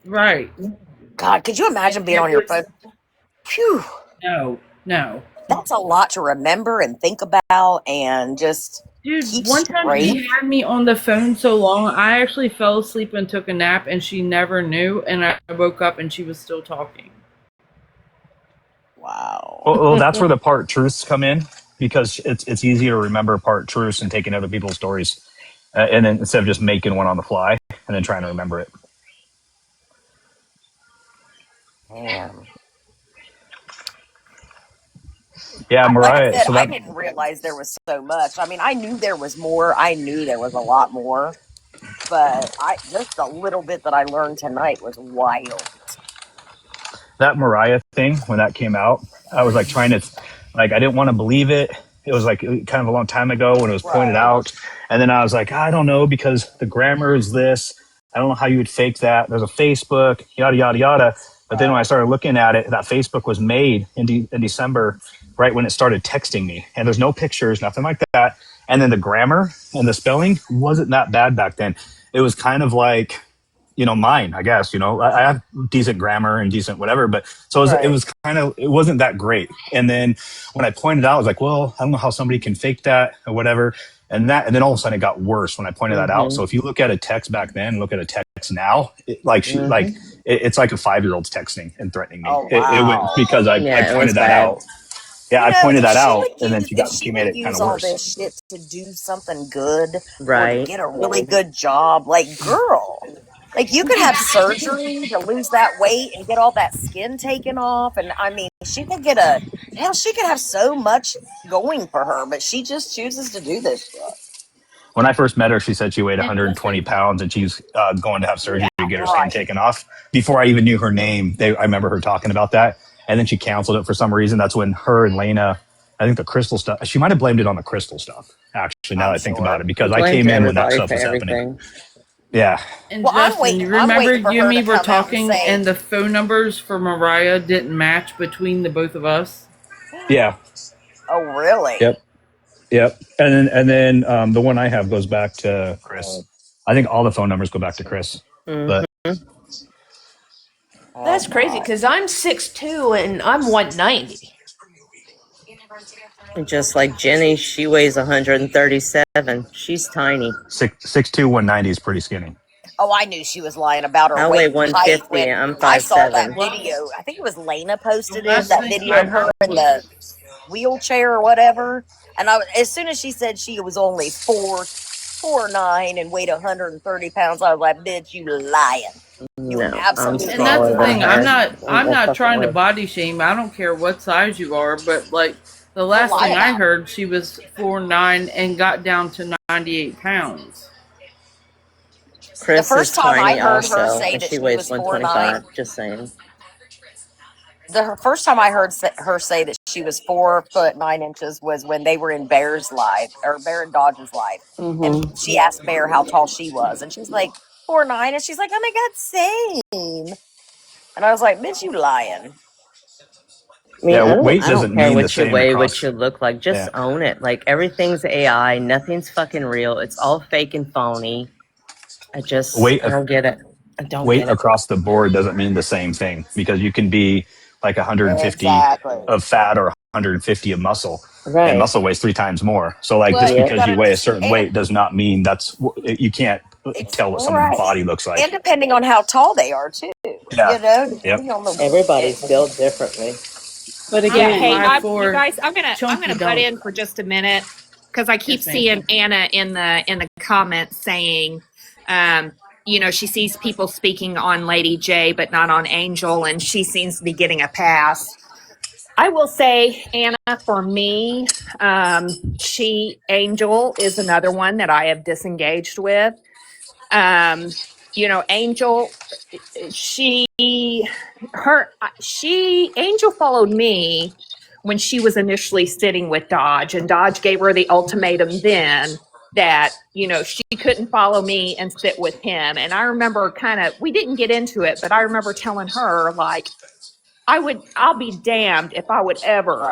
Speaker 13: Right.
Speaker 1: God, could you imagine being on your phone? Phew.
Speaker 13: No.
Speaker 1: That's a lot to remember and think about and just
Speaker 13: Dude,
Speaker 1: keep
Speaker 13: one time
Speaker 1: straight.
Speaker 13: she had me on the phone so long, I actually fell asleep and took a nap, and she never knew, and I woke up and she was still talking.
Speaker 1: Wow.
Speaker 10: Well, that's where the part truths come in, because it's easy to remember part truths and taking other people's stories, and then instead of just making one on the fly and then trying to remember it.
Speaker 1: Damn.
Speaker 10: Yeah, Mariah.
Speaker 1: Like I said,
Speaker 10: So
Speaker 1: I
Speaker 10: that
Speaker 1: didn't realize there was so much. I mean, I knew there was more. I knew there was a lot more, but just a little bit that I learned tonight was wild.
Speaker 10: that Mariah thing, when that came out, I was like trying to, like, I didn't want to believe it. It was like kind of a long time ago when it was pointed out. And then I was like, I don't know, because the grammar is this. I don't know how you would fake that. There's a Facebook, yada, yada, yada. But then when I started looking at it, that Facebook was made in December, right when it started texting me. And there's no pictures, nothing like that. And then the grammar and the spelling wasn't that bad back then. It was kind of like, mine, I guess, I have decent grammar and decent whatever, but so it was kind of, it wasn't that great. And then when I pointed out, I was like, well, I don't know how somebody can fake that or whatever. And then all of a sudden it got worse when I pointed that out. So if you look at a text back then, look at a text now, it's like a 5-year-old's texting and threatening me.
Speaker 1: Oh, wow.
Speaker 10: It went because I pointed that out. Yeah, I pointed that out, and then she made it kind of worse.
Speaker 1: All this shit to do something good, or to get a really good job, like, girl, Like you could have surgery to lose that weight and get all that skin taken off, and I mean, she could get she could have so much going for her, but she just chooses to do this stuff.
Speaker 10: When I first met her, she said she weighed 120 pounds and she's going to have surgery to get her skin taken off. Before I even knew her name, I remember her talking about that. And then she canceled it for some reason. That's when her and Lena, I think the crystal stuff, she might have blamed it on the crystal stuff, actually, now that I think about it, because I came in when that stuff was happening. Yeah.
Speaker 13: And Justin, you remember you and me were talking and the phone numbers for Mariah didn't match between the both of us?
Speaker 10: Yeah.
Speaker 1: Oh, really?
Speaker 10: Yep. And then the one I have goes back to Chris. I think all the phone numbers go back to Chris. But
Speaker 2: That's crazy because I'm 6'2" and I'm 190.
Speaker 9: Just like Jenny, she weighs 137. She's tiny.
Speaker 10: 6'2", 190 is pretty skinny.
Speaker 1: Oh, I knew she was lying about her
Speaker 9: I
Speaker 1: weight.
Speaker 9: weigh 150. I'm 5'7".
Speaker 1: I saw that video. I think it was Lena posted it. That video of her in the wheelchair or whatever. And as soon as she said she was only 4'9" and weighed 130 pounds, I was like, "Bitch, you lying." You absolutely.
Speaker 13: And that's the thing. I'm not trying to body shame. I don't care what size you are, but like the last thing I heard, she was 4'9" and got down to 98 pounds.
Speaker 9: Chris the first time I heard her say that she weighs 125. Just saying.
Speaker 1: The first time I heard her say that she was 4'9" was when they were in Bear's live, or Bear and Dodge's live, and she asked Bear how tall she was, and she's like 4'9", and she's like, "Oh my God, same." And I was like, "Bitch, you lying."
Speaker 9: I mean, weight doesn't mean what you weigh, what you look like. Just own it. Like everything's AI. Nothing's fucking real. It's all fake and phony. I don't get it. I don't
Speaker 10: weight
Speaker 9: get it.
Speaker 10: across the board doesn't mean the same thing, because you can be like 150 of fat or 150 of muscle, and muscle weighs 3 times more. So like just because you weigh a certain weight does not mean you can't tell what someone's body looks like.
Speaker 1: And depending on how tall they are too.
Speaker 10: Yeah.
Speaker 1: You know,
Speaker 9: everybody's built differently.
Speaker 5: But again, hey, you guys, I'm gonna butt in for just a minute because I keep seeing Anna in the comments saying, she sees people speaking on Lady J, but not on Angel, and she seems to be getting a pass. I will say, Anna, for me, Angel is another one that I have disengaged with. Angel, Angel followed me when she was initially sitting with Dodge, and Dodge gave her the ultimatum then that, she couldn't follow me and sit with him. And I remember we didn't get into it, but I remember telling her, like, I'll be damned if I would ever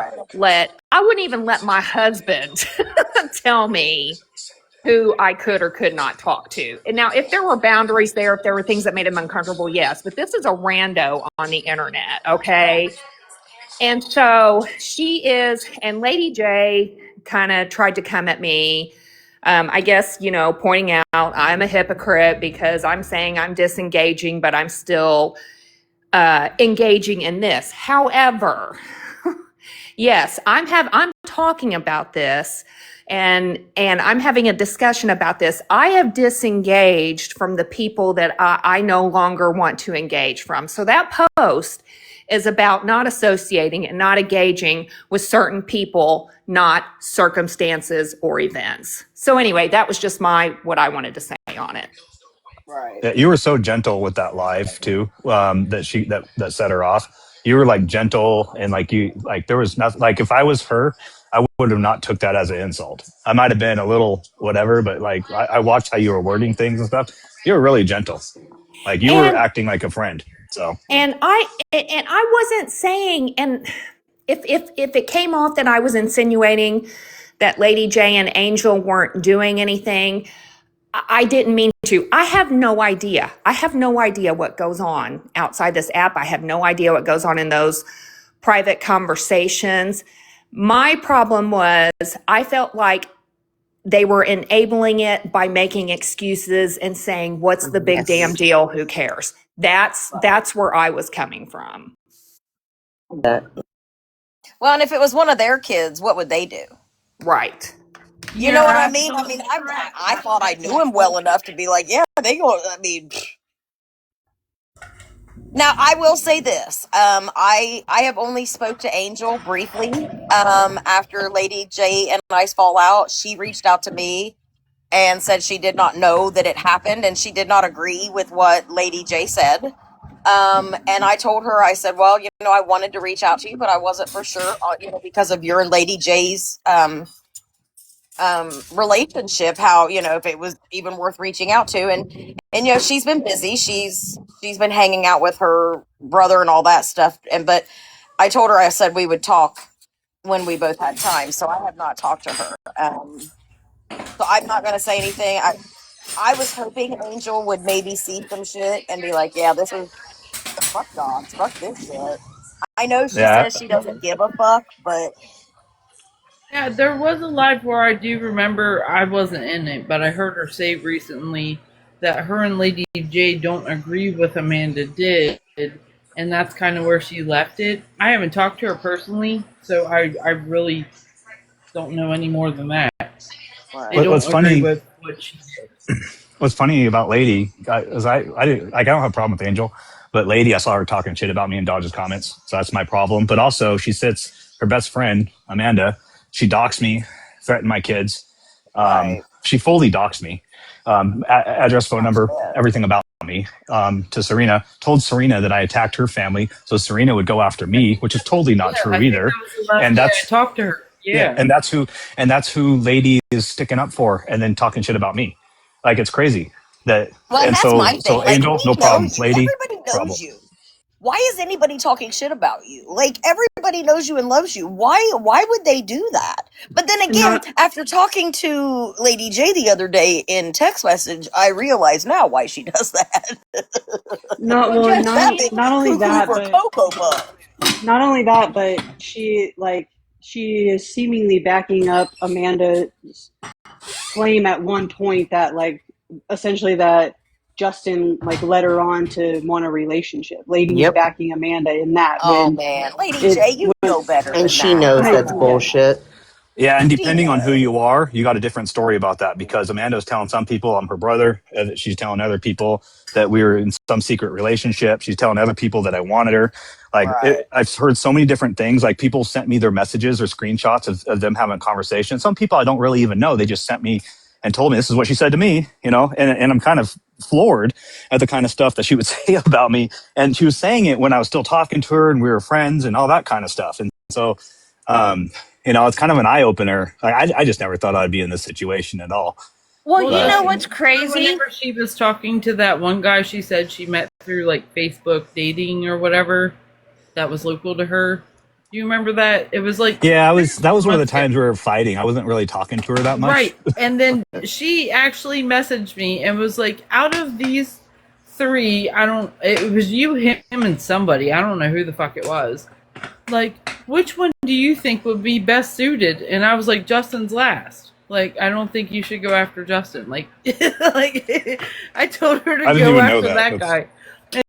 Speaker 5: I wouldn't even let my husband tell me who I could or could not talk to. And now, if there were boundaries there, if there were things that made him uncomfortable, yes. But this is a rando on the internet, okay? And so she is, and Lady J kind of tried to come at me, I guess, pointing out I'm a hypocrite because I'm saying I'm disengaging, but I'm still engaging in this. However, yes, I'm talking about this. And I'm having a discussion about this. I have disengaged from the people that I no longer want to engage from. So that post is about not associating and not engaging with certain people, not circumstances or events. So anyway, that was just what I wanted to say on it.
Speaker 1: Right.
Speaker 10: Yeah, you were so gentle with that live too. That set her off. You were like gentle and there was nothing. Like if I was her, I would have not took that as an insult. I might have been a little whatever, but like I watched how you were wording things and stuff. You were really gentle. Like you were acting like a friend. So
Speaker 5: and I wasn't saying, and if it came off that I was insinuating that Lady J and Angel weren't doing anything, I didn't mean to. I have no idea. I have no idea what goes on outside this app. I have no idea what goes on in those private conversations. My problem was I felt like they were enabling it by making excuses and saying, "What's the big damn deal? Who cares?" That's where I was coming from.
Speaker 1: Well, and if it was one of their kids, what would they do?
Speaker 5: Right.
Speaker 1: You know what I mean? I thought I knew him well enough to be like, yeah, they go. I mean, Now I will say this. I have only spoke to Angel briefly. After Lady J and I's fallout, she reached out to me and said she did not know that it happened and she did not agree with what Lady J said. And I told her, I said, well, I wanted to reach out to you, but I wasn't for sure, because of your and Lady J's relationship, how, if it was even worth reaching out to. And she's been busy. She's been hanging out with her brother and all that stuff. But I told her, I said we would talk when we both had time. So I have not talked to her. So I'm not going to say anything. I was hoping Angel would maybe see some shit and be like, yeah, this is fuck dogs, fuck this shit. I know she
Speaker 10: Yeah,
Speaker 1: says she doesn't give a fuck, but
Speaker 13: Yeah, there was a live where I do remember, I wasn't in it, but I heard her say recently that her and Lady J don't agree with Amanda did, and that's kind of where she left it. I haven't talked to her personally, so I really don't know any more than that. They
Speaker 10: What's
Speaker 13: don't agree
Speaker 10: funny?
Speaker 13: with what she did.
Speaker 10: What's funny about Lady is I don't have a problem with Angel, but Lady, I saw her talking shit about me in Dodge's comments, so that's my problem. But also, she sits her best friend Amanda. She doxed me, threatened my kids.
Speaker 1: right.
Speaker 10: She fully doxed me, address, phone number, everything about me, to Serena. Told Serena that I attacked her family, so Serena would go after me, which is totally not
Speaker 13: Yeah,
Speaker 10: true
Speaker 13: I think
Speaker 10: either.
Speaker 13: that was the last
Speaker 10: And
Speaker 13: day I
Speaker 10: that's
Speaker 13: talked to her.
Speaker 10: yeah,
Speaker 13: Yeah.
Speaker 10: and that's who Lady is sticking up for, and then talking shit about me. Like, it's crazy that.
Speaker 1: Well, and
Speaker 10: And
Speaker 1: that's my
Speaker 10: so
Speaker 1: thing. Like,
Speaker 10: Angel,
Speaker 1: we
Speaker 10: no
Speaker 1: know
Speaker 10: problem.
Speaker 1: you.
Speaker 10: Lady,
Speaker 1: Everybody
Speaker 10: problem.
Speaker 1: knows you. Why is anybody talking shit about you? Like, everybody knows you and loves you. Why would they do that? But then again,
Speaker 4: Not
Speaker 1: after talking to Lady J the other day in text message, I realize now why she does that.
Speaker 4: not
Speaker 1: Well,
Speaker 4: well,
Speaker 1: just that thing
Speaker 4: not only
Speaker 1: cuckoo
Speaker 4: that,
Speaker 1: for
Speaker 4: but
Speaker 1: Cocoa Puff.
Speaker 4: not only that, but she is seemingly backing up Amanda's claim at one point that essentially that Justin led her on to want a relationship. Lady is
Speaker 9: Yep.
Speaker 4: backing Amanda in that
Speaker 1: Oh
Speaker 4: when
Speaker 1: man, Lady
Speaker 4: it
Speaker 1: J, you
Speaker 4: when
Speaker 1: know better
Speaker 9: And
Speaker 1: than
Speaker 9: she
Speaker 1: that.
Speaker 9: knows
Speaker 4: I
Speaker 9: that's
Speaker 4: yeah.
Speaker 9: bullshit.
Speaker 10: Yeah, and
Speaker 1: She
Speaker 10: depending on who
Speaker 1: knows.
Speaker 10: you are, you got a different story about that, because Amanda's telling some people I'm her brother. She's telling other people that we were in some secret relationship. She's telling other people that I wanted her.
Speaker 1: Right.
Speaker 10: I've heard so many different things. Like, people sent me their messages or screenshots of them having a conversation. Some people I don't really even know. They just sent me and told me this is what she said to me, and I'm kind of floored at the kind of stuff that she would say about me. And she was saying it when I was still talking to her and we were friends and all that kind of stuff. And so, it's kind of an eye opener. I just never thought I'd be in this situation at all.
Speaker 2: Well,
Speaker 13: Well,
Speaker 2: you
Speaker 10: But
Speaker 2: know
Speaker 13: Justin,
Speaker 2: what's crazy?
Speaker 13: whenever she was talking to that one guy she said she met through Facebook dating or whatever that was local to her. Do you remember that? It was like
Speaker 10: yeah,
Speaker 13: three or
Speaker 10: that was
Speaker 13: 4
Speaker 10: one of the
Speaker 13: months ago.
Speaker 10: times we were fighting. I wasn't really talking to her that much.
Speaker 13: Right. And then she actually messaged me and was like, out of these 3, it was you, him, and somebody. I don't know who the fuck it was. Like, which one do you think would be best suited? And I was like, Justin's last. Like, I don't think you should go after Justin. Like, I told her to
Speaker 10: I didn't
Speaker 13: go
Speaker 10: even know
Speaker 13: after
Speaker 10: that.
Speaker 13: that guy.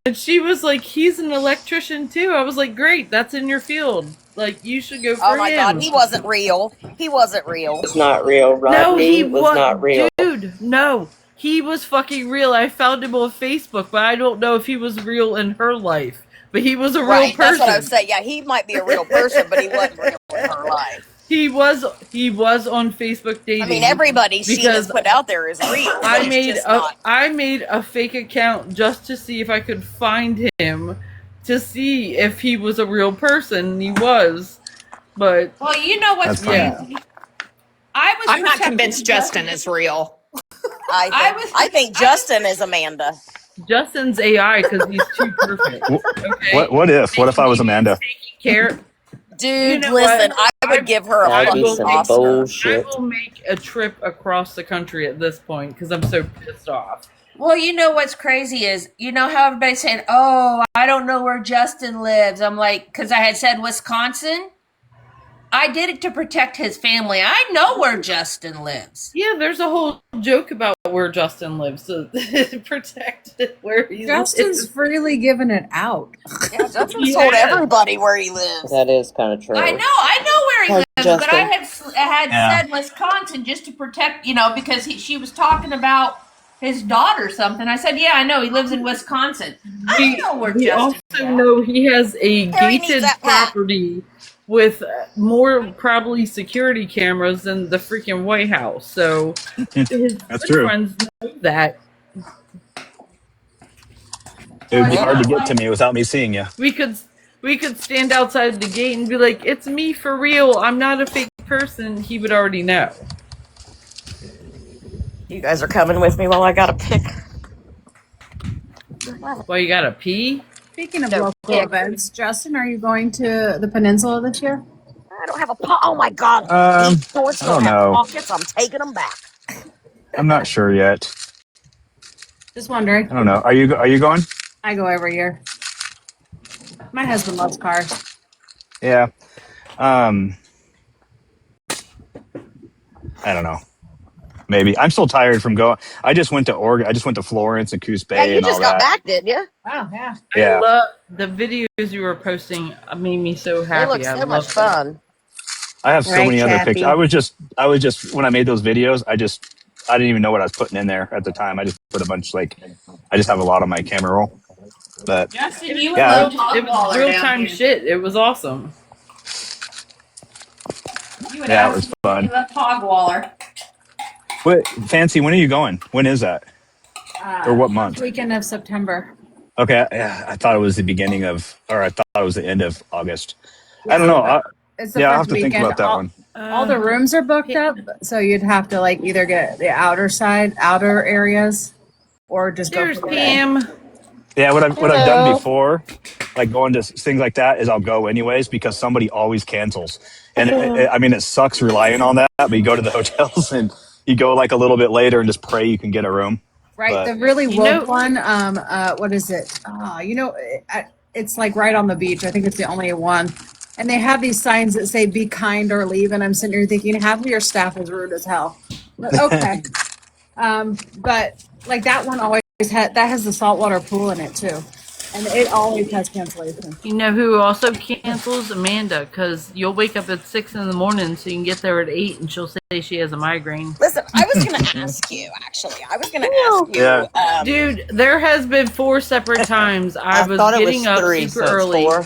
Speaker 13: And she was like, he's an electrician too. I was like, great, that's in your field. Like, you should go
Speaker 1: Oh
Speaker 13: for
Speaker 1: my God,
Speaker 13: him.
Speaker 1: he wasn't real. He wasn't real.
Speaker 9: It's not real.
Speaker 13: No, he
Speaker 9: Rodney was not real.
Speaker 13: Dude, no. He was fucking real. I found him on Facebook, but I don't know if he was real in her life. But he was a real
Speaker 1: Right, that's what I
Speaker 13: person.
Speaker 1: was saying. Yeah, he might be a real person, but he wasn't real in her life.
Speaker 13: He was on Facebook dating.
Speaker 1: I mean, everybody she has
Speaker 13: because
Speaker 1: put out there is real. But
Speaker 13: I
Speaker 1: it's
Speaker 13: made
Speaker 1: just not.
Speaker 13: I made a fake account just to see if I could find him, to see if he was a real person. And he was, but
Speaker 2: Well, you know what's
Speaker 10: That's funny.
Speaker 2: crazy? I was
Speaker 5: I'm not
Speaker 2: protecting
Speaker 5: convinced Justin is real.
Speaker 1: I think Justin is Amanda.
Speaker 13: Justin's AI because he's too perfect. Okay.
Speaker 10: What if I was Amanda?
Speaker 13: Care.
Speaker 1: Dude,
Speaker 13: You know
Speaker 1: listen,
Speaker 13: what?
Speaker 1: I would give her a
Speaker 9: That'd
Speaker 1: fucking
Speaker 9: be some
Speaker 1: Oscar.
Speaker 9: bullshit.
Speaker 13: I will make a trip across the country at this point because I'm so pissed off.
Speaker 2: Well, you know what's crazy is, you know how everybody's saying, oh, I don't know where Justin lives. I'm like, because I had said Wisconsin. I did it to protect his family. I know where Justin lives.
Speaker 13: Yeah, there's a whole joke about where Justin lives to protect where he
Speaker 12: Justin's
Speaker 13: lives.
Speaker 12: freely giving it out.
Speaker 1: Yeah, Justin told everybody where he lives.
Speaker 9: That is kind of true.
Speaker 2: I know where he
Speaker 9: Hi,
Speaker 2: lives, but I
Speaker 9: Justin.
Speaker 2: had
Speaker 10: Yeah.
Speaker 2: said Wisconsin just to protect, because she was talking about his daughter something. I said, yeah, I know. He lives in Wisconsin. I know where
Speaker 13: We
Speaker 2: Justin
Speaker 13: also know he has a
Speaker 1: Harry needs
Speaker 13: gated
Speaker 1: that hat.
Speaker 13: property with more probably security cameras than the freaking White House. So his
Speaker 10: That's
Speaker 13: good
Speaker 10: true.
Speaker 13: friends know that.
Speaker 10: It would be hard to get to me without me seeing you.
Speaker 13: We could stand outside the gate and be like, "It's me for real. I'm not a fake person." He would already know.
Speaker 1: You guys are coming with me while I gotta pick.
Speaker 13: Well, you gotta pee.
Speaker 12: Speaking of
Speaker 1: No,
Speaker 12: local
Speaker 1: pick.
Speaker 12: events, Justin, are you going to the peninsula this year?
Speaker 1: I don't have a oh my god. These shorts
Speaker 10: I
Speaker 1: don't
Speaker 10: don't
Speaker 1: have
Speaker 10: know.
Speaker 1: pockets. I'm taking them back.
Speaker 10: I'm not sure yet.
Speaker 12: Just wondering.
Speaker 10: I don't know. Are you going?
Speaker 12: I go every year. My husband loves cars.
Speaker 10: Yeah. I don't know. Maybe. I'm still tired from going. I just went to Oregon. I just went to Florence and Coos Bay
Speaker 1: Yeah, you
Speaker 10: and all
Speaker 1: just got
Speaker 10: that.
Speaker 1: back, didn't you?
Speaker 12: Wow, yeah.
Speaker 10: Yeah.
Speaker 13: I love the videos you were posting. Made me so
Speaker 1: They
Speaker 13: happy.
Speaker 1: look so much fun.
Speaker 10: I have so
Speaker 9: Right,
Speaker 10: many other
Speaker 9: Chappie?
Speaker 10: pictures. I was just when I made those videos, I didn't even know what I was putting in there at the time. I just put a bunch I just have a lot on my camera roll. But
Speaker 2: Justin, you and
Speaker 10: yeah,
Speaker 2: Low
Speaker 13: It was
Speaker 2: Hogwaller
Speaker 13: real
Speaker 2: down
Speaker 13: time
Speaker 2: here.
Speaker 13: shit. It was awesome.
Speaker 2: You and
Speaker 10: yeah, it was fun.
Speaker 2: Hogwaller.
Speaker 10: What Fancy? When are you going? When is that? Or what month?
Speaker 12: Weekend of September.
Speaker 10: Okay, yeah, I thought it was the beginning of, or I thought it was the end of August. I don't
Speaker 12: Yeah,
Speaker 10: know.
Speaker 12: it's the
Speaker 10: Yeah, I'll
Speaker 12: first
Speaker 10: have to think
Speaker 12: weekend.
Speaker 10: about that one.
Speaker 12: All the rooms are booked up, so you'd have to like either get the outer areas, or just go
Speaker 13: There's
Speaker 12: for the day.
Speaker 13: Pam.
Speaker 10: Yeah, what I've done
Speaker 7: Hello.
Speaker 10: before, like going to things like that, is I'll go anyways because somebody always cancels, and I mean it sucks relying on that. But you go to the hotels and you go like a little bit later and just pray you can get a room.
Speaker 12: Right,
Speaker 10: But
Speaker 12: the really
Speaker 13: You
Speaker 12: woke
Speaker 13: know-
Speaker 12: one. What is it? It's like right on the beach. I think it's the only one. And they have these signs that say "Be kind or leave," and I'm sitting here thinking, half of your staff is rude as hell. But okay, but like that one always has the saltwater pool in it too, and it always has cancellation.
Speaker 13: You know who also cancels? Amanda, because you'll wake up at 6 in the morning so you can get there at 8 and she'll say she has a migraine.
Speaker 1: Listen, I was gonna ask you actually. I was gonna ask you.
Speaker 10: Yeah.
Speaker 13: Dude, there has been 4 separate times I was
Speaker 9: thought it
Speaker 13: getting
Speaker 9: was
Speaker 13: up
Speaker 9: 3,
Speaker 13: super
Speaker 9: so it's
Speaker 13: early.
Speaker 9: 4.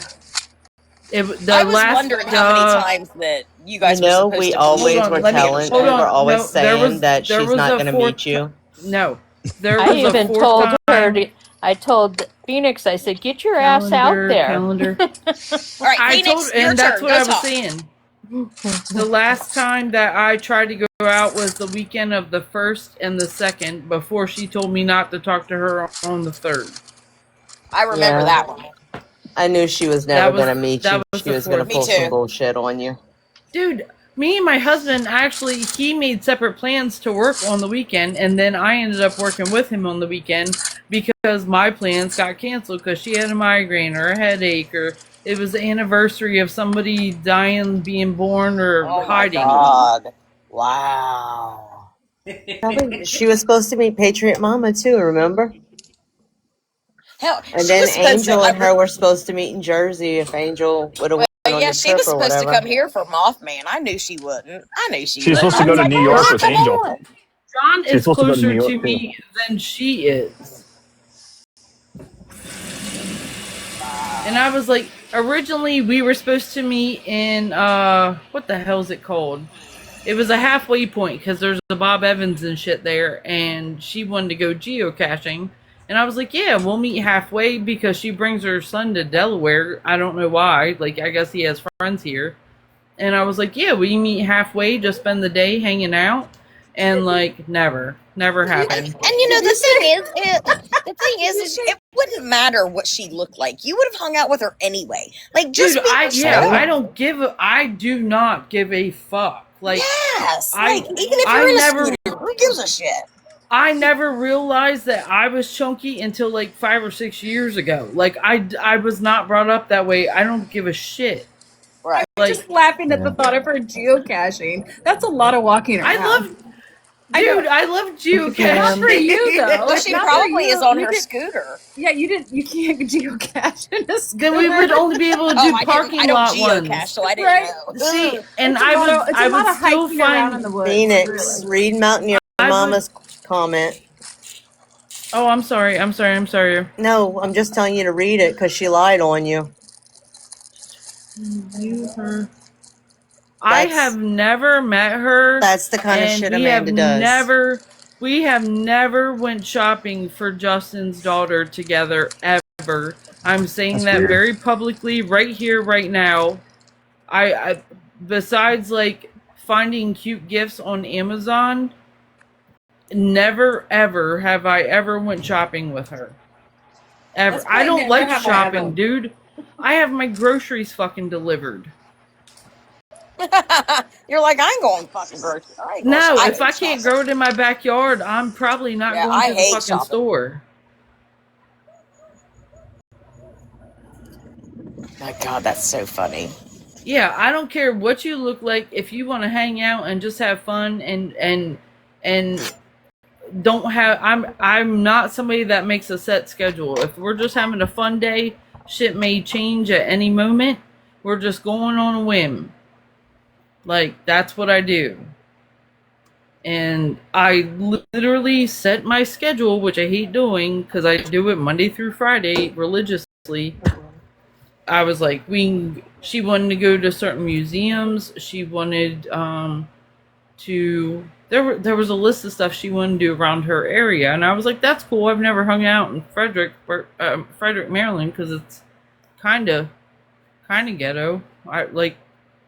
Speaker 1: I was wondering how many times that you guys were supposed
Speaker 9: we
Speaker 1: to
Speaker 9: always
Speaker 13: Hold on,
Speaker 9: were
Speaker 13: let me-
Speaker 9: telling,
Speaker 13: hold
Speaker 9: we
Speaker 13: on,
Speaker 9: were always
Speaker 13: no, there
Speaker 9: saying
Speaker 13: was-
Speaker 9: that
Speaker 13: there
Speaker 9: she's
Speaker 13: was
Speaker 9: not
Speaker 13: a
Speaker 9: going to
Speaker 13: 4th
Speaker 9: meet you.
Speaker 13: No. There was
Speaker 7: I
Speaker 13: a
Speaker 7: even
Speaker 13: 4th
Speaker 7: told
Speaker 13: time.
Speaker 7: her. I told Phoenix. I said, "Get your ass out there."
Speaker 13: Calendar.
Speaker 1: All right,
Speaker 13: I
Speaker 1: Phoenix,
Speaker 13: told,
Speaker 1: your
Speaker 13: and that's
Speaker 1: turn.
Speaker 13: what
Speaker 1: Go
Speaker 13: I was
Speaker 1: talk.
Speaker 13: saying. The last time that I tried to go out was the weekend of the 1st and the 2nd before she told me not to talk to her on the 3rd.
Speaker 1: I remember
Speaker 9: Yeah.
Speaker 1: that one.
Speaker 9: I knew she was
Speaker 13: That
Speaker 9: never
Speaker 13: was-
Speaker 9: going to meet
Speaker 13: that
Speaker 9: you.
Speaker 13: was
Speaker 9: She
Speaker 13: the
Speaker 9: was going to
Speaker 13: 4th.
Speaker 1: Me
Speaker 9: pull
Speaker 1: too.
Speaker 9: some bullshit on you.
Speaker 13: Dude, me and my husband actually, he made separate plans to work on the weekend, and then I ended up working with him on the weekend because my plans got canceled because she had a migraine or a headache, or it was the anniversary of somebody dying, being born, or
Speaker 9: Oh my
Speaker 13: hiding.
Speaker 9: God. Wow. She was supposed to meet Patriot Mama too, remember?
Speaker 1: Hell,
Speaker 9: And
Speaker 1: she
Speaker 9: then
Speaker 1: was supposed
Speaker 9: Angel
Speaker 1: to.
Speaker 9: and her were supposed to meet in Jersey if Angel would have went on
Speaker 1: Yeah,
Speaker 9: the
Speaker 1: she
Speaker 9: trip
Speaker 1: was
Speaker 9: or
Speaker 1: supposed to
Speaker 9: whatever.
Speaker 1: come here for Mothman. I knew she wouldn't. I knew she
Speaker 10: She's
Speaker 1: wouldn't.
Speaker 10: supposed to go to New York with
Speaker 1: Come
Speaker 10: Angel.
Speaker 1: on.
Speaker 13: John
Speaker 10: She's
Speaker 13: is
Speaker 10: supposed to go to
Speaker 13: closer
Speaker 10: New York,
Speaker 13: to
Speaker 10: too.
Speaker 13: me than she is. And I was like, originally we were supposed to meet in, what the hell is it called? It was a halfway point because there's a Bob Evans and shit there, and she wanted to go geocaching. And I was like, yeah, we'll meet halfway because she brings her son to Delaware. I don't know why. Like, I guess he has friends here. And I was like, yeah, we meet halfway, just spend the day hanging out. And like, never happened.
Speaker 1: And you know the thing is it wouldn't matter what she looked like. You would have hung out with her anyway. Like just
Speaker 13: Dude,
Speaker 1: be yourself.
Speaker 13: I do not give a fuck. Like,
Speaker 1: yes,
Speaker 13: I-
Speaker 1: like even if
Speaker 13: I
Speaker 1: you're in a
Speaker 13: never-
Speaker 1: scooter, who gives a shit?
Speaker 13: I never realized that I was chunky until like 5 or 6 years ago. Like, I was not brought up that way. I don't give a shit.
Speaker 1: Right.
Speaker 13: Like,
Speaker 12: Just laughing at the thought of her geocaching. That's a lot of walking around.
Speaker 13: I love
Speaker 12: Not
Speaker 13: geocaching.
Speaker 12: for you though.
Speaker 1: Well, she
Speaker 12: Not for
Speaker 1: probably
Speaker 12: you.
Speaker 1: is on
Speaker 12: You
Speaker 1: her
Speaker 12: didn't-
Speaker 1: scooter.
Speaker 12: Yeah, you can't geocache in a scooter.
Speaker 13: Then we would only be able to do parking
Speaker 1: I don't
Speaker 13: lot
Speaker 1: geocache,
Speaker 13: ones.
Speaker 1: so I didn't
Speaker 12: Right.
Speaker 1: know.
Speaker 13: See, and
Speaker 12: It's a
Speaker 13: I
Speaker 12: lot
Speaker 13: would,
Speaker 12: of- it's
Speaker 13: I
Speaker 12: a lot
Speaker 13: would
Speaker 12: of
Speaker 13: still
Speaker 12: hiking around in
Speaker 13: find
Speaker 12: the woods.
Speaker 9: Phoenix,
Speaker 12: really.
Speaker 9: read Mountaineer Mama's comment.
Speaker 13: Oh, I'm sorry.
Speaker 9: No, I'm just telling you to read it because she lied on you.
Speaker 13: I have never met her.
Speaker 9: That's the kind of
Speaker 13: and
Speaker 9: shit
Speaker 13: we have
Speaker 9: Amanda does.
Speaker 13: We have never went shopping for Justin's daughter together ever. I'm saying that very publicly right here, right now. I besides like finding cute gifts on Amazon, never ever have I ever went shopping with her. Ever. I don't like shopping, dude. I have my groceries fucking delivered.
Speaker 1: You're like, I ain't going fucking grocery.
Speaker 13: No, if I can't grow it in my backyard, I'm probably not going to the fucking
Speaker 1: shopping.
Speaker 13: store.
Speaker 1: My God, that's so funny.
Speaker 13: Yeah, I don't care what you look like. If you want to hang out and just have fun and don't have, I'm not somebody that makes a set schedule. If we're just having a fun day, shit may change at any moment. We're just going on a whim. Like, that's what I do. And I literally set my schedule, which I hate doing because I do it Monday through Friday religiously. I was like, she wanted to go to certain museums. She wanted there was a list of stuff she wanted to do around her area. And I was like, that's cool. I've never hung out in Frederick, Maryland, because it's kind of ghetto.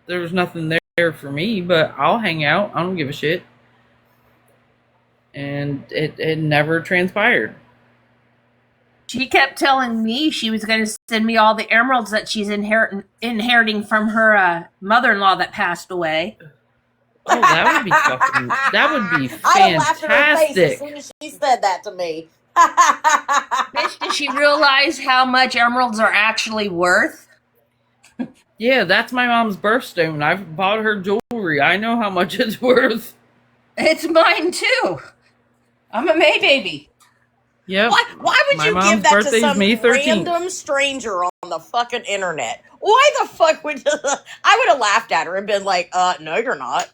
Speaker 13: There's nothing there for me, but I'll hang out. I don't give a shit. And it never transpired.
Speaker 2: She kept telling me she was going to send me all the emeralds that she's inheriting from her mother-in-law that passed away.
Speaker 13: Oh, that would be fantastic.
Speaker 1: I laughed in her face as soon as she said that to me.
Speaker 2: Bitch, did she realize how much emeralds are actually worth?
Speaker 13: Yeah, that's my mom's birthstone. I've bought her jewelry. I know how much it's worth.
Speaker 2: It's mine too. I'm a May baby.
Speaker 13: Yep.
Speaker 1: Why would you give that to some random stranger on the fucking internet? Why the fuck would I would have laughed at her and been like, no, you're not.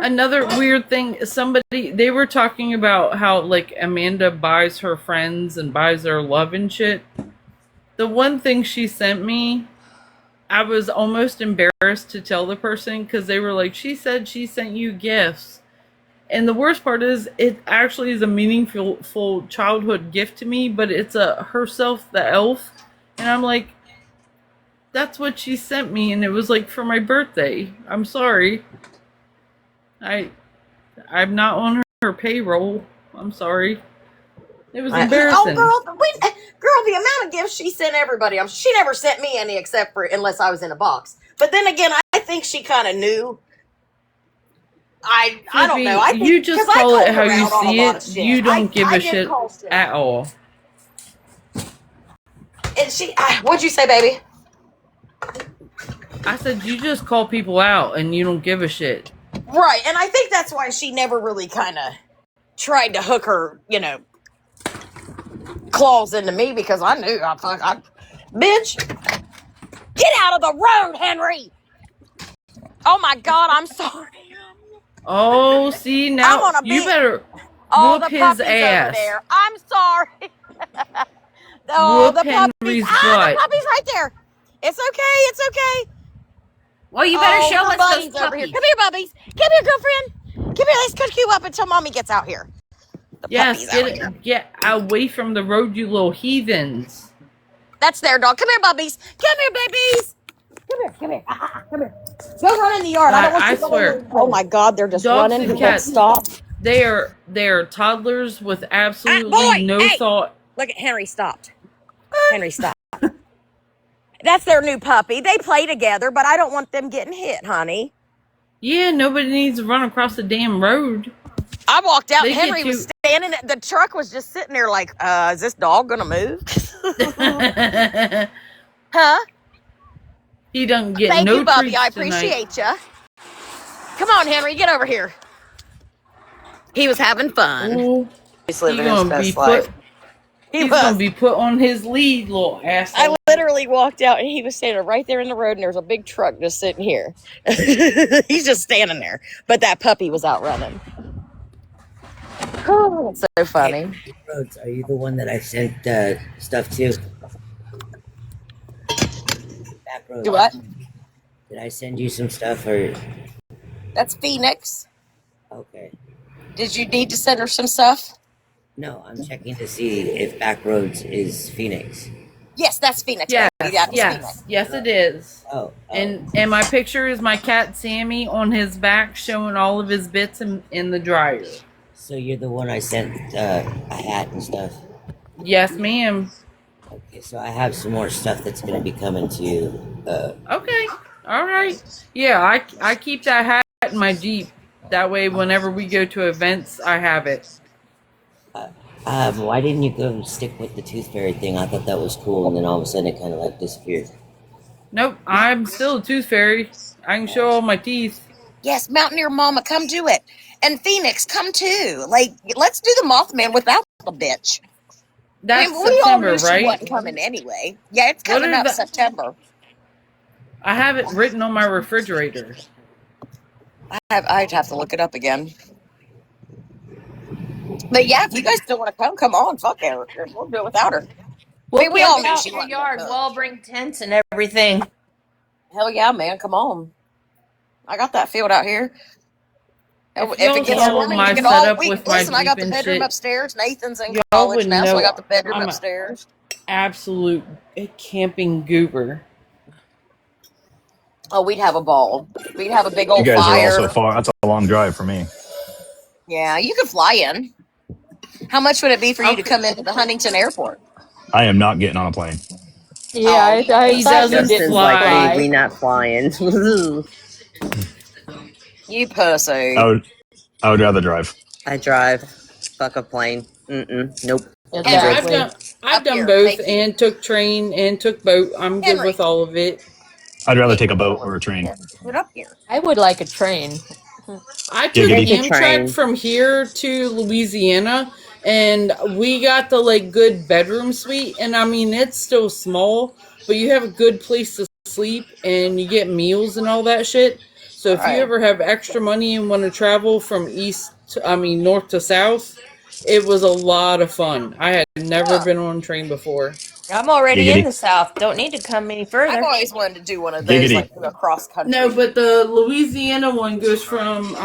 Speaker 13: Another weird thing, they were talking about how like Amanda buys her friends and buys their love and shit. The one thing she sent me, I was almost embarrassed to tell the person because they were like, she said she sent you gifts. And the worst part is, it actually is a meaningful childhood gift to me, but it's herself, the elf. And I'm like, that's what she sent me, and it was like for my birthday. I'm sorry. I'm not on her payroll. I'm sorry. It was embarrassing.
Speaker 1: Oh, girl, the amount of gifts she sent everybody. She never sent me any unless I was in a box. But then again, I think she kind of knew. I don't know. I think,
Speaker 13: you just call it how you see it. You don't give a shit at all.
Speaker 1: And what'd you say, baby?
Speaker 13: I said you just call people out and you don't give a shit.
Speaker 1: Right, and I think that's why she never really kind of tried to hook her, claws into me, because I knew bitch, get out of the road, Henry. Oh my God, I'm sorry.
Speaker 13: Oh, see, now you better whoop his ass.
Speaker 1: Over there. I'm sorry.
Speaker 13: Whoop
Speaker 1: the
Speaker 13: Henry's
Speaker 1: puppies.
Speaker 13: butt.
Speaker 1: The puppy's right there. It's okay.
Speaker 2: Well, you better show us those puppies.
Speaker 1: Over here. Come here, puppies. Come here, girlfriend. Come here. Let's cook you up until mommy gets out here.
Speaker 13: Get away from the road, you little heathens.
Speaker 1: That's their dog. Come here, puppies. Come here, babies. Come here. Come here. Go run in the yard. I don't want you to
Speaker 13: swear.
Speaker 1: Oh my God, they're just
Speaker 13: Dogs
Speaker 1: running.
Speaker 13: and cats.
Speaker 1: Stop.
Speaker 13: They are toddlers with absolutely no thought.
Speaker 1: Look at Henry stopped. Henry stopped. That's their new puppy. They play together, but I don't want them getting hit, honey.
Speaker 13: Yeah, nobody needs to run across the damn road.
Speaker 1: I walked out and Henry was standing. The truck was just sitting there like, is this dog gonna move? Huh?
Speaker 13: He doesn't get
Speaker 1: Thank
Speaker 13: no
Speaker 1: you, Bubby.
Speaker 13: treats
Speaker 1: I appreciate you. Come on, Henry, get over here. He was having fun.
Speaker 13: Ooh,
Speaker 1: He's living his best life.
Speaker 13: He's gonna be put on his lead, little asshole.
Speaker 1: I literally walked out and he was standing right there in the road, and there was a big truck just sitting here. He's just standing there, but that puppy was out running. Oh, that's so funny.
Speaker 14: Hey, Rhodes, are you the one that I sent stuff to? Back Roads.
Speaker 1: Do what?
Speaker 14: Did I send you some stuff or?
Speaker 1: That's Phoenix.
Speaker 14: Okay.
Speaker 1: Did you need to send her some stuff?
Speaker 14: No, I'm checking to see if Backroads is Phoenix.
Speaker 1: Yes, that's Phoenix.
Speaker 13: Yes,
Speaker 1: Baby. That was
Speaker 13: yes,
Speaker 1: Phoenix.
Speaker 13: yes, it is.
Speaker 14: Oh.
Speaker 13: And my picture is my cat Sammy on his back, showing all of his bits in the dryer.
Speaker 14: So you're the one I sent a hat and stuff.
Speaker 13: Yes, ma'am.
Speaker 14: Okay, so I have some more stuff that's going to be coming to you.
Speaker 13: Okay, all right. Yeah, I keep that hat in my Jeep. That way, whenever we go to events, I have it.
Speaker 14: Why didn't you go stick with the Tooth Fairy thing? I thought that was cool, and then all of a sudden it kind of like disappeared.
Speaker 13: Nope, I'm still a Tooth Fairy. I can show all my teeth.
Speaker 1: Yes, Mountaineer Mama, come do it. And Phoenix, come too. Like, let's do the Mothman without the bitch.
Speaker 13: That's
Speaker 1: we all
Speaker 13: September,
Speaker 1: knew she
Speaker 13: right?
Speaker 1: wasn't coming anyway. Yeah, it's coming up September.
Speaker 13: I have it written on my refrigerator.
Speaker 1: I'd have to look it up again. But yeah, if you guys still want to come on. Fuck her. We'll do it without her.
Speaker 2: We'll
Speaker 1: we all
Speaker 2: camp
Speaker 1: knew
Speaker 2: out
Speaker 1: she
Speaker 2: in your
Speaker 1: wasn't
Speaker 2: yard.
Speaker 1: gonna
Speaker 2: We'll all bring tents and everything.
Speaker 1: Hell yeah, man. Come on. I got that field out here. If it gets
Speaker 13: saw
Speaker 1: warm,
Speaker 13: my
Speaker 1: we can all
Speaker 13: setup
Speaker 1: we
Speaker 13: with my
Speaker 1: listen. I got
Speaker 13: Jeep
Speaker 1: the
Speaker 13: and
Speaker 1: bedroom
Speaker 13: shit,
Speaker 1: upstairs. Nathan's in
Speaker 13: y'all
Speaker 1: college
Speaker 13: would
Speaker 1: now, so I
Speaker 13: know
Speaker 1: got the bedroom
Speaker 13: I'm a
Speaker 1: upstairs.
Speaker 13: absolute camping goober.
Speaker 1: Oh, we'd have a ball. We'd have a big old
Speaker 10: You guys
Speaker 1: fire.
Speaker 10: are all so far. That's a long drive for me.
Speaker 1: Yeah, you could fly in. How much would it be for you to come into the Huntington Airport?
Speaker 10: I am not getting on a plane.
Speaker 7: Yeah,
Speaker 2: I
Speaker 7: he doesn't
Speaker 9: Justin's
Speaker 7: fly.
Speaker 9: like, we not flying.
Speaker 1: You pussy.
Speaker 10: I would rather drive.
Speaker 9: I drive. Fuck a plane. Nope.
Speaker 13: Yeah,
Speaker 2: Exactly.
Speaker 13: I've done
Speaker 1: here,
Speaker 13: both
Speaker 1: thank you.
Speaker 13: and took train and took boat. I'm good
Speaker 1: Henry.
Speaker 13: with all of it.
Speaker 10: I'd rather take a boat or a train.
Speaker 1: Put up here.
Speaker 7: I would like a train.
Speaker 13: I took
Speaker 10: Giggity.
Speaker 13: Amtrak from here to Louisiana, and we got the like good bedroom suite. And I mean, it's still small, but you have a good place to sleep, and you get meals and all that shit. So if you
Speaker 1: Right.
Speaker 13: ever have extra money and want to travel from north to south, it was a lot of fun. I had never been on a train before.
Speaker 2: I'm already
Speaker 10: Giggity.
Speaker 2: in the South. Don't need to come any further.
Speaker 1: I've always wanted to do one of those,
Speaker 10: Giggity.
Speaker 1: like do a cross country.
Speaker 13: No, but the Louisiana one goes from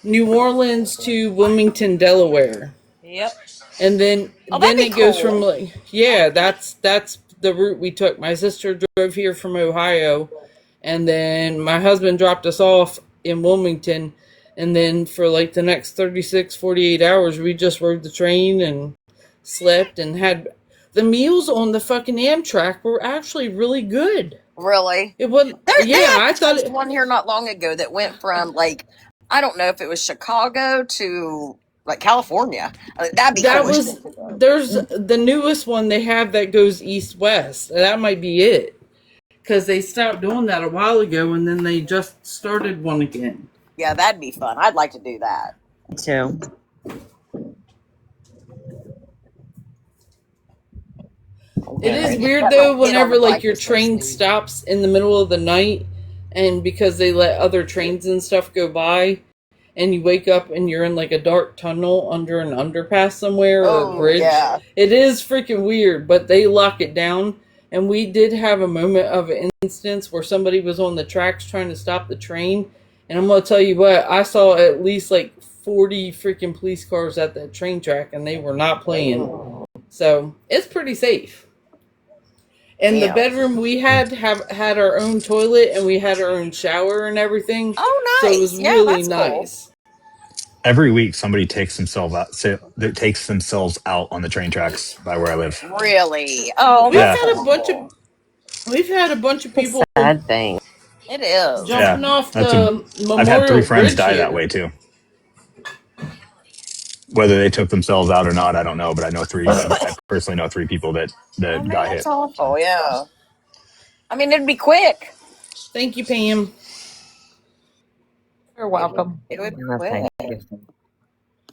Speaker 13: New Orleans to Wilmington, Delaware.
Speaker 2: Yep.
Speaker 13: And then
Speaker 1: that'd be
Speaker 13: it goes
Speaker 1: cool.
Speaker 13: from like that's the route we took. My sister drove here from Ohio, and then my husband dropped us off in Wilmington, and then for like the next 36 48 hours we just rode the train and slept and had the meals on the fucking Amtrak were actually really good.
Speaker 1: Really?
Speaker 13: It wasn't. I thought it.
Speaker 1: One here not long ago that went from like I don't know if it was Chicago to like California. That'd be
Speaker 13: That
Speaker 1: cool.
Speaker 13: was there's the newest one they have that goes east west. That might be it because they stopped doing that a while ago and then they just started one again.
Speaker 1: Yeah, that'd be fun. I'd like to do that
Speaker 9: too.
Speaker 13: It is weird though whenever like your train stops in the middle of the night and because they let other trains and stuff go by and you wake up and you're in like a dark tunnel under an underpass somewhere or a bridge.
Speaker 1: Yeah.
Speaker 13: It is freaking weird, but they lock it down. And we did have a moment of an instance where somebody was on the tracks trying to stop the train. And I'm going to tell you what, I saw at least like 40 freaking police cars at that train track and they were not playing. So it's pretty safe. And the bedroom we had our own toilet and we had our own shower and everything.
Speaker 1: Oh,
Speaker 13: nice! So it was really nice.
Speaker 1: Cool.
Speaker 10: Every week, somebody takes themselves out on the train tracks by where I live.
Speaker 1: Really? Oh,
Speaker 10: yeah.
Speaker 13: We've had a bunch of people.
Speaker 9: Sad thing.
Speaker 1: It is
Speaker 13: jumping off the Memorial
Speaker 10: I've had 3 friends die
Speaker 13: here.
Speaker 10: that way too. Whether they took themselves out or not, I don't know. But I know 3. I personally know 3 people that got hit.
Speaker 1: That's awful. Yeah. I mean, it'd be quick.
Speaker 13: Thank you, Pam.
Speaker 2: You're welcome.
Speaker 1: It would be quick.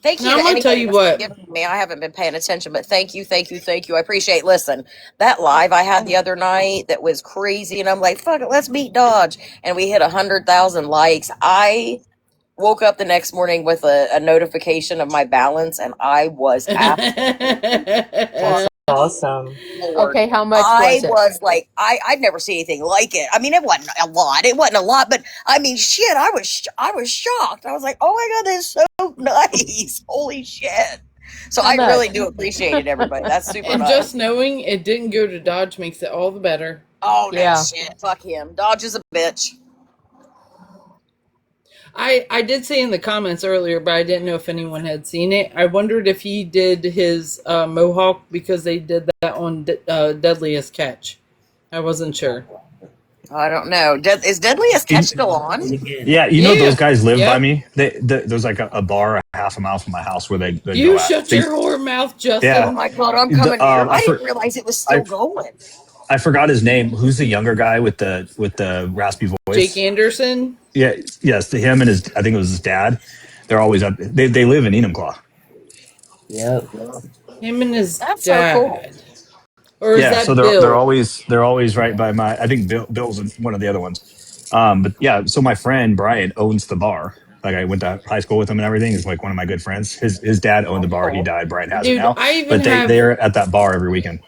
Speaker 1: Thank you.
Speaker 13: Now, I'm gonna tell you what.
Speaker 1: Me, I haven't been paying attention, but thank you. I appreciate. Listen, that live I had the other night that was crazy, and I'm like, fuck it, let's beat Dodge, and we hit 100,000 likes. I woke up the next morning with a notification of my balance, and I was
Speaker 7: That's
Speaker 15: awesome.
Speaker 1: Lord.
Speaker 7: Okay, how much
Speaker 1: I
Speaker 7: was it?
Speaker 1: was like, I'd never seen anything like it. I mean, it wasn't a lot. It wasn't a lot, but I mean, shit, I was shocked. I was like, oh my God, that's so nice. Holy shit. So
Speaker 7: How
Speaker 1: I
Speaker 7: much?
Speaker 1: really do appreciate it, everybody. That's super
Speaker 13: And
Speaker 1: nice.
Speaker 13: just knowing it didn't go to Dodge makes it all the better.
Speaker 1: Oh, no
Speaker 7: Yeah.
Speaker 1: shit. Fuck him. Dodge is a bitch.
Speaker 13: I did say in the comments earlier, but I didn't know if anyone had seen it. I wondered if he did his mohawk because they did that on Deadliest Catch. I wasn't sure.
Speaker 1: I don't know. Is Deadliest Catch still on?
Speaker 10: Yeah, you know those guys live by
Speaker 13: Yep.
Speaker 10: me. There's like a bar a half a mile from my house where they
Speaker 13: You
Speaker 10: go
Speaker 13: shut
Speaker 10: at.
Speaker 13: your whore mouth, Justin.
Speaker 10: Yeah.
Speaker 1: Oh my God, I'm coming here. I didn't realize it was still going.
Speaker 10: I forgot his name. Who's the younger guy with the raspy voice?
Speaker 13: Jake Anderson.
Speaker 10: Yeah, yes, to him and his. I think it was his dad. They're always up. They live in Enumclaw.
Speaker 14: Yep.
Speaker 13: Him and his
Speaker 1: That's
Speaker 13: dad.
Speaker 1: so cool.
Speaker 13: Or is
Speaker 10: Yeah,
Speaker 13: that
Speaker 10: so
Speaker 13: Bill?
Speaker 10: they're always right by my. I think Bill's one of the other ones. But yeah, so my friend Brian owns the bar. Like I went to high school with him and everything. He's like one of my good friends. His dad owned the bar. He died. Brian has it
Speaker 13: Dude,
Speaker 10: now.
Speaker 13: I even
Speaker 10: But
Speaker 13: have
Speaker 10: they're at that bar every weekend.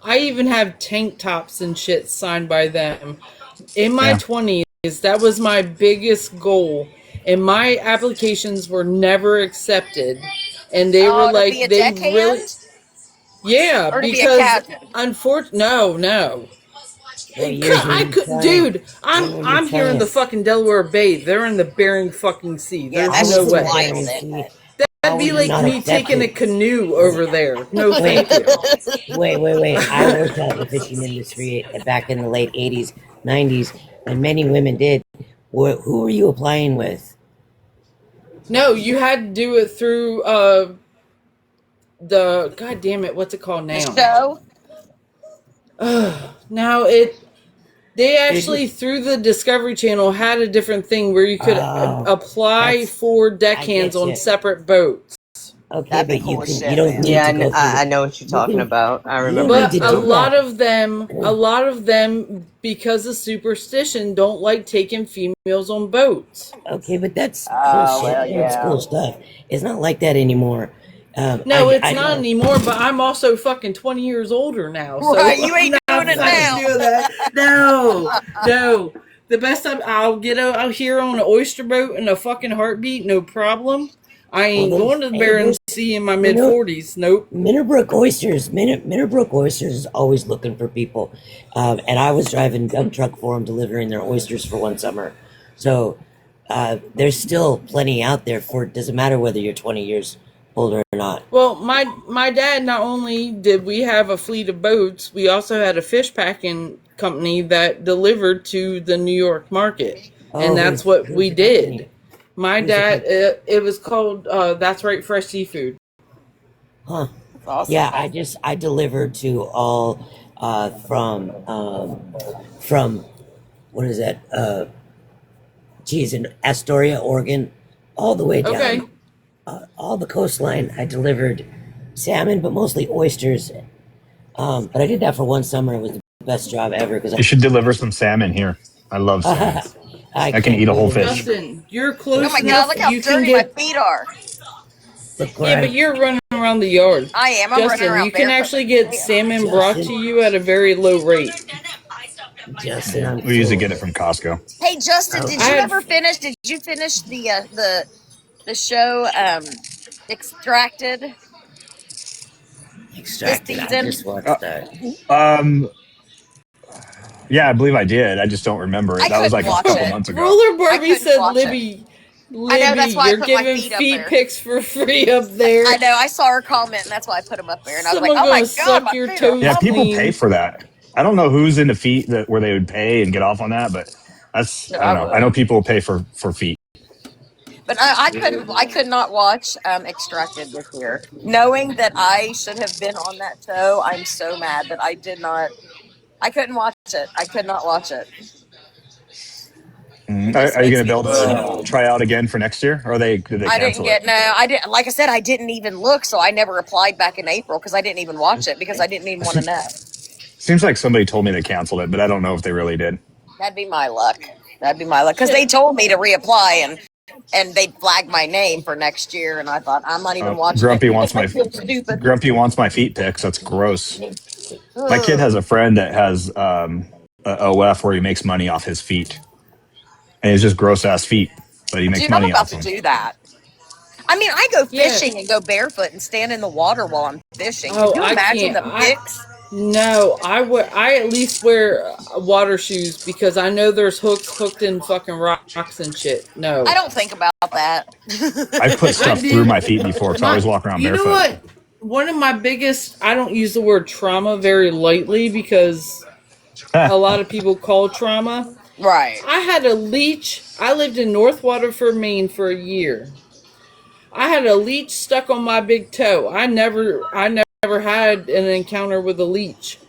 Speaker 13: I even have tank tops and shit signed by them. In my
Speaker 10: Yeah.
Speaker 13: 20s, that was my biggest goal. And my applications were never accepted. And they were
Speaker 1: To
Speaker 13: like,
Speaker 1: be a
Speaker 13: they
Speaker 1: deckhand?
Speaker 13: really. Yeah,
Speaker 1: Or to be a
Speaker 13: because
Speaker 1: captain?
Speaker 13: no.
Speaker 14: What years were
Speaker 13: I
Speaker 14: you
Speaker 13: could,
Speaker 14: flying?
Speaker 13: dude.
Speaker 14: When were you
Speaker 13: I'm here in the
Speaker 14: flying?
Speaker 13: fucking Delaware Bay. They're in the Bering fucking Sea.
Speaker 1: Yeah,
Speaker 13: There's
Speaker 1: that's
Speaker 13: no
Speaker 1: just
Speaker 13: way.
Speaker 1: wild.
Speaker 13: That'd be like me taking a canoe over there. No, thank you.
Speaker 14: Wait. I worked out in the fishing industry back in the late 80s, 90s, and many women did. Who were you applying with?
Speaker 13: No, you had to do it through the god damn it, what's it called now?
Speaker 1: The show?
Speaker 13: Now they actually through the Discovery Channel had a different thing where you could apply for deckhands on separate boats.
Speaker 14: Okay, but you don't need
Speaker 9: Yeah,
Speaker 14: to go.
Speaker 9: I know what you're talking about. I remember.
Speaker 13: But a lot of them, because of superstition, don't like taking females on boats.
Speaker 14: Okay, but that's cool
Speaker 1: Oh,
Speaker 14: shit.
Speaker 1: well,
Speaker 14: That's
Speaker 1: yeah.
Speaker 14: cool stuff. It's not like that anymore.
Speaker 13: No, it's not anymore. But I'm also fucking 20 years older now, so
Speaker 1: Right, you ain't
Speaker 13: I'm
Speaker 1: doing it
Speaker 13: not
Speaker 1: now.
Speaker 13: doing that. No. The best time I'll get out here on an oyster boat in a fucking heartbeat, no problem. I ain't going to the Bering Sea in my mid 40s. Nope.
Speaker 14: Minnerbrook Oysters. Minnerbrook Oysters is always looking for people, and I was driving dump truck for them, delivering their oysters for one summer. So there's still plenty out there for. It doesn't matter whether you're 20 years older or not.
Speaker 13: Well, my dad, not only did we have a fleet of boats, we also had a fish packing company that delivered to the New York market, and that's what we did. My dad, it was called That's Right Fresh Seafood.
Speaker 14: Huh.
Speaker 1: Awesome.
Speaker 14: Yeah, I delivered to all from what is that? In Astoria, Oregon, all the way down.
Speaker 13: Okay.
Speaker 14: All the coastline. I delivered salmon, but mostly oysters. But I did that for one summer. It was the best job ever because
Speaker 10: You should deliver some salmon here. I love salmon. I can eat a whole fish.
Speaker 13: Justin, you're close
Speaker 1: Oh my God,
Speaker 13: enough.
Speaker 1: look how
Speaker 13: You can
Speaker 1: dirty my
Speaker 13: get.
Speaker 1: feet are.
Speaker 13: Yeah, but you're running around the yard.
Speaker 1: I am. I'm running
Speaker 13: Justin,
Speaker 1: around
Speaker 13: you can
Speaker 1: barefoot.
Speaker 13: actually get salmon brought to you at a very low rate.
Speaker 14: Justin,
Speaker 10: We usually get it from Costco.
Speaker 1: Hey Justin, did you
Speaker 13: I had-
Speaker 1: ever finish? Did you finish the show Extracted?
Speaker 14: Extracted. I
Speaker 1: season?
Speaker 14: just watched that.
Speaker 10: Yeah, I believe I did. I just don't remember it.
Speaker 1: I
Speaker 10: That was like
Speaker 1: couldn't
Speaker 10: a
Speaker 1: watch
Speaker 10: couple
Speaker 1: it.
Speaker 10: months ago.
Speaker 13: Roller Barbie
Speaker 1: couldn't
Speaker 13: said,
Speaker 1: watch
Speaker 13: Libby,
Speaker 1: I know, that's why I
Speaker 13: you're
Speaker 1: put my
Speaker 13: giving
Speaker 1: feet up
Speaker 13: feet
Speaker 1: there.
Speaker 13: pics for free up there.
Speaker 1: I know. I saw her comment, and that's why I put them up there. And I was
Speaker 13: Someone
Speaker 1: like, "Oh my
Speaker 13: gonna
Speaker 1: God,
Speaker 13: suck
Speaker 1: my
Speaker 13: your
Speaker 1: feet
Speaker 13: toes.
Speaker 1: are
Speaker 10: Yeah, people
Speaker 13: clean.
Speaker 10: pay for that. I don't know who's into feet where they would pay and get off on that, but that's I don't know. I know people will pay for feet.
Speaker 1: But I could not watch Extracted this year, knowing that I should have been on that show. I'm so mad that I did not. I couldn't watch it. I could not watch it.
Speaker 10: Are you going to be able to try out again for next year, or did they
Speaker 1: I didn't
Speaker 10: cancel
Speaker 1: get
Speaker 10: it?
Speaker 1: no. I didn't. Like I said, I didn't even look, so I never applied back in April because I didn't even watch it because I didn't even want to know.
Speaker 10: Seems like somebody told me they canceled it, but I don't know if they really did.
Speaker 1: That'd be my luck. That'd be my luck because they told me to reapply, and and they'd flag my name for next year, and I thought I'm not even watching it.
Speaker 10: Grumpy wants
Speaker 1: I
Speaker 10: my
Speaker 1: feel stupid.
Speaker 10: feet pics. That's gross. My kid
Speaker 1: Ugh.
Speaker 10: has a friend that has a OF where he makes money off his feet, and it's just gross ass feet, but he makes
Speaker 1: Dude, I'm
Speaker 10: money
Speaker 1: about
Speaker 10: off
Speaker 1: to
Speaker 10: them.
Speaker 1: do that. I mean, I go
Speaker 13: Yeah.
Speaker 1: fishing and go barefoot and stand in the water while I'm fishing. Could
Speaker 13: Oh,
Speaker 1: you
Speaker 13: I
Speaker 1: imagine
Speaker 13: can't.
Speaker 1: the pics?
Speaker 13: No, I at least wear water shoes because I know there's hooks hooked in fucking rocks and shit.
Speaker 1: I
Speaker 13: No.
Speaker 1: don't think about that.
Speaker 10: I've put
Speaker 13: I
Speaker 10: stuff through
Speaker 13: do.
Speaker 10: my feet before because I always walk around
Speaker 13: You know
Speaker 10: barefoot.
Speaker 13: what? One of my biggest, I don't use the word trauma very lightly because a lot of people call trauma.
Speaker 1: Right.
Speaker 13: I had a leech. I lived in North Waterford, Maine for a year. I had a leech stuck on my big toe. I never had an encounter with a leech.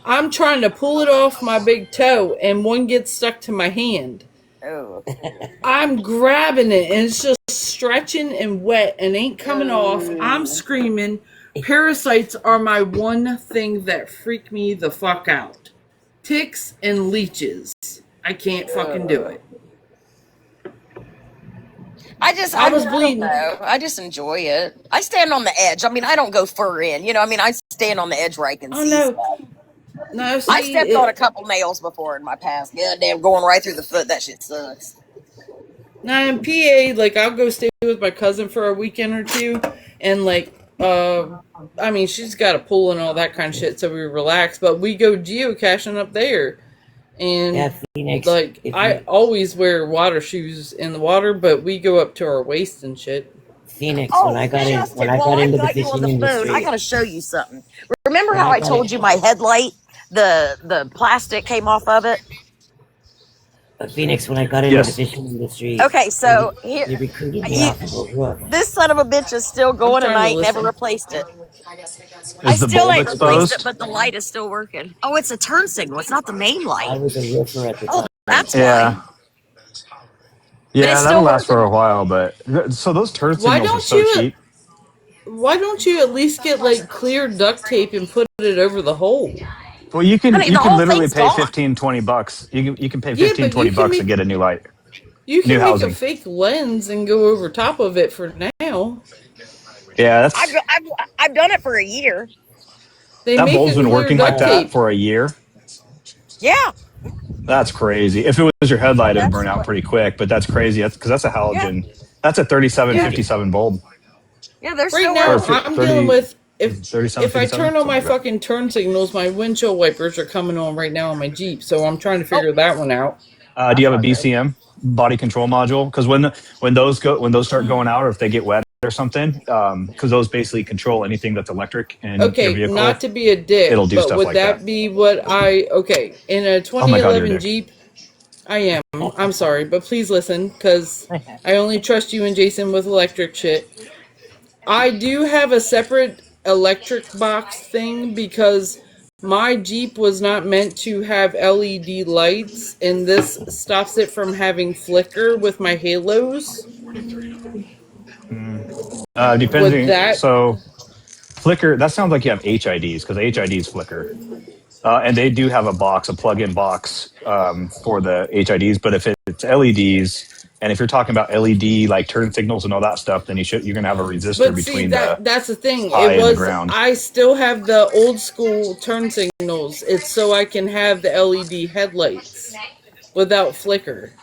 Speaker 13: I'm trying to pull it off my big toe and one gets stuck to my hand.
Speaker 1: Oh.
Speaker 13: I'm grabbing it and it's just stretching and wet and ain't coming off. I'm
Speaker 1: Oh.
Speaker 13: screaming. Parasites are my one thing that freak me the fuck out. Ticks and leeches. I can't fucking do it. I was
Speaker 1: I don't
Speaker 13: bleeding.
Speaker 1: know. I just enjoy it. I stand on the edge. I mean, I don't go fur in. I mean, I stand on the edge where I can
Speaker 13: Oh
Speaker 1: see
Speaker 13: no.
Speaker 1: stuff.
Speaker 13: No,
Speaker 1: I
Speaker 13: see,
Speaker 1: stepped on a couple nails before in my past. Goddamn, going right through the foot. That shit sucks.
Speaker 13: now in PA, like I'll go stay with my cousin for a weekend or two, and I mean she's got a pool and all that kind of shit, so we relax. But we go geocaching up there, and
Speaker 14: Yeah, Phoenix.
Speaker 13: like I always wear water shoes in the water, but we go up to our waist and shit.
Speaker 14: Phoenix,
Speaker 1: Oh,
Speaker 14: when I got
Speaker 1: Justin,
Speaker 14: into
Speaker 1: while I
Speaker 14: the
Speaker 1: got you on
Speaker 14: fishing
Speaker 1: the phone, I
Speaker 14: industry,
Speaker 1: gotta show you something. Remember
Speaker 14: when
Speaker 1: how
Speaker 14: I
Speaker 1: I
Speaker 14: got
Speaker 1: told
Speaker 14: it,
Speaker 1: you my headlight, the plastic came off of it?
Speaker 14: Phoenix, when I got into the
Speaker 10: Yes.
Speaker 14: fishing industry,
Speaker 1: Okay, so here,
Speaker 14: they recruited me
Speaker 1: you,
Speaker 14: off of a roof.
Speaker 1: this son of a bitch is still
Speaker 13: I'm
Speaker 1: going, and
Speaker 13: trying to
Speaker 1: I ain't never
Speaker 13: listen.
Speaker 1: replaced it. I
Speaker 10: Is the
Speaker 1: still
Speaker 10: bulb
Speaker 1: ain't replaced it,
Speaker 10: exposed?
Speaker 1: but the light is still working. Oh, it's a turn signal. It's not the main
Speaker 14: I
Speaker 1: light.
Speaker 14: was a roofer at the
Speaker 1: Oh,
Speaker 14: time.
Speaker 1: that's why.
Speaker 10: Yeah.
Speaker 1: But it's
Speaker 10: Yeah, that'll
Speaker 1: still
Speaker 10: last for
Speaker 1: working.
Speaker 10: a while, but so those turn
Speaker 13: Why
Speaker 10: signals are
Speaker 13: don't
Speaker 10: so
Speaker 13: you?
Speaker 10: cheap.
Speaker 13: Why don't you at least get like clear duct tape and put it over the hole?
Speaker 10: Well, you can
Speaker 1: Honey, the whole
Speaker 10: literally
Speaker 1: thing's
Speaker 10: pay
Speaker 1: gone.
Speaker 10: 15, $20. You can pay
Speaker 13: Yeah,
Speaker 10: 15,
Speaker 13: but
Speaker 10: 20 bucks and get a new light,
Speaker 13: you
Speaker 10: new
Speaker 13: can make a
Speaker 10: housing.
Speaker 13: fake lens and go over top of it for now.
Speaker 10: Yeah,
Speaker 1: I've,
Speaker 10: that's
Speaker 1: I've, I've done it for a year.
Speaker 13: They
Speaker 10: that
Speaker 13: make
Speaker 10: bulb's
Speaker 13: a
Speaker 10: been
Speaker 13: clear
Speaker 10: working like
Speaker 13: duct
Speaker 10: that
Speaker 13: tape.
Speaker 10: for a year.
Speaker 1: Yeah,
Speaker 10: That's crazy. If it was your headlight, it'd
Speaker 1: that's
Speaker 10: burn out
Speaker 1: what.
Speaker 10: pretty quick, but that's crazy. That's because that's a
Speaker 1: Yeah,
Speaker 10: halogen. That's a 37,
Speaker 13: Yeah.
Speaker 10: 57 bulb.
Speaker 1: yeah, they're
Speaker 13: Right
Speaker 1: still
Speaker 10: Or
Speaker 13: now,
Speaker 1: working.
Speaker 13: I'm dealing with if
Speaker 10: 37,
Speaker 13: if I
Speaker 10: 57,
Speaker 13: turn on
Speaker 10: something
Speaker 13: my
Speaker 10: like that.
Speaker 13: fucking turn signals, my windshield wipers are coming on right now on my Jeep. So I'm trying to
Speaker 1: Oh,
Speaker 13: figure that one out.
Speaker 10: Do you have a BCM body control module? Because when those start going out, or if they get wet or something, because those basically control anything that's electric in your
Speaker 13: Okay, not
Speaker 10: vehicle.
Speaker 13: to be a dick,
Speaker 10: It'll do
Speaker 13: but
Speaker 10: stuff
Speaker 13: would
Speaker 10: like that.
Speaker 13: that be what I okay in a
Speaker 10: Oh my god, you're a
Speaker 13: 2011
Speaker 10: dick.
Speaker 13: Jeep? I am. I'm sorry, but please listen, because I only trust you and Jason with electric shit. I do have a separate electric box thing because my Jeep was not meant to have LED lights, and this stops it from having flicker with my halos. Would
Speaker 10: Depending,
Speaker 13: that
Speaker 10: so Flickr. That sounds like you have HIDs because HIDs flicker. And they do have a plug-in box for the HIDs. But if it's LEDs, and if you're talking about LED like turn signals and all that stuff, then you're going to have a resistor
Speaker 13: But see
Speaker 10: between the
Speaker 13: that's the thing.
Speaker 10: high
Speaker 13: It
Speaker 10: and the
Speaker 13: was
Speaker 10: ground.
Speaker 13: I still have the old school turn signals. It's so I can have the LED headlights without flicker.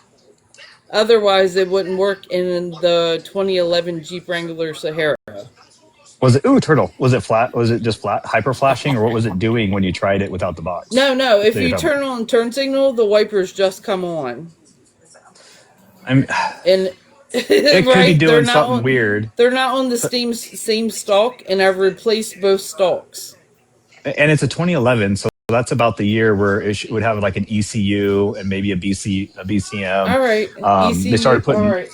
Speaker 13: Otherwise, it wouldn't work in the 2011 Jeep Wrangler Sahara.
Speaker 10: Was it turtle? Was it flat? Was it just flat hyper flashing, or what was it doing when you tried it without the box?
Speaker 13: No, no. If
Speaker 10: So you're
Speaker 13: you
Speaker 10: talking
Speaker 13: turn on turn signal, the wipers just come on,
Speaker 10: I'm,
Speaker 13: and
Speaker 10: it could be
Speaker 13: right,
Speaker 10: doing something weird,
Speaker 13: they're not on the same stalk, and I've replaced both stalks.
Speaker 10: and it's a 2011, so that's about the year where it would have like an ECU and maybe a BCM.
Speaker 13: All right,
Speaker 10: They started
Speaker 13: ECU. All
Speaker 10: putting
Speaker 13: right,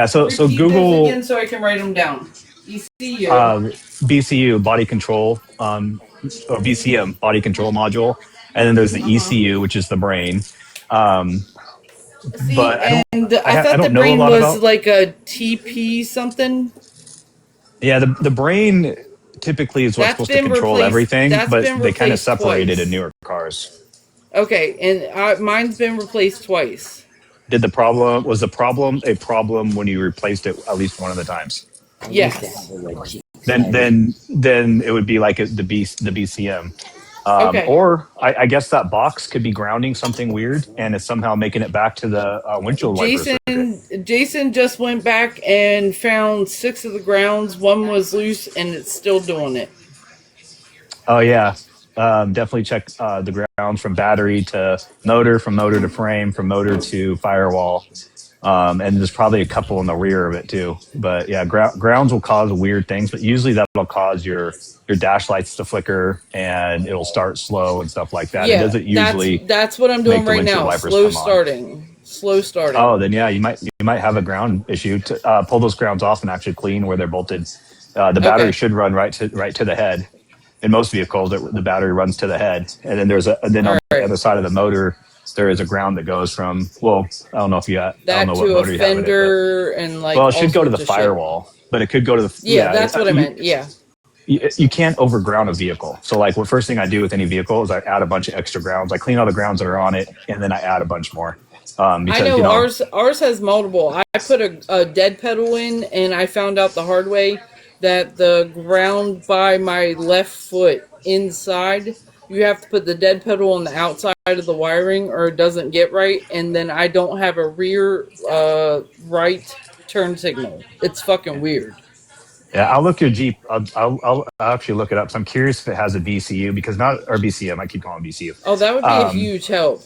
Speaker 10: so
Speaker 13: repeat those
Speaker 10: Google
Speaker 13: again so I can write them down. ECU.
Speaker 10: BCU body control or BCM body control module, and then there's the ECU, which is the brain. Um,
Speaker 13: See,
Speaker 10: but
Speaker 13: I
Speaker 10: I
Speaker 13: thought the
Speaker 10: don't know a
Speaker 13: brain
Speaker 10: lot
Speaker 13: was
Speaker 10: about.
Speaker 13: like a TP something.
Speaker 10: Yeah, the brain typically is what's
Speaker 13: That's
Speaker 10: supposed to
Speaker 13: been
Speaker 10: control
Speaker 13: replaced.
Speaker 10: everything,
Speaker 13: That's
Speaker 10: but
Speaker 13: been
Speaker 10: they kind of
Speaker 13: replaced
Speaker 10: separated in
Speaker 13: twice.
Speaker 10: newer cars.
Speaker 13: Okay, and mine's been replaced twice.
Speaker 10: was the problem a problem when you replaced it at least one of the times?
Speaker 13: Yes.
Speaker 10: Then it would be like the BCM.
Speaker 13: Okay.
Speaker 10: Or I guess that box could be grounding something weird, and it's somehow making it back to the windshield wiper circuit.
Speaker 13: Jason just went back and found 6 of the grounds. One was loose, and it's still doing it.
Speaker 10: Oh yeah, definitely check the grounds from battery to motor, from motor to frame, from motor to firewall, and there's probably a couple in the rear of it too. But yeah, grounds will cause weird things, but usually that'll cause your dash lights to flicker and it'll start slow and stuff like that.
Speaker 13: Yeah,
Speaker 10: it doesn't usually.
Speaker 13: That's what I'm doing right now. Slow starting.
Speaker 10: Oh, then yeah, you might have a ground issue. To pull those grounds off and actually clean where they're bolted. The battery should run right to the head. In most vehicles, the battery runs to the head, and then on the other side of the motor, there is a ground that goes from. Well, I don't know if you got
Speaker 13: that
Speaker 10: I don't know
Speaker 13: to
Speaker 10: what
Speaker 13: a
Speaker 10: motor
Speaker 13: fender and like.
Speaker 10: Well, it should go to the firewall, but it could go to the.
Speaker 13: Yeah, that's what I meant. Yeah.
Speaker 10: You can't overground a vehicle. So, like, the first thing I do with any vehicle is I add a bunch of extra grounds. I clean all the grounds that are on it, and then I add a bunch more. Because,
Speaker 13: I know, ours has multiple. I put a dead pedal in, and I found out the hard way that the ground by my left foot inside, you have to put the dead pedal on the outside of the wiring, or it doesn't get right. And then I don't have a rear right turn signal. It's fucking weird.
Speaker 10: Yeah, I'll look your Jeep. I'll actually look it up. So I'm curious if it has a BCU or BCM. I keep calling it BCU.
Speaker 13: Oh, that would be a huge help.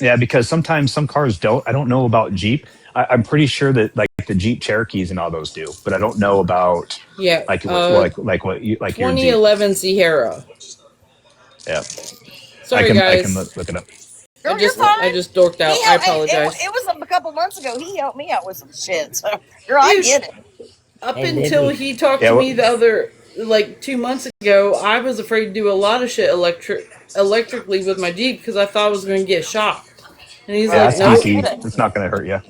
Speaker 10: Yeah, because sometimes some cars don't. I don't know about Jeep. I'm pretty sure that like the Jeep Cherokees and all those do, but I don't know about like what you like
Speaker 13: 2011 Sierra.
Speaker 10: Yeah.
Speaker 13: Sorry, guys.
Speaker 10: I can look it up.
Speaker 13: I just dorked out. I apologize.
Speaker 1: It was a couple months ago. He helped me out with some shit. So, I get it.
Speaker 13: Up until he talked to me the other, 2 months ago, I was afraid to do a lot of shit electrically with my Jeep because I thought I was going to get shocked. And he's like, no,
Speaker 10: it's not going to hurt you.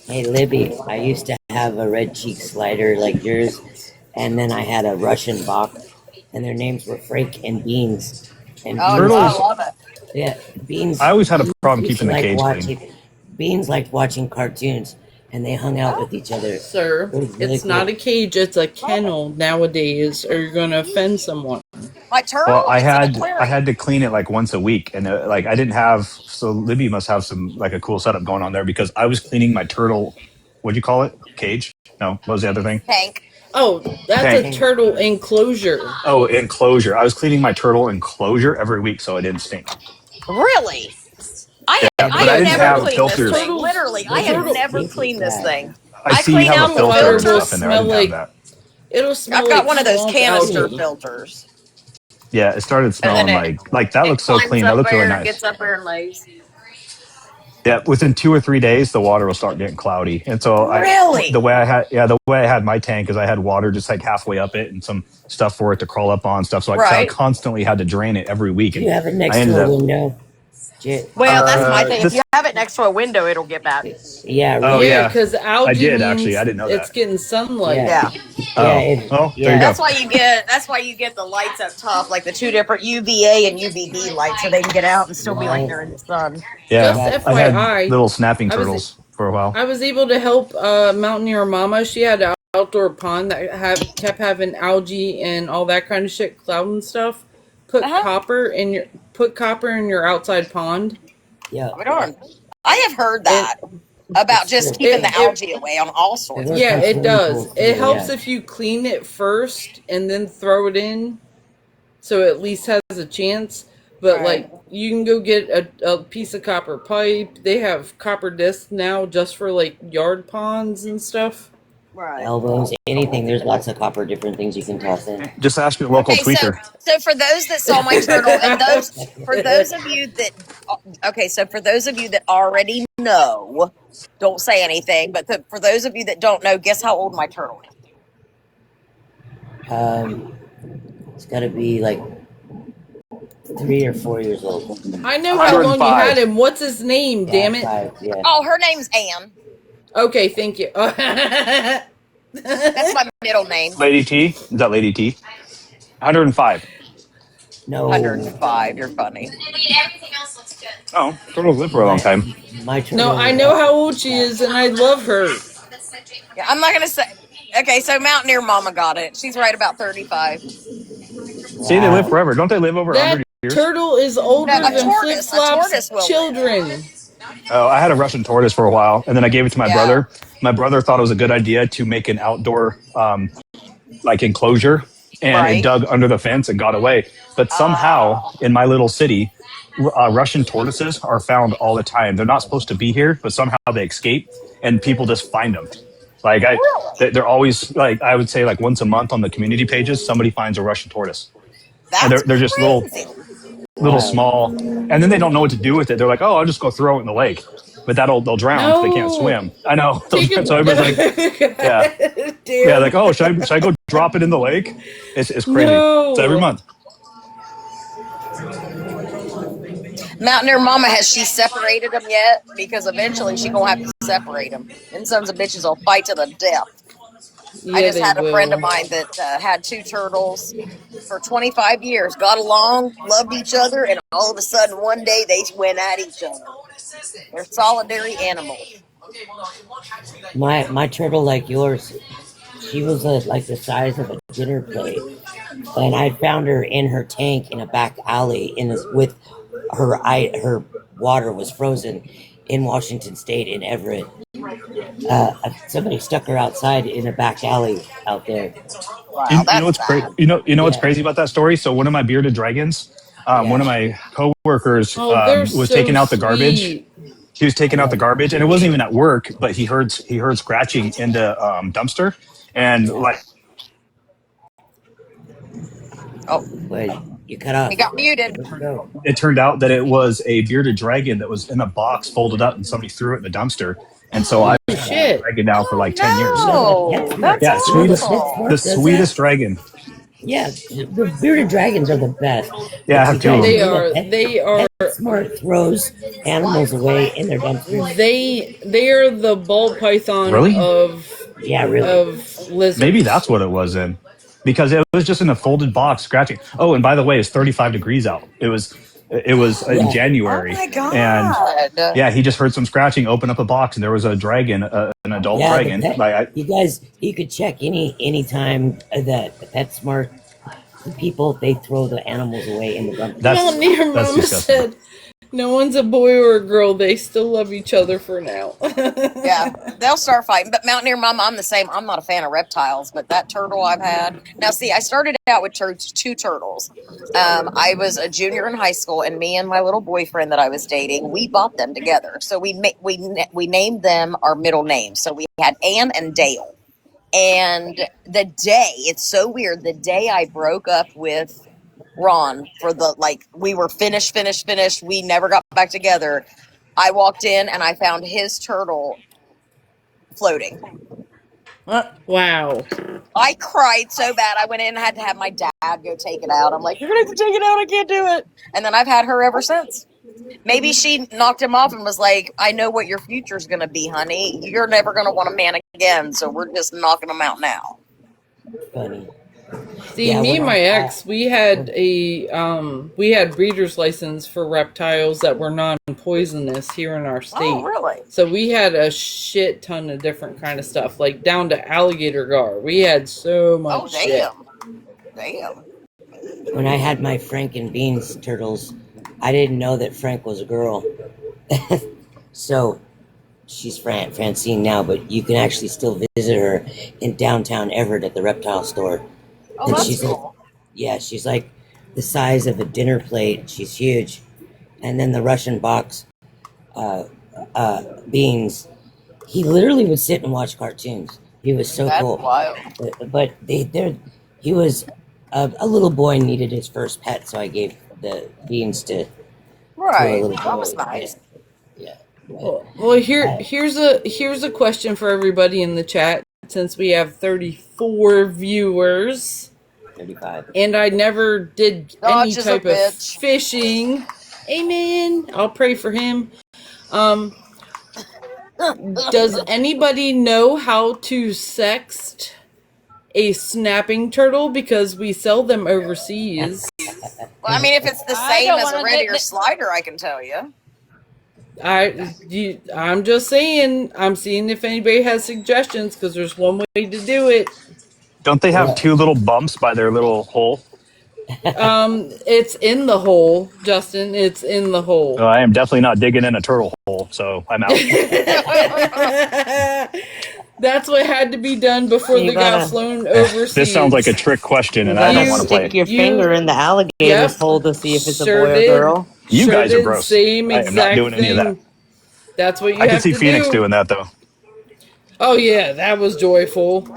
Speaker 14: Hey, Libby, I used to have a red cheek slider like yours, and then I had a Russian Bach, and their names were Frank and Beans. And
Speaker 10: Turtles.
Speaker 14: I love it. Yeah, Beans.
Speaker 10: I always had a problem keeping the cage clean.
Speaker 14: Beans liked watching cartoons, and they hung out with each other.
Speaker 13: Sir, it's not a cage, it's a kennel nowadays, or you're going to offend someone.
Speaker 1: My turtle.
Speaker 10: Well, I had to clean it like once a week, and I didn't have. So Libby must have some like a cool setup going on there because I was cleaning my turtle. What'd you call it? Cage? No, what was the other thing?
Speaker 1: Tank.
Speaker 13: Oh, that's a turtle enclosure.
Speaker 10: Oh, enclosure. I was cleaning my turtle enclosure every week so it didn't stink.
Speaker 1: Really? I have never cleaned this thing. Literally, I have never cleaned this thing.
Speaker 10: I see you have a filter and stuff in there. I didn't have that.
Speaker 13: It'll smell.
Speaker 1: I've got one of those canister filters.
Speaker 10: Yeah, it started smelling like that. Looks so clean. That looks really nice.
Speaker 1: Gets up there and lays.
Speaker 10: Yeah, within 2 or 3 days, the water will start getting cloudy, and so the way I had my tank is I had water just like halfway up it and some stuff for it to crawl up on stuff. So I constantly had to drain it every week.
Speaker 14: You have it next to a window.
Speaker 1: Well, that's my thing. If you have it next to a window, it'll get bad.
Speaker 14: Yeah.
Speaker 10: Oh yeah.
Speaker 13: Because algae.
Speaker 10: I did actually. I didn't know that.
Speaker 13: It's getting sunlight.
Speaker 1: Yeah.
Speaker 10: There you go.
Speaker 1: That's why you get the lights up top, like the 2 different UVA and UVB lights, so they can get out and still be like they're in the sun.
Speaker 10: Yeah.
Speaker 13: Just
Speaker 10: I
Speaker 13: FYI,
Speaker 10: had little snapping turtles for a while.
Speaker 13: I was able to help Mountaineer Mama. She had an outdoor pond that kept having algae and all that kind of shit, cloud and stuff. Put copper in your outside pond.
Speaker 14: Yeah.
Speaker 1: I have heard that about just keeping the algae away on all sorts.
Speaker 13: Yeah, it does. It helps if you clean it first and then throw it in, so it at least has a chance. But like, you can go get a piece of copper pipe. They have copper discs now just for like yard ponds and stuff.
Speaker 1: Right.
Speaker 14: Elbows, anything. There's lots of copper, different things you can toss in.
Speaker 10: Just ask your local tweaker.
Speaker 1: So for those that saw my turtle, and for those of you that already know, don't say anything. But for those of you that don't know, guess how old my turtle is.
Speaker 14: It's got to be like 3 or 4 years old.
Speaker 13: I know how long you had him. What's his name? Damn it!
Speaker 14: 5, yeah.
Speaker 1: Oh, her name's Anne.
Speaker 13: Okay, thank you.
Speaker 1: That's my middle name.
Speaker 10: Lady T? Is that Lady T? 105.
Speaker 14: No.
Speaker 1: 105. You're funny.
Speaker 10: Oh, turtles live for a long time.
Speaker 14: My turtle.
Speaker 13: No, I know how old she is, and I love her.
Speaker 1: Yeah, I'm not gonna say. Okay, so Mountaineer Mama got it. She's right about 35.
Speaker 10: See, they live forever. Don't they live over
Speaker 13: That
Speaker 10: 100 years?
Speaker 13: turtle is
Speaker 1: No,
Speaker 13: older
Speaker 1: a
Speaker 13: than Flip
Speaker 1: tortoise. A
Speaker 13: Flop's
Speaker 1: tortoise will live.
Speaker 13: children.
Speaker 10: Oh, I had a Russian tortoise for a while, and then I gave it to my brother. My brother thought it was a good idea to make an outdoor like enclosure, and it dug under the fence and got away. But somehow, in my little city, Russian tortoises are found all the time. They're not supposed to be here, but somehow they escape, and people just find them. Like they're always like I would say like once a month on the community pages, somebody finds a Russian tortoise, and they're just little small, and then they don't know what to do with it. They're like, oh, I'll just go throw it in the lake, but they'll drown if they can't swim. I know. So everybody's like, yeah, like, oh, should I go drop it in the lake? It's crazy.
Speaker 13: No.
Speaker 10: So every month.
Speaker 1: Mountaineer Mama, has she separated them yet? Because eventually she gonna have to separate them. And sons of bitches will fight to the death.
Speaker 13: Yeah,
Speaker 1: I just
Speaker 13: they
Speaker 1: had a friend of
Speaker 13: will.
Speaker 1: mine that had 2 turtles for 25 years, got along, loved each other, and all of a sudden one day they went at each other. They're solitary animals.
Speaker 14: My turtle, like yours, she was like the size of a dinner plate, and I found her in her tank in a back alley with her water was frozen in Washington State in Everett. Somebody stuck her outside in a back alley out there.
Speaker 1: Wow,
Speaker 10: you know what's crazy? You know what's crazy about that story? So one of my bearded dragons, one of my coworkers was taking out the garbage. He was taking out the garbage, and it wasn't even at work, but he heard scratching in the dumpster, and like.
Speaker 1: Oh,
Speaker 14: wait, you cut off.
Speaker 1: He got muted.
Speaker 10: It turned out that it was a bearded dragon that was in a box folded up, and somebody threw it in the dumpster. And so I've had a dragon now for like 10 years.
Speaker 1: Oh, that's
Speaker 10: the sweetest dragon.
Speaker 14: Yeah, the bearded dragons are the best.
Speaker 10: Yeah, I have two of them.
Speaker 13: They are.
Speaker 14: Smart throws animals away in their dumpsters.
Speaker 13: They are the ball python
Speaker 10: Really?
Speaker 13: of lizards.
Speaker 10: Maybe that's what it was then, because it was just in a folded box scratching. Oh, and by the way, it's 35 degrees out. It was in January.
Speaker 1: Oh my God.
Speaker 10: And yeah, he just heard some scratching, opened up a box, and there was a dragon, an adult dragon.
Speaker 14: You guys, you could check any time that the PetSmart people, they throw the animals away in the dumpster.
Speaker 13: Mountaineer Mama said, no one's a boy or a girl. They still love each other for now.
Speaker 1: Yeah, they'll start fighting. But Mountaineer Mama, I'm the same. I'm not a fan of reptiles, but that turtle I've had. Now, see, I started out with 2 turtles. I was a junior in high school, and me and my little boyfriend that I was dating, we bought them together. So we named them our middle names. So we had Ann and Dale. And the day, it's so weird, the day I broke up with Ron we were finished, we never got back together, I walked in and I found his turtle floating.
Speaker 13: Wow.
Speaker 1: I cried so bad. I went in and had to have my dad go take it out. I'm like, you're going to have to take it out. I can't do it. And then I've had her ever since. Maybe she knocked him off and was like, I know what your future's going to be, honey. You're never going to want a man again, so we're just knocking him out now.
Speaker 14: Funny.
Speaker 13: See, me and my ex, we had breeder's license for reptiles that were non-poisonous here in our state.
Speaker 1: Oh, really?
Speaker 13: So we had a shit ton of different kind of stuff, like down to alligator gar. We had so much shit.
Speaker 1: Damn.
Speaker 14: When I had my Frank and Beans turtles, I didn't know that Frank was a girl. So she's Francine now, but you can actually still visit her in downtown Everett at the reptile store.
Speaker 1: Oh,
Speaker 14: And
Speaker 1: that's
Speaker 14: she's
Speaker 1: cool.
Speaker 14: she's like the size of a dinner plate. She's huge. And then the Russian box Beans, he literally would sit and watch cartoons. He was so
Speaker 1: That's
Speaker 14: cool.
Speaker 1: wild.
Speaker 14: But he was a little boy, needed his first pet, so I gave the Beans to a
Speaker 1: Right.
Speaker 14: little
Speaker 1: That was
Speaker 14: boy.
Speaker 1: nice.
Speaker 14: Yeah.
Speaker 13: Well, here's a question for everybody in the chat, since we have 34 viewers.
Speaker 14: 35.
Speaker 13: And I never did any
Speaker 1: Dodge is a
Speaker 13: type of
Speaker 1: bitch.
Speaker 13: fishing. Amen. I'll pray for him. Does anybody know how to sext a snapping turtle because we sell them overseas.
Speaker 1: Well, I mean, if it's the same as a red ear slider, I can tell you.
Speaker 13: I'm just saying. I'm seeing if anybody has suggestions because there's one way to do it.
Speaker 10: Don't they have two little bumps by their little hole?
Speaker 13: It's in the hole, Justin. It's in the hole.
Speaker 10: I am definitely not digging in a turtle hole, so I'm out.
Speaker 13: That's what had to be done before they got flown overseas.
Speaker 10: This sounds like a trick question, and I don't want to play it.
Speaker 9: Stick your finger in the alligator's hole to see if it's a boy or girl.
Speaker 10: You guys are gross.
Speaker 13: Same
Speaker 10: I am not doing any of that.
Speaker 13: That's what you
Speaker 10: I
Speaker 13: have
Speaker 10: can see
Speaker 13: to
Speaker 10: Phoenix
Speaker 13: do.
Speaker 10: doing that, though.
Speaker 13: Oh, yeah, that was joyful.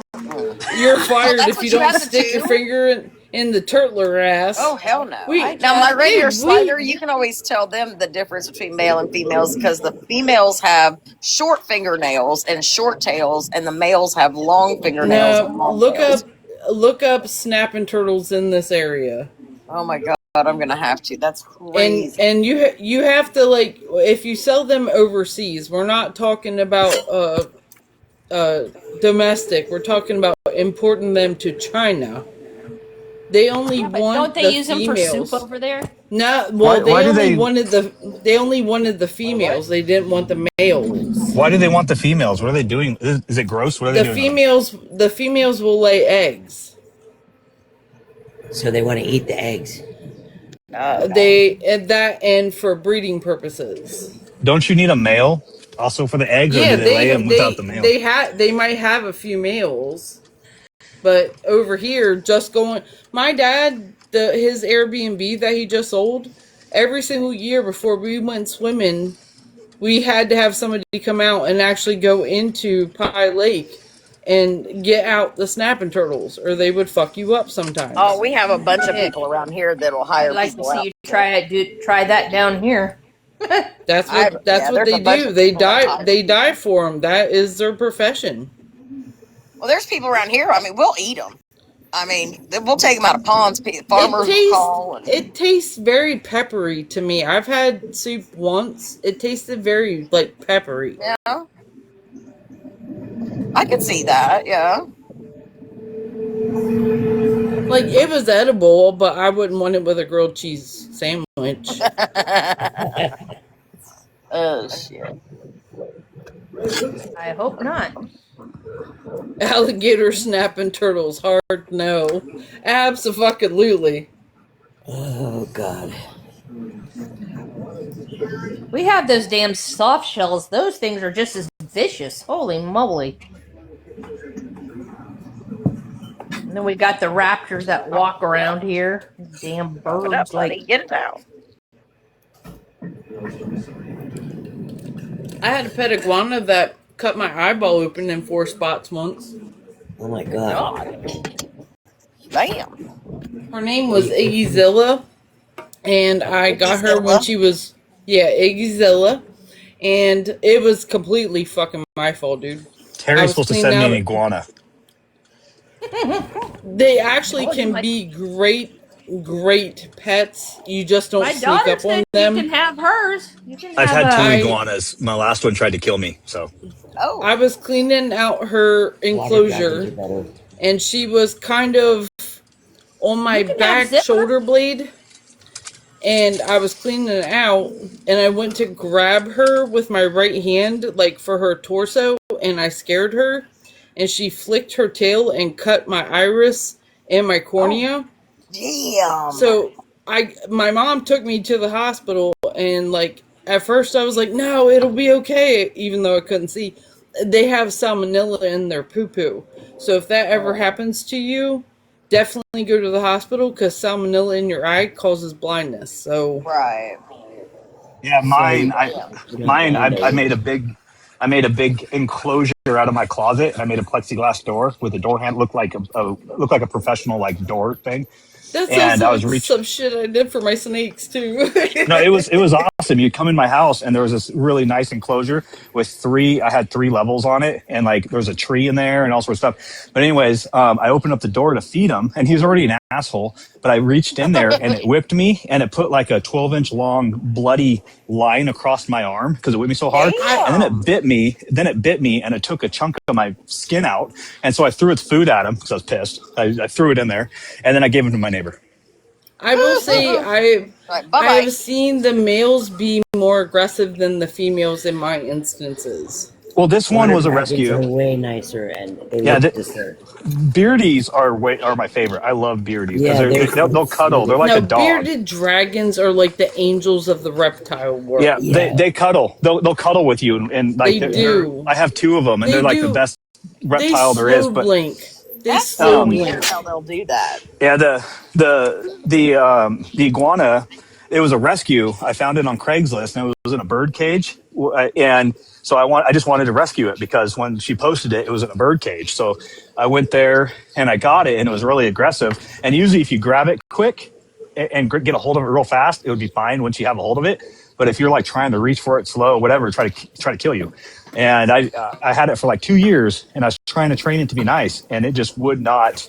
Speaker 13: You're fired if you don't stick your finger in the turtler ass.
Speaker 1: Oh, hell no. Now, my red ear slider, you can always tell them the difference between male and females because the females have short fingernails and short tails, and the males have long fingernails and long tails.
Speaker 13: Look up snapping turtles in this area.
Speaker 1: Oh my god, I'm gonna have to. That's crazy.
Speaker 13: And you have to, like, if you sell them overseas, we're not talking about domestic. We're talking about importing them to China. They only want
Speaker 2: don't they use them for
Speaker 13: females.
Speaker 2: soup over there?
Speaker 13: No, well,
Speaker 10: Why do
Speaker 13: they
Speaker 10: they-
Speaker 13: only wanted the females. They didn't want the males.
Speaker 10: Why do they want the females? What are they doing? Is it gross? What are they doing?
Speaker 13: The females will lay eggs.
Speaker 14: So they want to eat the eggs.
Speaker 13: And for breeding purposes.
Speaker 10: Don't you need a male also for the eggs, or do they lay them without the male?
Speaker 13: They might have a few males, but over here, just going. My dad, his Airbnb that he just sold, every single year before we went swimming, we had to have somebody come out and actually go into Pie Lake and get out the snapping turtles, or they would fuck you up sometimes.
Speaker 1: Oh, we have a bunch of people around here that'll hire
Speaker 2: I'd like
Speaker 1: people
Speaker 2: to see
Speaker 1: out.
Speaker 2: you try that down here.
Speaker 13: That's what they do. They die for them. That is their profession.
Speaker 1: Well, there's people around here. I mean, we'll eat them. I mean, we'll take them out of ponds. Farmers will call.
Speaker 13: It tastes very peppery to me. I've had soup once. It tasted very, like, peppery.
Speaker 1: Yeah. I could see that, yeah.
Speaker 13: Like, it was edible, but I wouldn't want it with a grilled cheese sandwich.
Speaker 1: Oh, shit.
Speaker 2: I hope not.
Speaker 13: Alligator snapping turtles, hard no. Abso-fucking-lutely.
Speaker 14: Oh, God.
Speaker 2: We have those damn soft shells. Those things are just as vicious. Holy moly. And then we got the raptors that walk around here. Damn birds.
Speaker 1: Get it out.
Speaker 13: I had a pet iguana that cut my eyeball open in 4 spots once.
Speaker 14: Oh, my God.
Speaker 1: Damn.
Speaker 13: Her name was Iggyzilla, and I got her when she was, Iggyzilla, and it was completely fucking my fault, dude.
Speaker 10: Terry's supposed to send me an iguana.
Speaker 13: They actually can be great pets. You just don't sneak up on them.
Speaker 2: You can have hers.
Speaker 10: I've had 2 iguanas. My last one tried to kill me, so.
Speaker 1: Oh.
Speaker 13: I was cleaning out her enclosure, and she was kind of on my back shoulder blade, and I was cleaning it out, and I went to grab her with my right hand, like for her torso, and I scared her, and she flicked her tail and cut my iris and my cornea.
Speaker 1: Damn.
Speaker 13: So my mom took me to the hospital, and like at first I was like, no, it'll be okay, even though I couldn't see. They have salmonella in their poo-poo. So if that ever happens to you, definitely go to the hospital, because salmonella in your eye causes blindness. So
Speaker 1: right.
Speaker 10: Yeah, mine. I made a big enclosure out of my closet, and I made a plexiglass door with a door handle looked like a professional like door thing.
Speaker 13: That sounds like some shit I did for my snakes too.
Speaker 10: No, it was awesome. awesome. You'd come in my house and there was this really nice enclosure with I had 3 levels on it, and like there was a tree in there and all sorts of stuff. But anyways, I opened up the door to feed him, and he was already an asshole, but I reached in there and it whipped me, and it put like a 12-inch long bloody line across my arm because it whipped me so hard. And then it bit me, and it took a chunk of my skin out. And so I threw its food at him because I was pissed. I threw it in there, and then I gave him to my neighbor.
Speaker 13: I will say I've seen the males be more aggressive than the females in my instances.
Speaker 10: Well, this one was a
Speaker 14: Rabbits
Speaker 10: rescue.
Speaker 14: are way nicer, and they look deserved.
Speaker 10: Beardies are my favorite. I love beardies because
Speaker 14: Yeah,
Speaker 10: they'll cuddle. They're like a dog.
Speaker 13: Bearded dragons are like the angels of the reptile world.
Speaker 10: Yeah, they cuddle. They'll cuddle with you, and like
Speaker 13: they do.
Speaker 10: I have 2 of them, and they're like the best reptile there is. But
Speaker 1: That's so weird how they'll do that.
Speaker 10: yeah, the iguana, it was a rescue. I found it on Craigslist, and it was in a bird cage, and so I just wanted to rescue it because when she posted it, it was in a bird cage. So I went there and I got it, and it was really aggressive. And usually, if you grab it quick and get a hold of it real fast, it would be fine once you have a hold of it. But if you're like trying to reach for it slow, whatever, try to kill you. And I had it for like 2 years, and I was trying to train it to be nice, and it just would not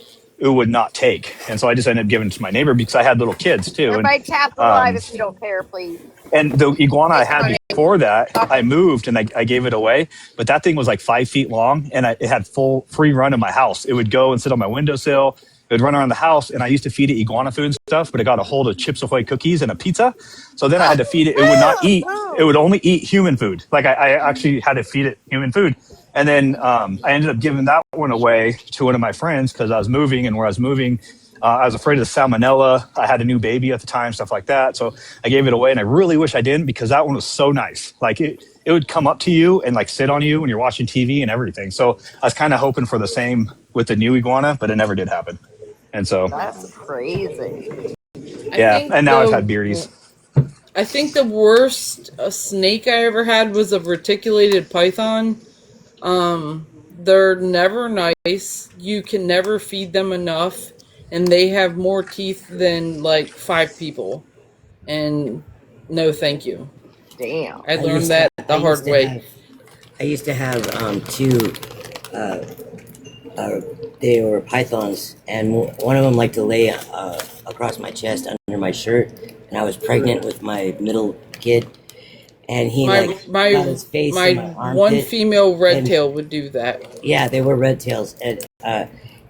Speaker 10: take. And so I just ended up giving it to my neighbor because I had little kids too.
Speaker 1: Everybody tap the live if you don't care, please.
Speaker 10: And the iguana I had before that, I moved and I gave it away. But that thing was like 5 feet long, and it had full free run in my house. It would go and sit on my windowsill. It would run around the house, and I used to feed it iguana food and stuff, but it got a hold of Chips Ahoy cookies and a pizza. So then I had to feed it. It would not eat. It would only eat human food. Like I actually had to feed it human food. And then I ended up giving that one away to one of my friends because I was moving, and where I was moving, I was afraid of the salmonella. I had a new baby at the time, stuff like that. So I gave it away, and I really wish I didn't because that one was so nice. Like it would come up to you and like sit on you when you're watching TV and everything. So I was kind of hoping for the same with the new iguana, but it never did happen. And so
Speaker 1: that's crazy.
Speaker 10: Yeah, and now I've had beardies.
Speaker 13: I think the worst snake I ever had was a reticulated python. They're never nice. You can never feed them enough, and they have more teeth than like 5 people. And no, thank you.
Speaker 1: Damn.
Speaker 13: I learned that the hard way.
Speaker 14: I used to have 2. They were pythons, and one of them liked to lay across my chest under my shirt, and I was pregnant with my middle kid, and he got his face in my armpit.
Speaker 13: One female red tail would do that.
Speaker 14: Yeah, they were red tails, and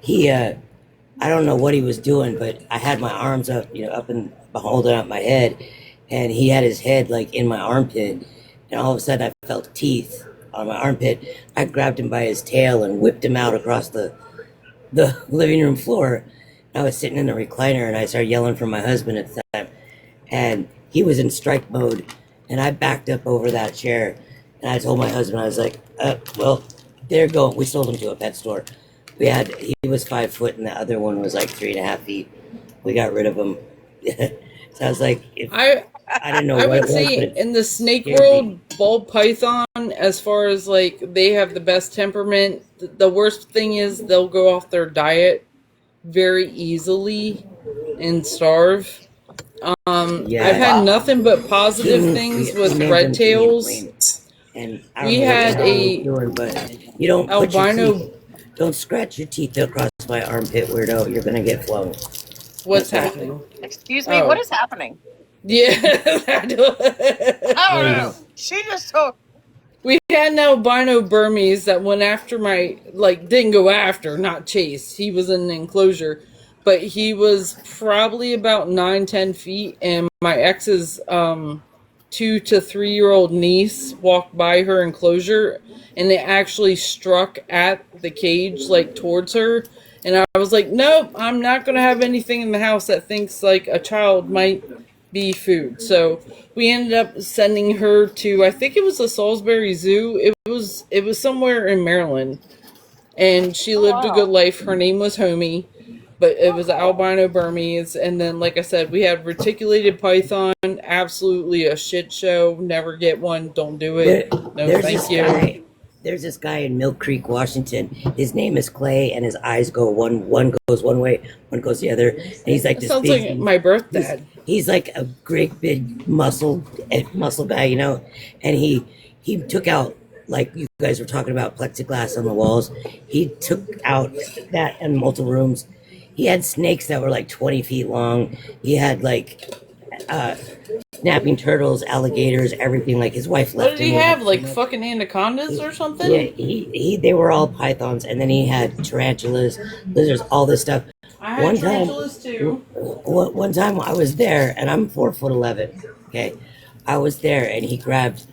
Speaker 14: he I don't know what he was doing, but I had my arms up, up and holding up my head, and he had his head like in my armpit, and all of a sudden I felt teeth on my armpit. I grabbed him by his tail and whipped him out across the living room floor. I was sitting in the recliner, and I started yelling for my husband at the time, and he was in strike mode, and I backed up over that chair, and I told my husband, I was like, well, there you go. We sold him to a pet store. He was 5 foot, and the other one was like 3.5 feet. We got rid of him. So I was like, I didn't know.
Speaker 13: I would say in the snake world, ball python, as far as like they have the best temperament. The worst thing is they'll go off their diet very easily and starve. I've had nothing but positive things with red tails.
Speaker 14: And
Speaker 13: we had a albino.
Speaker 14: Don't scratch your teeth across my armpit, weirdo. You're gonna get flown.
Speaker 13: What's happening?
Speaker 1: Excuse me, what is happening?
Speaker 13: Yeah.
Speaker 1: I don't know. She just told.
Speaker 13: We had an albino Burmese that went after didn't go after, not chase. He was in an enclosure, but he was probably about 9-10 feet, and my ex's 2 to 3 year old niece walked by her enclosure, and it actually struck at the cage, like towards her. And I was like, nope, I'm not going to have anything in the house that thinks like a child might be food. So we ended up sending her to, I think it was the Salisbury Zoo. It was somewhere in Maryland. And she lived a good life. Her name was Homie, but it was albino Burmese. And then, like I said, we had reticulated python. Absolutely a shit show. Never get one. Don't do it. No, thank you.
Speaker 14: There's this guy in Mill Creek, Washington. His name is Clay, and his eyes go one goes one way, one goes the other. And he's like this
Speaker 13: sounds
Speaker 14: big,
Speaker 13: like my birth dad.
Speaker 14: he's like a great big muscle guy, you know, and he took out, like you guys were talking about, plexiglass on the walls. He took out that in multiple rooms. He had snakes that were like 20 feet long. He had like snapping turtles, alligators, everything. Like his wife left
Speaker 13: What did he
Speaker 14: him.
Speaker 13: have? Like fucking anacondas or something?
Speaker 14: Yeah, they were all pythons, and then he had tarantulas, lizards, all this stuff.
Speaker 13: I had tarantulas too.
Speaker 14: One time I was there, and I'm 4'11". Okay, I was there, and he grabbed.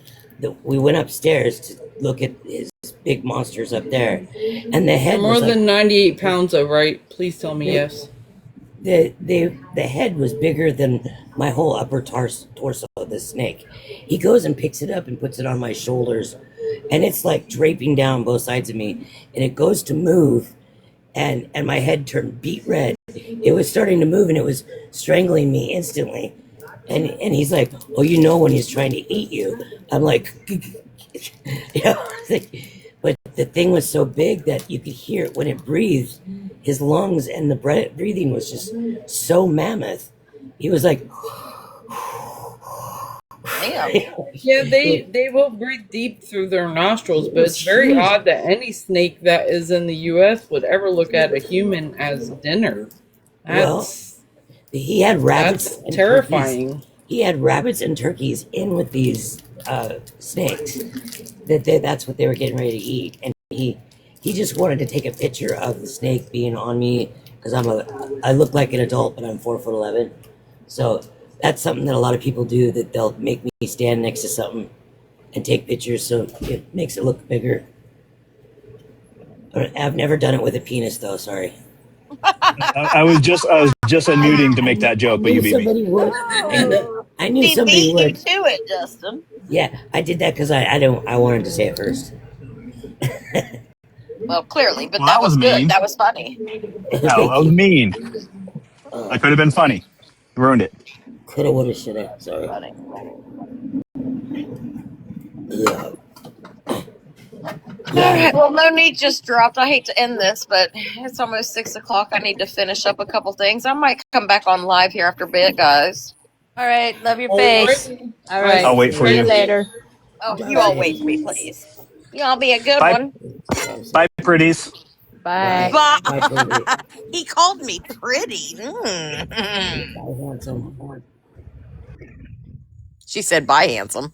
Speaker 14: We went upstairs to look at his big monsters up there, and the head
Speaker 13: More
Speaker 14: was
Speaker 13: than
Speaker 14: like,
Speaker 13: 98 pounds, though, right? Please tell me yes.
Speaker 14: the head was bigger than my whole upper torso of the snake. He goes and picks it up and puts it on my shoulders, and it's like draping down both sides of me, and it goes to move, and my head turned beet red. It was starting to move, and it was strangling me instantly. And he's like, "Oh, you know when he's trying to eat you." I'm like, you know, but the thing was so big that you could hear it when it breathed. His lungs and the breathing was just so mammoth. He was like,
Speaker 1: Damn.
Speaker 13: Yeah, they will breathe deep through their nostrils, but it's very odd that any snake that is in the U.S. would ever look at a human as dinner. That's
Speaker 14: he had rabbits.
Speaker 13: That's terrifying.
Speaker 14: Turkeys. He had rabbits and turkeys in with these snakes. That's what they were getting ready to eat, and he just wanted to take a picture of the snake being on me because I look like an adult, but I'm 4'11". So that's something that a lot of people do. That they'll make me stand next to something and take pictures, so it makes it look bigger. I've never done it with a penis, though. Sorry.
Speaker 10: I was just unmuting to make that joke, but you beat me.
Speaker 14: I knew somebody would.
Speaker 8: to it, Justin.
Speaker 14: Yeah, I did that because I wanted to say it first.
Speaker 1: Well, clearly, but
Speaker 10: Well,
Speaker 1: that
Speaker 10: that was
Speaker 1: was good.
Speaker 10: mean.
Speaker 1: That was funny.
Speaker 10: No, that was mean. I could have been funny. Ruined it.
Speaker 14: Coulda, woulda, shoulda. Sorry.
Speaker 1: Funny.
Speaker 14: Yeah.
Speaker 1: All right. Well, Monique just dropped. I hate to end this, but it's almost 6:00. I need to finish up a couple things. I might come back on live here after a bit, guys.
Speaker 2: All right. Love your face. All right.
Speaker 10: I'll wait for
Speaker 2: See
Speaker 10: you
Speaker 2: later.
Speaker 1: Oh, you all wait for me, please. You all be a good
Speaker 10: Bye.
Speaker 1: one.
Speaker 10: Bye, pretties.
Speaker 2: Bye.
Speaker 1: Bye. He called me pretty. Mm.
Speaker 14: I want some.
Speaker 1: She said, "Bye, handsome."